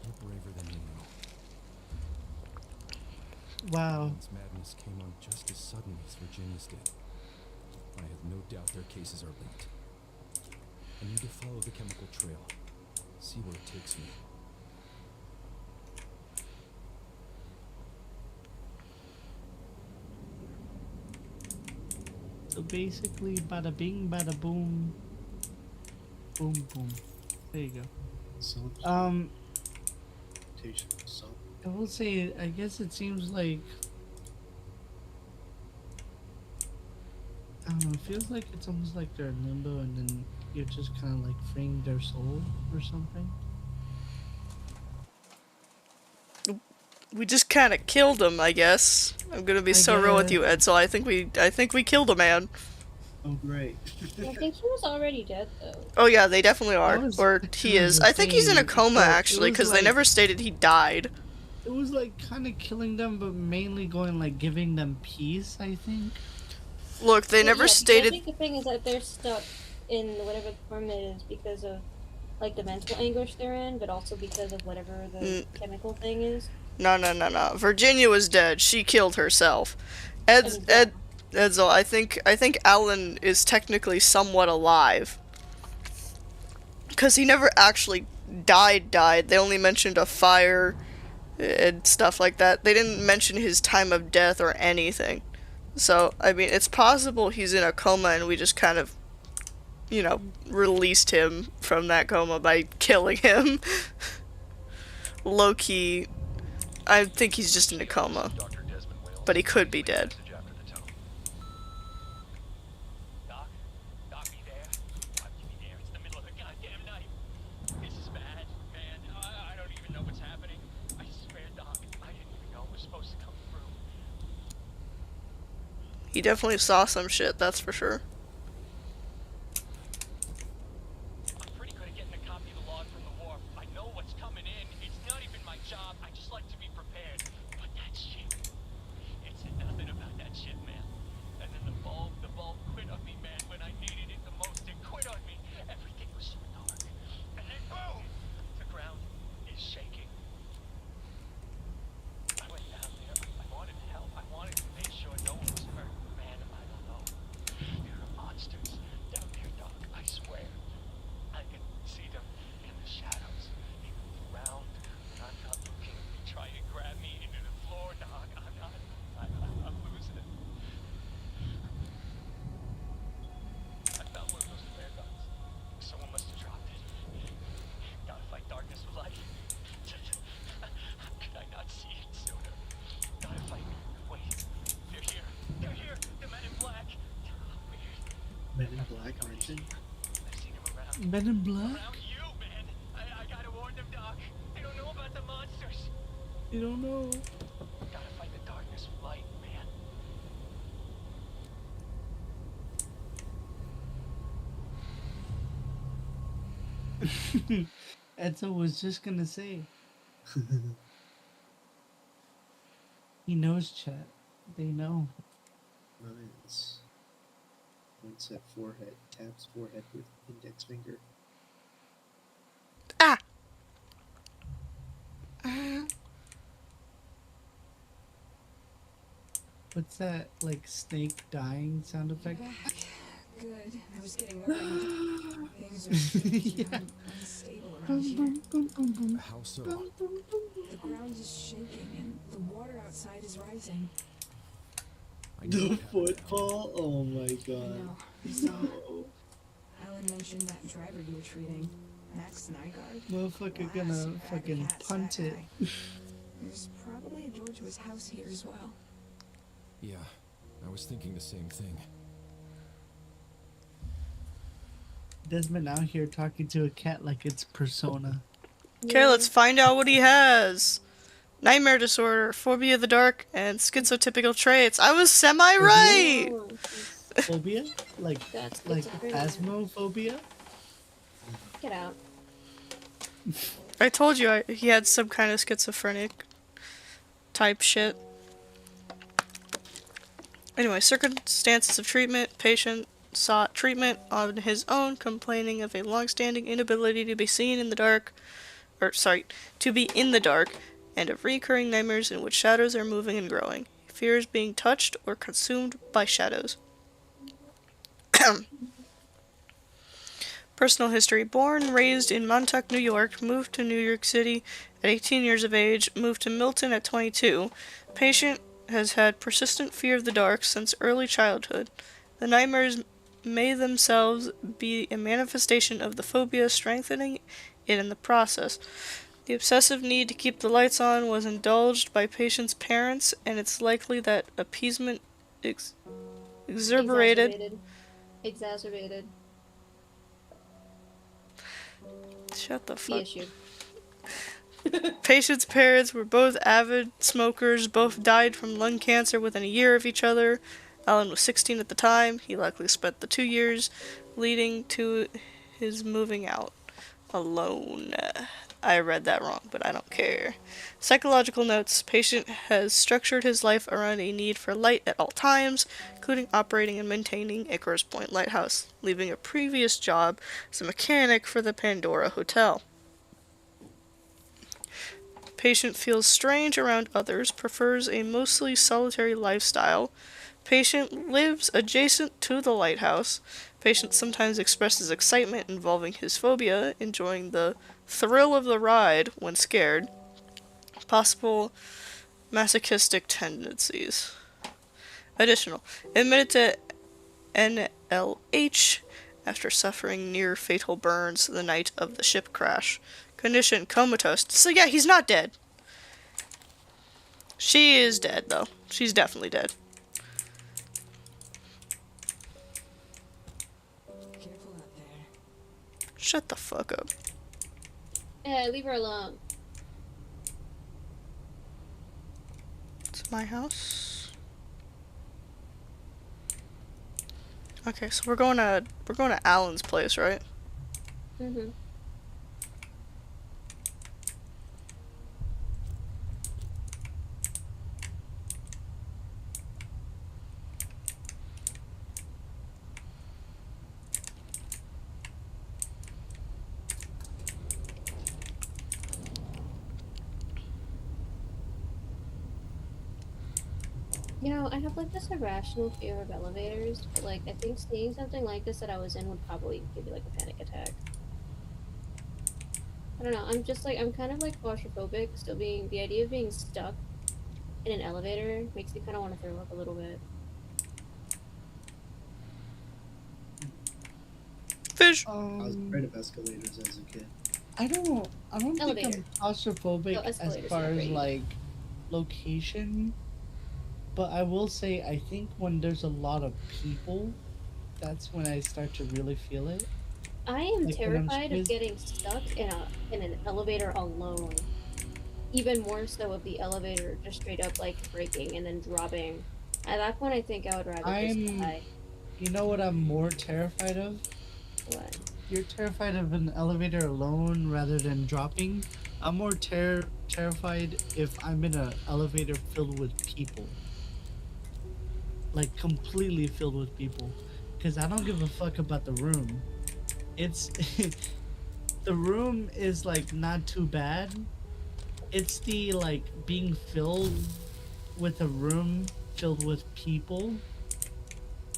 You're braver than you know. Wow. This madness came on just as suddenly as Virginia's did. I have no doubt their cases are linked. I need to follow the chemical trail. See where it takes me. So basically, bada bing, bada boom, boom, boom. There you go. Salt. Salt. I will say, I guess it seems like, I don't know, it feels like it's almost like they're in limbo and then you're just kind of like freeing their soul or something. We just kind of killed him, I guess. I'm gonna be so real with you, Edsel. I think we killed a man. Oh, great. I think he was already dead though. Oh yeah, they definitely are. was Or kind he of is. the I think he's in a thing. coma, So it actually, was because they like- never stated he died. It was like kind of killing them, but mainly going like giving them peace, I think. Look, they Well, never yeah, because stated... I think the thing is that they're stuck in whatever form it is because of like the mental anguish they're in, but also because of whatever the chemical thing is. No. Virginia was dead. She killed herself. Edsel, I think Alan is technically somewhat alive. Because he never actually died. They only mentioned a fire and stuff like that. They didn't mention his time of death or anything. So, I mean, it's possible he's in a coma and we just kind of, you know, released him from that coma by killing him. Low-key, I think he's just in a coma. Dr. Desmond Wales But he could be dead. message after the He definitely saw some shit, that's for sure. I'm pretty good at getting a copy of the log from the wharf. I know what's coming in. It's not even my job. I just like to be prepared. But that shit, it's nothing about that shit, man. And then the bulb quit on me, man, when I needed it the most. It quit on me. Everything was so dark. And then boom! The ground is shaking. I went down there. I wanted to help. I wanted to make sure no one was hurt. Man, I don't know. There are monsters down there, Doc. I swear. I can see them in the shadows. They move around. When I'm not looking, they try and grab me into the floor, Doc. I'm losing it. I found one of those flare guns. Someone must have dropped it. Gotta fight darkness with light. How could I not see it sooner? Gotta fight. Wait. They're here. They're here. The men in black. Weird. Men in Black, aren't they? I've seen them around. Men in Black? Around you, man. I gotta warn them, Doc. They don't know about the monsters. You don't know. Gotta fight the darkness with light, man. Edzo was just gonna say. He knows, chat. They know. Nice. Points at forehead. Taps forehead with index finger. Ah! What's that, like, snake dying sound effect? Back. Good. I was getting worried. Things are strange and unstable around here. How so? The ground is shaking and the water outside is rising. I know The what happened now. football? Oh my I god. know. You saw. Alan mentioned that driver you were treating, Max Nygaard. Motherfucker Last gonna you had a fucking cat punt side it. eye. There's probably a door to his house here as well. Yeah, I was thinking the same thing. Desmond out here talking to a cat like it's Persona. Okay, let's find out what he has. Nightmare disorder, phobia of the dark, and schizotypical traits. I was semi-right! Oh, Phobia? Like that's like asthmophobia? Get out. I told you he had some kind of schizophrenic type shit. Anyway, circumstances of treatment. Patient sought treatment on his own, complaining of a long-standing inability to be seen in the dark, to be in the dark, and of recurring nightmares in which shadows are moving and growing. He fears being touched or consumed by shadows. Personal history. Born, raised in Montauk, New York, moved to New York City at 18 years of age, moved to Milton at 22. Patient has had persistent fear of the dark since early childhood. The nightmares may themselves be a manifestation of the phobia, strengthening it in the process. The obsessive need to keep the lights on was indulged by patient's parents, and it's likely that appeasement exacerbated. Exacerbated. Shut the The fuck. issue. Patient's parents were both avid smokers. Both died from lung cancer within a year of each other. Alan was 16 at the time. He likely spent the 2 years leading to his moving out alone. I read that wrong, but I don't care. Psychological notes. Patient has structured his life around a need for light at all times, including operating and maintaining Icarus Point Lighthouse, leaving a previous job as a mechanic for the Pandora Hotel. Patient feels strange around others, prefers a mostly solitary lifestyle. Patient lives adjacent to the lighthouse. Patient sometimes expresses excitement involving his phobia, enjoying the thrill of the ride when scared. Possible masochistic tendencies. Additional. Admitted to NLH after suffering near fatal burns the night of the ship crash. Condition comatose. So yeah, he's not dead. She is dead, though. She's definitely dead. Careful out there. Shut the fuck up. Yeah, leave her alone. It's my house. Okay, so we're going to Alan's place, right? Mm-hmm. You know, I have like this irrational fear of elevators, but like I think seeing something like this that I was in would probably give me like a panic attack. I don't know, I'm kind of like claustrophobic, so the idea of being stuck in an elevator makes me kind of want to throw up a little bit. Fish. I was afraid of escalators as a kid. I don't think Elevator. I'm claustrophobic No, as escalator's far not as great. like location, but I will say I think when there's a lot of people, that's when I start to really feel it. I am Like, when I'm terrified of squeezed- getting stuck in an elevator alone. Even more so if the elevator just straight up like breaking and then dropping. At that point, I think I would rather just I'm- die. You know what I'm more terrified of? What? You're terrified of an elevator alone rather than dropping. I'm more terrified if I'm in an elevator filled with people. Like completely filled with people. Because I don't give a fuck about the room. It's the room is like not too bad. It's the like being filled with a room filled with people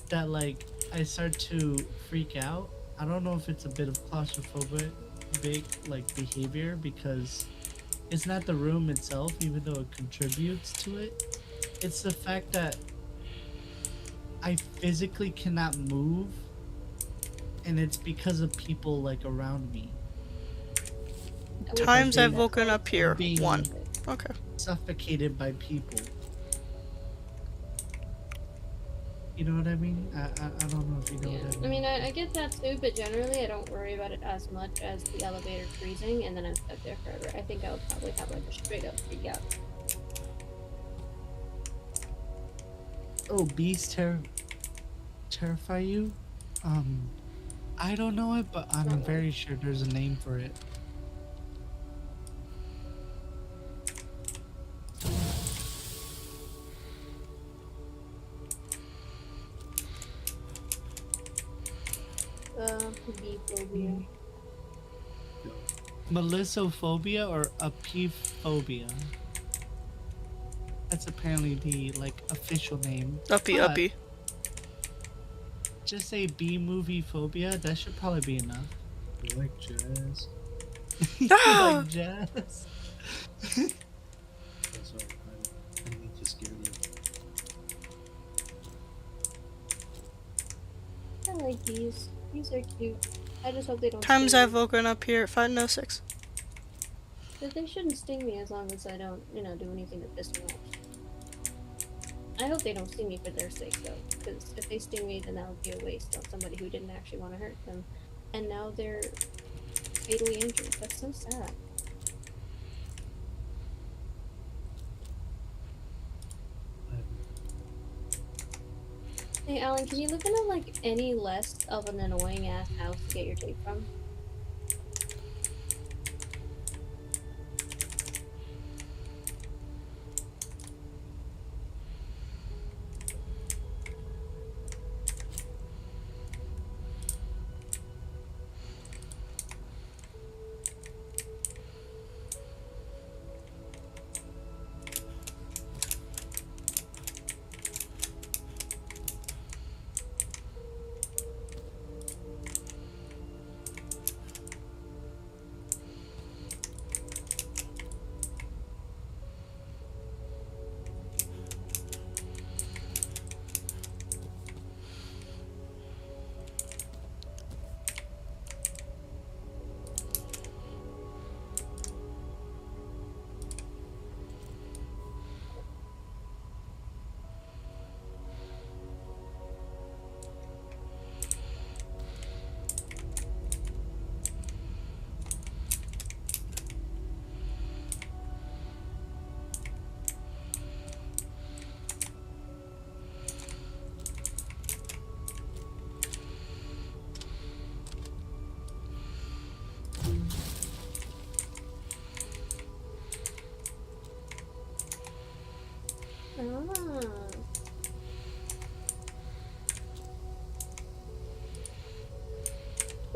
that like I start to freak out. I don't know if it's a bit of claustrophobic like behavior because it's not the room itself, even though it contributes to it. It's the fact that I physically cannot move, and it's because of people like around me. Times I've they- woken up here. being 1. Okay. suffocated by people. You know what I mean? I don't know if you know Yeah. what I mean. I mean, I get that too, but generally I don't worry about it as much as the elevator freezing and then I'm stuck there forever. I think I would probably have like a straight up freak out. Oh, bees terrify you? I don't know it, but I'm very sure there's a name for it. Bee phobia. Melissophobia or apiphobia. That's apparently the like official name. Uppy, But uppy. just say B movie phobia. That should probably be enough. You like jazz? You like jazz? I'm sorry, I didn't mean to scare you. I like these. These are cute. I just hope they don't Times sting I've me. woken up here at 5:06. But they shouldn't sting me as long as I don't, do anything to piss them off. I hope they don't sting me for their sake, though, because if they sting me, then that would be a waste on somebody who didn't actually want to hurt them. And now they're fatally injured. That's so sad. Hey, Alan, can you look into, like, any less of an annoying-ass house to get your tape from?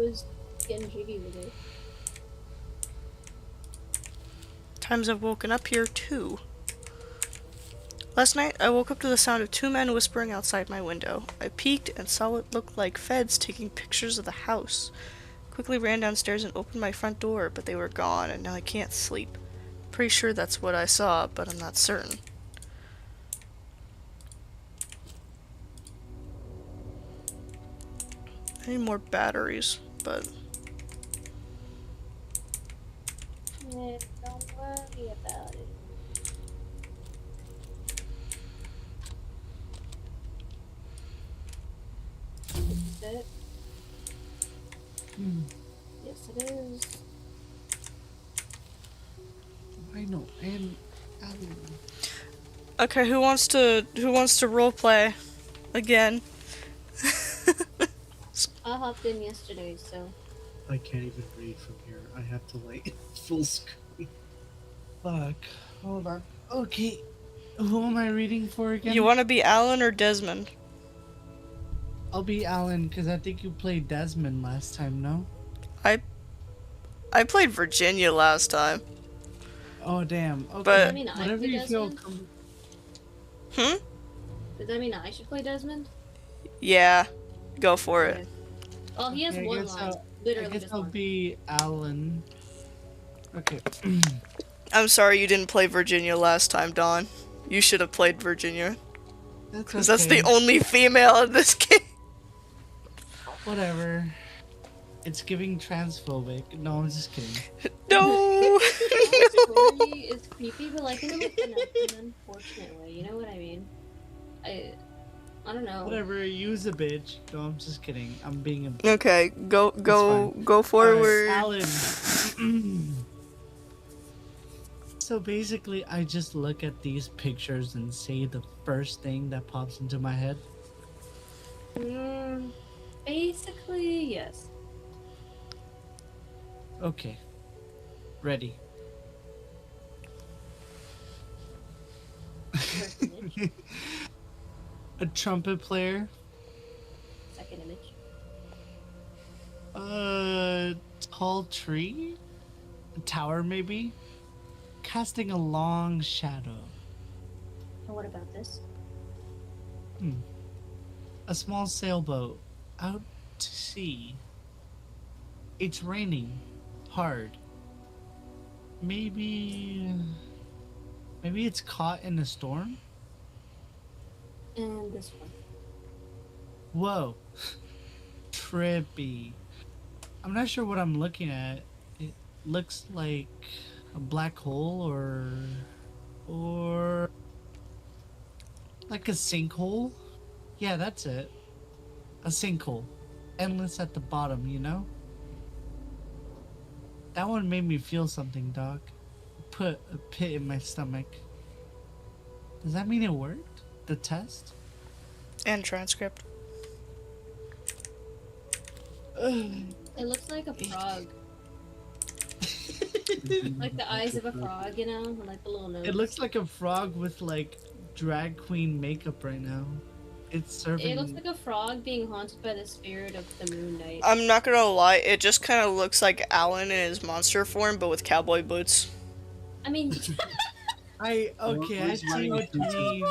was getting jiggy with it. Times I've woken up here too. Last night, I woke up to the sound of two men whispering outside my window. I peeked and saw what looked like feds taking pictures of the house. Quickly ran downstairs and opened my front door, but they were gone, and now I can't sleep. Pretty sure that's what I saw, but I'm not certain. I need more batteries, but... Yeah, don't worry about it. Is it? Yes, it is. I know, and Alan. Okay, who wants to roleplay again? I hopped in yesterday, so. I can't even read from here. I have to like full screen. Fuck. Hold on. Okay. Who am I reading for again? You want to be Alan or Desmond? I'll be Alan, because I think you played Desmond last time, no? I played Virginia last time. Oh, damn. Okay. But- Does that mean I Whatever play you feel Desmond? Hmm? Does that mean I should play Desmond? Yeah, go for it. Oh, he has Okay, I one guess line. I Literally guess just I'll one. be Alan. Okay. I'm sorry you didn't play Virginia last time, Dawn. You should have played Virginia. Because that's the only female in this game. Whatever. It's giving transphobic. No, I'm just kidding. No! Story is creepy, but like in a unfortunate way. You know what I mean? I don't know. Whatever, use a bitch. No, I'm just kidding. I'm being a Okay, go Alright, forward. Alan. So basically, I just look at these pictures and say the first thing that pops into my head. Basically, yes. Okay. Ready. First image, A trumpet player. second image. A tall tree? A tower, maybe? Casting a long shadow. And what about this? A small sailboat out to sea. It's raining hard. Maybe it's caught in a storm? And this one. Whoa. Trippy. I'm not sure what I'm looking at. It looks like a black hole or like a sinkhole. Yeah, that's it. A sinkhole. Endless at the bottom, you know? That one made me feel something, Doc. Put a pit in my stomach. Does that mean it worked? The test? And transcript. It looks like a frog. Like the eyes of a frog, you know? And like the little nose. It looks like a frog with like drag queen makeup right now. It's serving. It looks like a frog being haunted by the spirit of the moon knight. I'm not gonna lie, it just kind of looks like Alan in his monster form, but with cowboy boots. I mean, I see what you mean.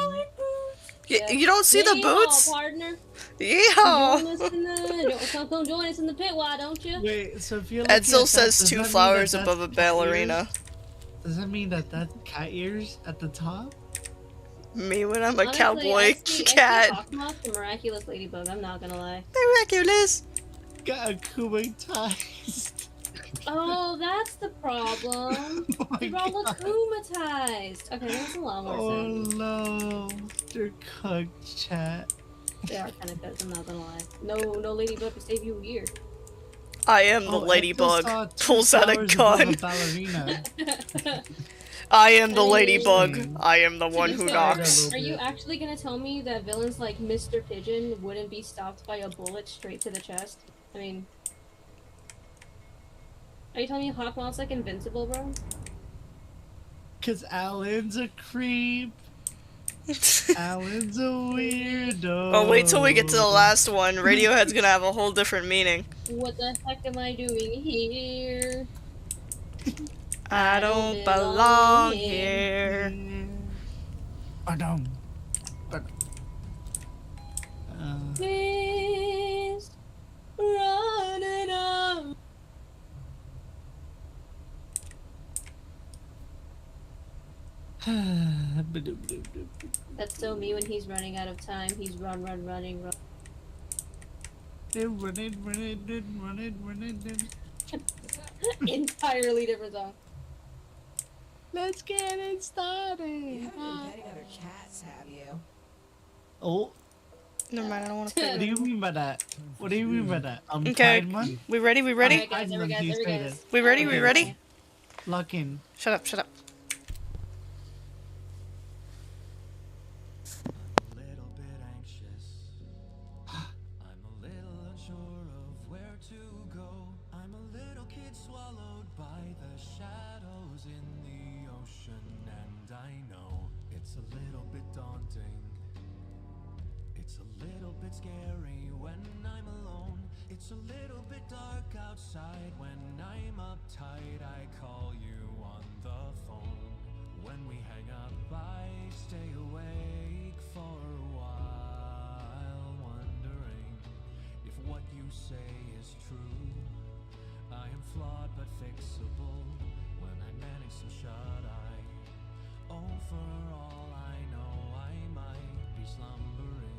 You don't see the boots? Partner. Yeah. Come join us in the pit, why don't you? Wait, so if you're looking Edsel at says that, does 2 that mean flowers that that's above a cat ballerina. ears? Does that mean that that's cat ears at the top? Me when I'm a Honestly, cowboy I see cat. Hawkmoth, the miraculous ladybug, I'm not gonna lie. Miraculous. Got a kumatized. Oh, that's the problem. Oh my They're all God. akumatized. Okay, that's a lot more Oh sense. no. They're cooked, chat. They are kind of good, I'm not gonna lie. No ladybug to save you here. I am the Oh, ladybug. Edsel saw 2 Pulls out a flowers above gun. a ballerina. I am the Hey. ladybug. I am the one who So, knocks. Are you actually gonna tell me that villains like Mr. Pigeon wouldn't be stopped by a bullet straight to the chest? I mean, are you telling me Hawkmoth's like invincible, bro? Cause Alan's a creep. Alan's a weirdo. Oh, wait till we get to the last one. Radiohead's gonna have a whole different meaning. What the heck am I doing here? I don't belong here. Ba-dum. Please run it up. That's so me when he's running out of time. He's running. Run it. Entirely different song. Let's get it started. You haven't been petting other cats, have you? Oh, Never mind, I don't want to what do play. you mean by that? What do you mean by that? Okay, Pride Month? we ready? We ready? Alright, guys, every guys. We ready? We ready? Lock in. Shut up, shut up. I'm a little bit anxious. I'm a little unsure of where to go. I'm a little kid swallowed by the shadows in the ocean, and I know it's a little bit daunting. It's a little bit scary when I'm alone. It's a little bit dark outside when I'm uptight. I call you on the phone. When we hang up, I stay awake for a while, wondering if what you say is true. I am flawed but fixable when I manage some shut-eye. Oh, for all I know, I might be slumbering,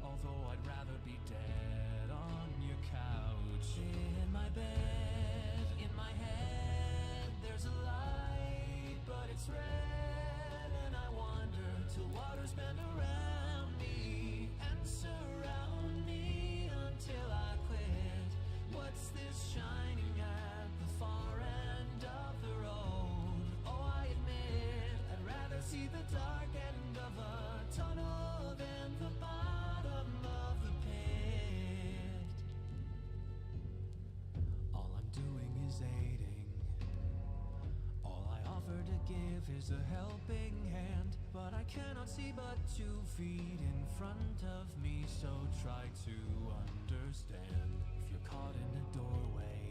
although I'd rather be dead on your couch. In my bed, in my head, there's a light, but it's red, and I wander till waters bend around me and surround me until I quit. What's this shining at the far end of the road? Oh, I admit I'd rather see the dark end of a tunnel than the bottom of the pit. All I'm doing is aiding. All I offer to give is a helping hand, but I cannot see but 2 feet in front of me, so try to understand. If you're caught in a doorway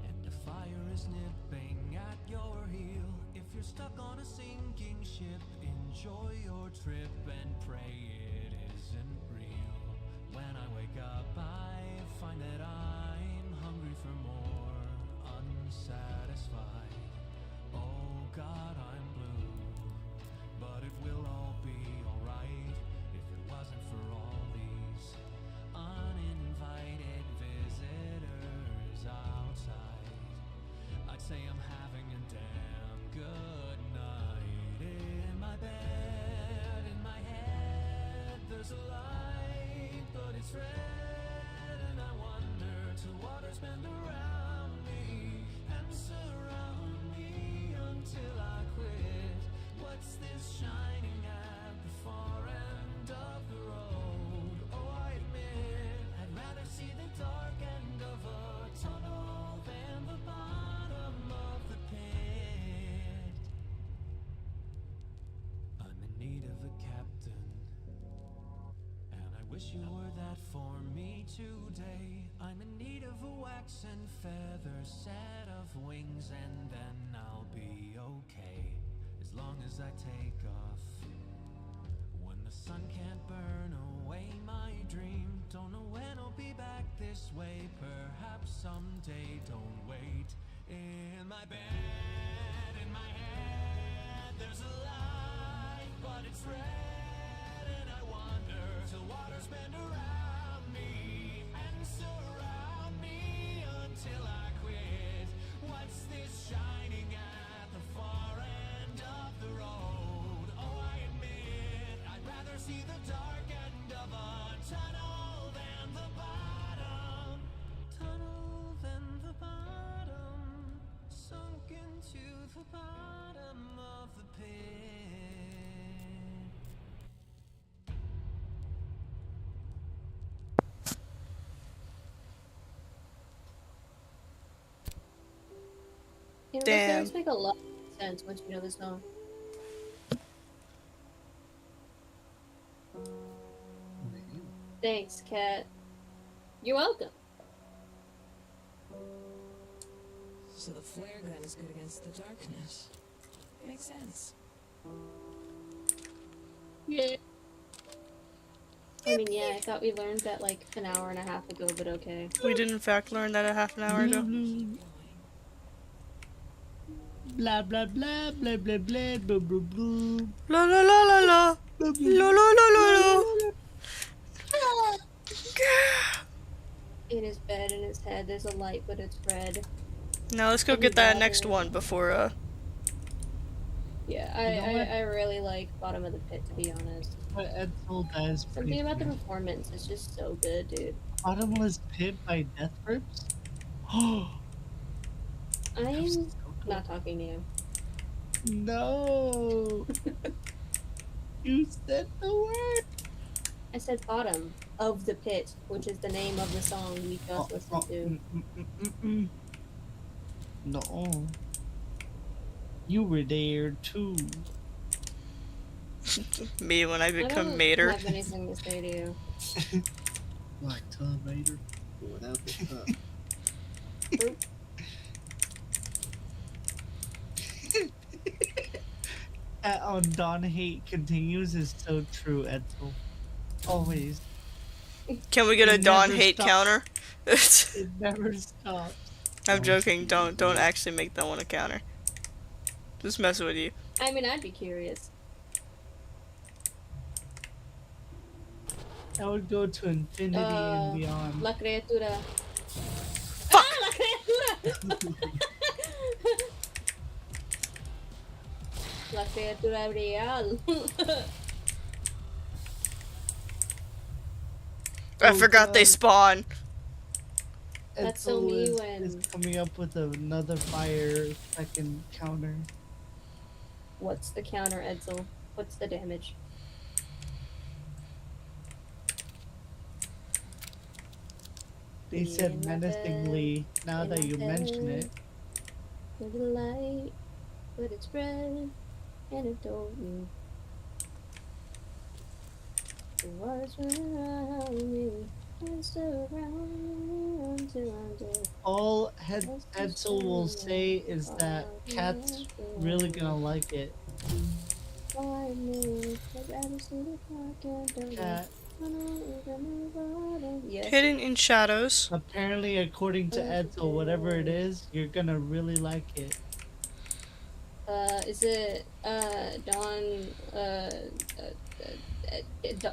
and the fire is nipping at your heel, if you're stuck on a sinking ship, enjoy your trip and pray it isn't real. When I wake up, I find that I'm hungry for more, unsatisfied. Oh God, I'm blue, but it will all be alright if it wasn't for all these uninvited visitors outside. I'd say I'm having a damn good night. In my bed, in my head, there's a light, but it's red, and I wonder till waters bend around me and surround me until I quit. What's this shining at the far end of the road? Oh, I admit I'd rather see the dark end of a tunnel than the bottom of the pit. I'm in need of a captain, and I wish you were that for me today. I'm in need of a wax and feather set of wings, and then I'll be okay, as long as I take off. When the sun can't burn away my dream, don't know when I'll be back this way, perhaps someday, don't wait. In my bed, in my head, there's a light, but it's red, and I wander till waters bend around me and surround me until I quit. What's this shining at the far end of the road? Oh, I admit I'd rather see the dark end of a tunnel than the bottom. Tunnel than the bottom, sunk into the bottom of the pit. You know, Damn. the lyrics make a lot of sense once you know the song. Thanks, Kat. You're welcome. So the flare gun is good against the darkness. Makes sense. Yeah. I mean, yeah, I thought we learned that like an hour and a half ago, but okay. We did in fact learn that a half an hour ago. Blah blah blah blah blah blah blah blah blah. La la la la la. La la la la la. In his bed, in his head, there's a light, but it's red. Now let's go get that next one before Yeah, You know what? I really like Bottom of the Pit, to be honest. But Edsel does pretty Something about the good. performance is just so good, dude. Bottomless Pit by Death Grips? Oh, I'm not talking to you. no. You said the word. I said Bottom of the Pit, which is the name of the song we just listened to. No. You were there too. me when I I become don't Mater. have anything to say to you. Like Tom Mater, but without the cup. On Dawn Hate Continues is so true, Edsel. Always. Can we get a It Dawn never hate stops. counter? It never stops. I'm joking. Don't actually make that one a counter. Just messing with you. I mean, I'd be curious. I would go to infinity and beyond. La criatura. Fuck! Ah, la criatura! La criatura real. I Oh, forgot they God. spawn. That's so Edsel me is when- coming up with another fire second counter. What's the counter, Edsel? What's the damage? They said In my menacingly, now in that my you mention bed. it. There's a light, but it's red, and it told me the waters run around me, and still around until I'm dead. All Edsel will say is that Cat's really gonna like it. Cat. Yes. Hidden in shadows. Apparently, according to Edsel, whatever it is, you're gonna really like it. Is it, Dawn,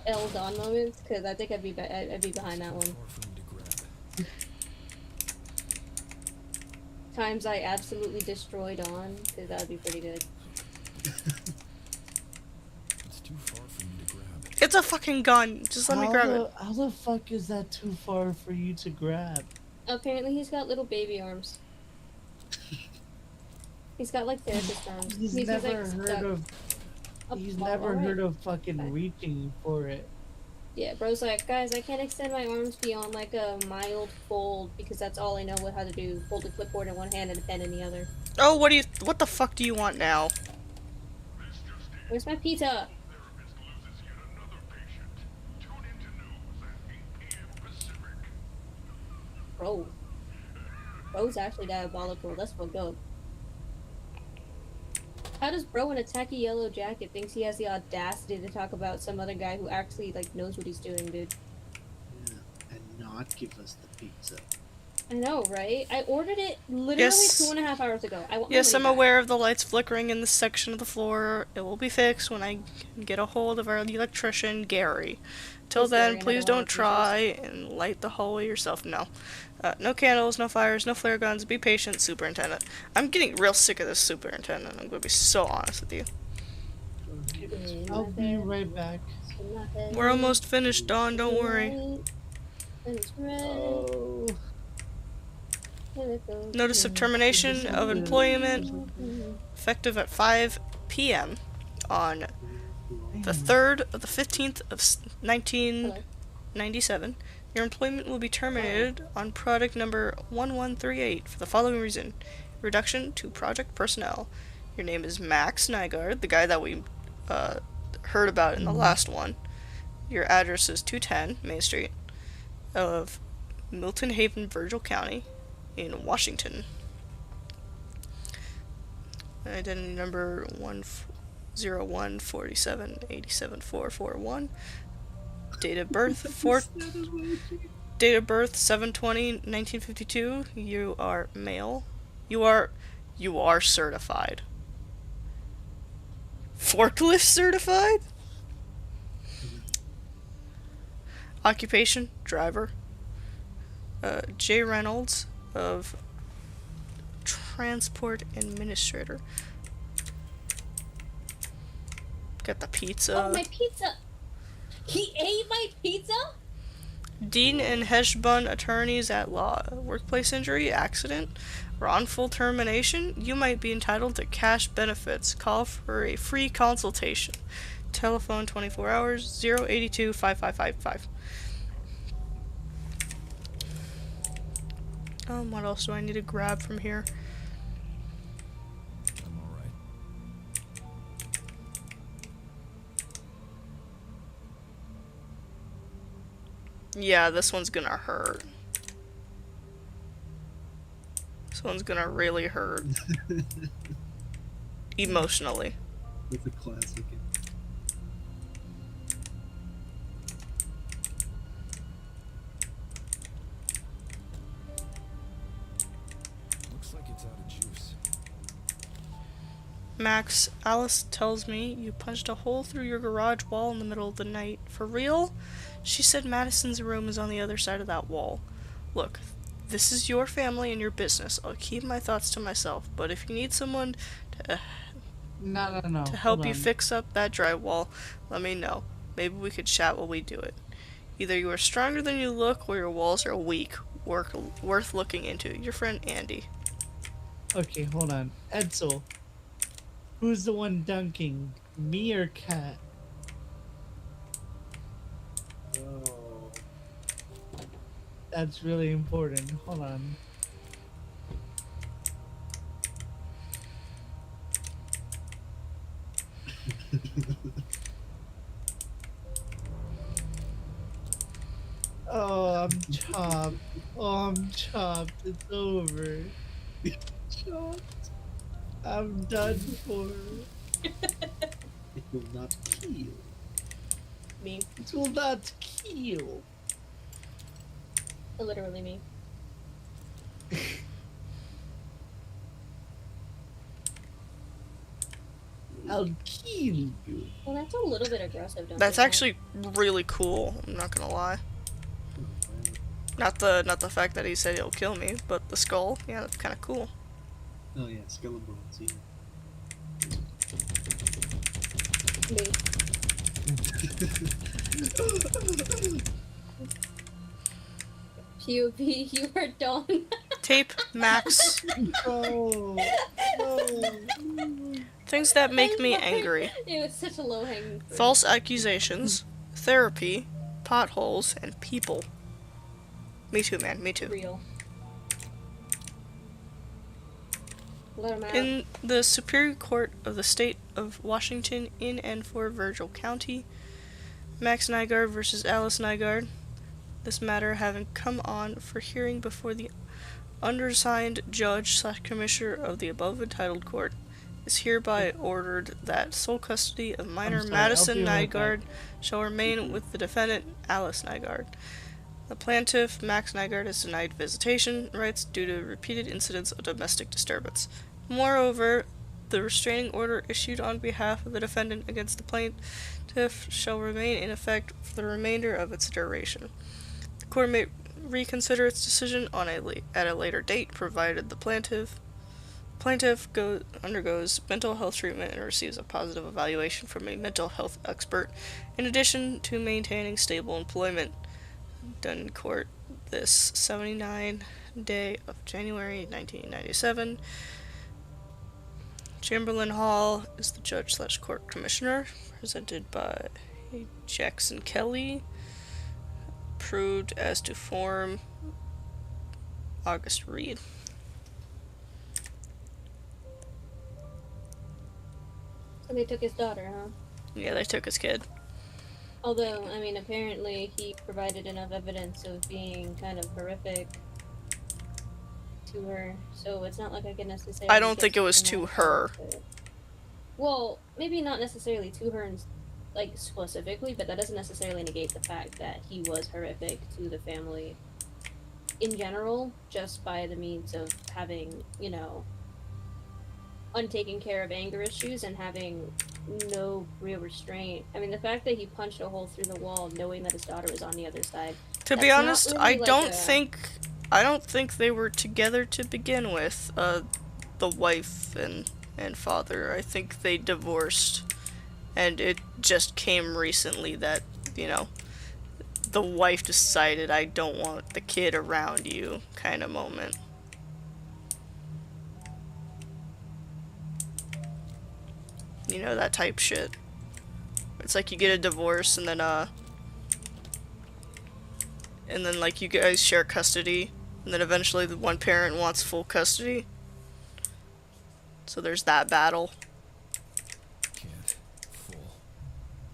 L Dawn moments? Cause I think I'd be behind that one. Far for me to grab. Times I absolutely destroy Dawn, cause that would be pretty good. It's too far for me to grab. It's a fucking gun. Just let me grab it. How the fuck is that too far for you to grab? Apparently he's got little baby arms. He's got like therapist arms. He's like, never stuck. heard of. Oh, He's well, never alright. heard of fucking Fine. reaching for it. Yeah, bro's like, guys, I can't extend my arms beyond like a mild fold because that's all I know how to do. Hold a clipboard in one hand and a pen in the other. Oh, what the fuck do you want now? Where's my pizza? Therapist loses yet another patient. Tune into news at 8 p.m. Pacific. Bro. Bro's actually diabolical. Let's go. How does bro in a tacky yellow jacket thinks he has the audacity to talk about some other guy who actually like knows what he's doing, dude? Yeah, and not give us the pizza. I know, right? I ordered it literally Yes. 2.5 hours ago. I want my Yes, money I'm back. aware of the lights flickering in this section of the floor. It will be fixed when I get a hold of our electrician, Gary. Till Who's Gary? then, Another please one of don't the try and light the hallway yourself. No. No candles, no fires, no flare guns. Be patient, Superintendent. I'm getting real sick of this Superintendent. I'm going to be so honest with you. In I'll my be bed, right back. in my bed, We're almost finished, Dawn. Don't worry. and it's red, Oh. and it goes Notice of termination of employment effective at 5 p.m. on the 3rd of the 15th of 1997. Your employment will be terminated on product number 1138 for the following reason. Reduction to project personnel. Your name is Max Nygaard, the guy that we heard about in the last one. Your address is 210 Main Street of Milton Haven, Virgil County, in Washington. Identity number 10147874441. Date of birth 7/20/1952. You are male. You are certified. Forklift certified? Occupation, driver. J. Reynolds of Transport Administrator. Got the pizza. Oh, my pizza! He ate my pizza? Dean and Heshbun attorneys at law. Workplace injury, accident, wrongful termination. You might be entitled to cash benefits. Call for a free consultation. Telephone 24 hours 082 5555. What else do I need to grab from here? I'm alright. Yeah, this one's gonna hurt. This one's gonna really hurt. Emotionally. It's a classic. Looks like it's out of juice. Max, Alice tells me you punched a hole through your garage wall in the middle of the night. For real? She said Madison's room is on the other side of that wall. Look, this is your family and your business. I'll keep my thoughts to myself, but if you need someone to No. to help hold you on. fix up that drywall, let me know. Maybe we could chat while we do it. Either you are stronger than you look, or your walls are weak, worth looking into. Your friend Andy. Okay, hold on. Edsel, who's the one dunking? Me or Kat? Oh. That's really important. Hold on. Oh, I'm chopped. Oh, I'm chopped. It's over. Chopped. I'm done for. It will not kill. Me. It will not kill. Literally me. I'll kill you. Well, that's a little bit aggressive, don't That's you think? actually really cool, I'm not gonna lie. Not the fact that he said he'll kill me, but the skull, yeah, that's kinda cool. Oh yeah, skull and bones. Yeah. Me. POV, you are done. Tape, Max, No. No. things that make me angry. It was such a low hanging fruit. False accusations, therapy, potholes, and people. Me too, man, me too. Real. Let him out. In the Superior Court of the State of Washington in and for Virgil County, Max Nygaard versus Alice Nygaard. This matter having come on for hearing before the undersigned judge/commissioner of the above entitled court, is hereby ordered that sole custody of minor sorry, Madison I'll be right Nygaard shall remain with the defendant, Alice Nygaard. The plaintiff, Max Nygaard, is denied visitation rights due to repeated incidents of domestic disturbance. Moreover, the restraining order issued on behalf of the defendant against the plaintiff shall remain in effect for the remainder of its duration. The court may reconsider its decision at a later date, provided the plaintiff undergoes mental health treatment and receives a positive evaluation from a mental health expert, in addition to maintaining stable employment. Done in court this 79 day of January 1997. Chamberlain Hall is the judge/court commissioner, presented by Jackson Kelly. Approved as to form August Reed. So they took his daughter, huh? Yeah, they took his kid. Although, I mean, apparently he provided enough evidence of being kind of horrific to her, so it's not like I can necessarily. I don't get think it was something to out of her. it. Well, maybe not necessarily to her, like specifically, but that doesn't necessarily negate the fact that he was horrific to the family in general, just by the means of having, you know, untaken care of anger issues and having no real restraint. I mean, the fact that he punched a hole through the wall knowing that his daughter was on the other side. To be That's not honest, really I like don't a- think they were together to begin with. The wife and father. I think they divorced, and it just came recently that, you know, the wife decided, I don't want the kid around you, kind of moment. You know, that type shit. It's like you get a divorce and then like you guys share custody, and then eventually the one parent wants full custody. So there's that battle. Can't. Full.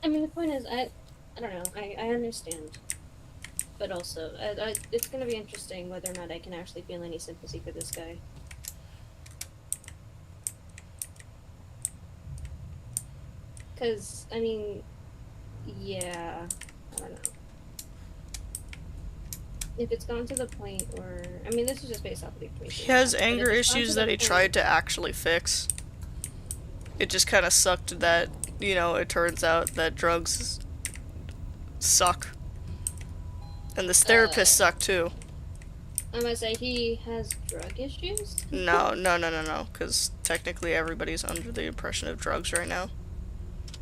I mean, the point is, I don't know. I understand, but also, it's gonna be interesting whether or not I can actually feel any sympathy for this guy. Because, I mean, yeah, I don't know. If it's gone to the point where, I mean, this is just based off of the information. He has I have, but if anger it's gone issues to that the he point- tried to actually fix. It just kind of sucked that, you know, it turns out that drugs suck. And this therapist sucked too. I'm gonna say he has drug issues? No, because technically everybody's under the impression of drugs right now.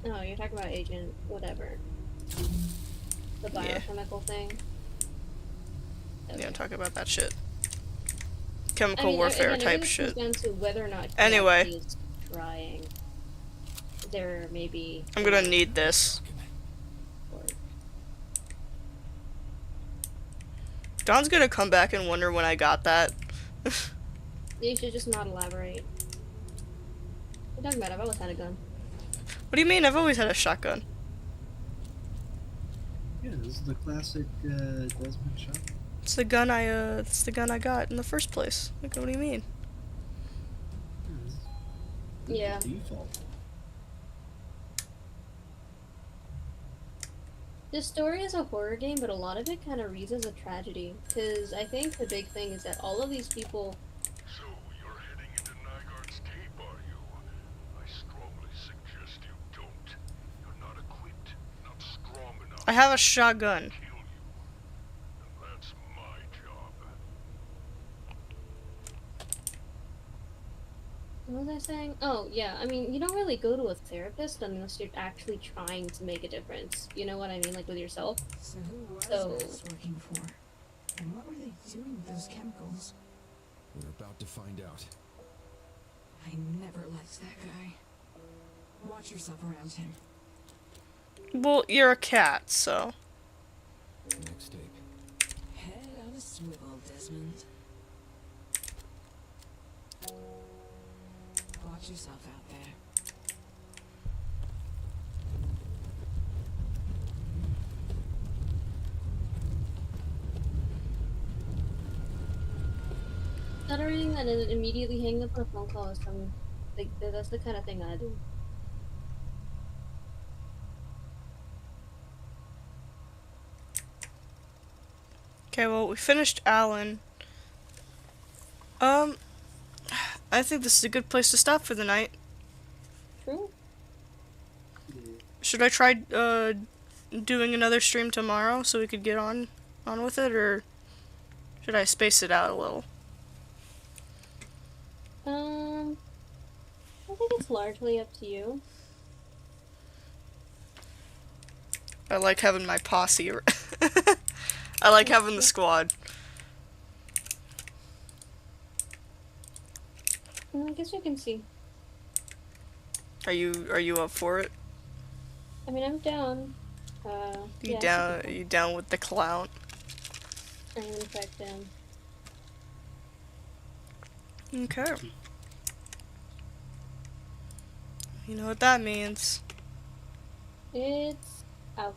No, you're talking about Agent whatever. The Yeah. biochemical thing. Yeah, I'm talking about that shit. I Chemical mean, warfare again, type it really shit. comes down to whether or not he Anyway. actually is trying. There may be. I'm gonna need this. Don's gonna come back and wonder when I got that. You should just not elaborate. What are you talking about? I've always had a gun. What do you mean? I've always had a shotgun. Yeah, this is the classic Desmond shotgun. It's the gun I got in the first place. Like, what do you mean? Yeah. Default. This story is a horror game, but a lot of it kind of reads as a tragedy. Because I think the big thing is that all of these people. So you're heading into Nygarde's Cape, are you? I strongly suggest you don't. You're not equipped, not strong enough I have a shotgun. to kill you. And that's my job. What was I saying? Oh, yeah. I mean, you don't really go to a therapist unless you're actually trying to make a difference. You know what I mean? Like with yourself. So who was So- Max working for? And what were they doing with those chemicals? We're about to find out. I never liked that guy. Watch yourself around him. Well, you're a cat, so. Next tape. Head on a swivel, Desmond. Watch yourself out there. Stuttering and then immediately hanging up on a phone call is some. Like, that's the kind of thing I do. Okay, well, we finished Alan. I think this is a good place to stop for the night. True. Should I try doing another stream tomorrow so we could get on with it, or should I space it out a little? I think it's largely up to you. I like having my posse. I like having the squad. I guess we can see. Are you up for it? I mean, I'm down. You yeah, down? Are you down with the clown? I'm in fact down. Okay. You know what that means. It's out.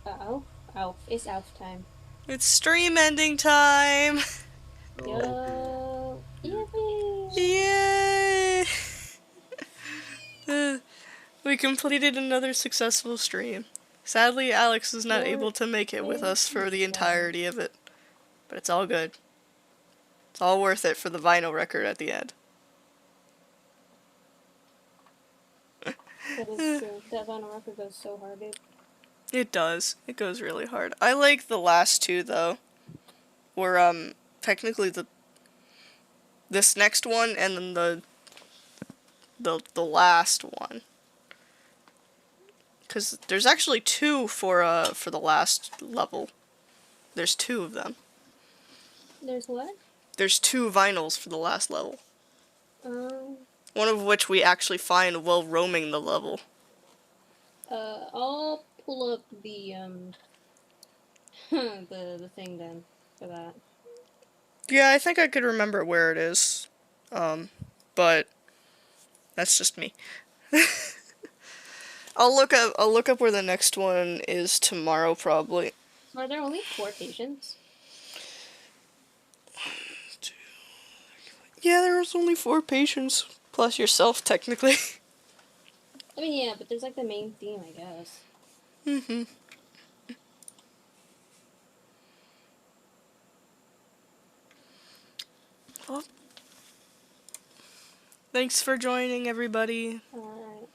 Alf. It's Alf time. It's stream ending time! Yo. Yippee! Yay! We completed another successful stream. Sadly, Alex was not able to make it with us for the entirety of it. But it's all good. It's all worth it for the vinyl record at the end. That is true. That vinyl record goes so hard, dude. It does. It goes really hard. I like the last two though. Where technically this next one and then the last one. Cuz there's actually two for the last level. There's two of them. There's what? There's two vinyls for the last level. Um. One of which we actually find while roaming the level. I'll pull up the the thing then for that. Yeah, I think I could remember where it is. But that's just me. I'll look up where the next one is tomorrow probably. Are there only 4 patients? Yeah, there was only 4 patients plus yourself technically. I mean, yeah, but there's like the main theme, I guess. Mhm. Well, thanks for joining everybody. Alright.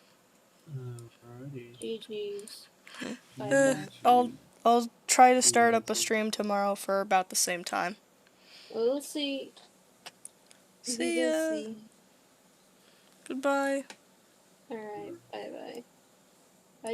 Alrighty. GG's. Bye. I'll try to start up a stream tomorrow for about the same time. We'll see. See We'll ya. see. Goodbye. Alright, bye bye. Bye.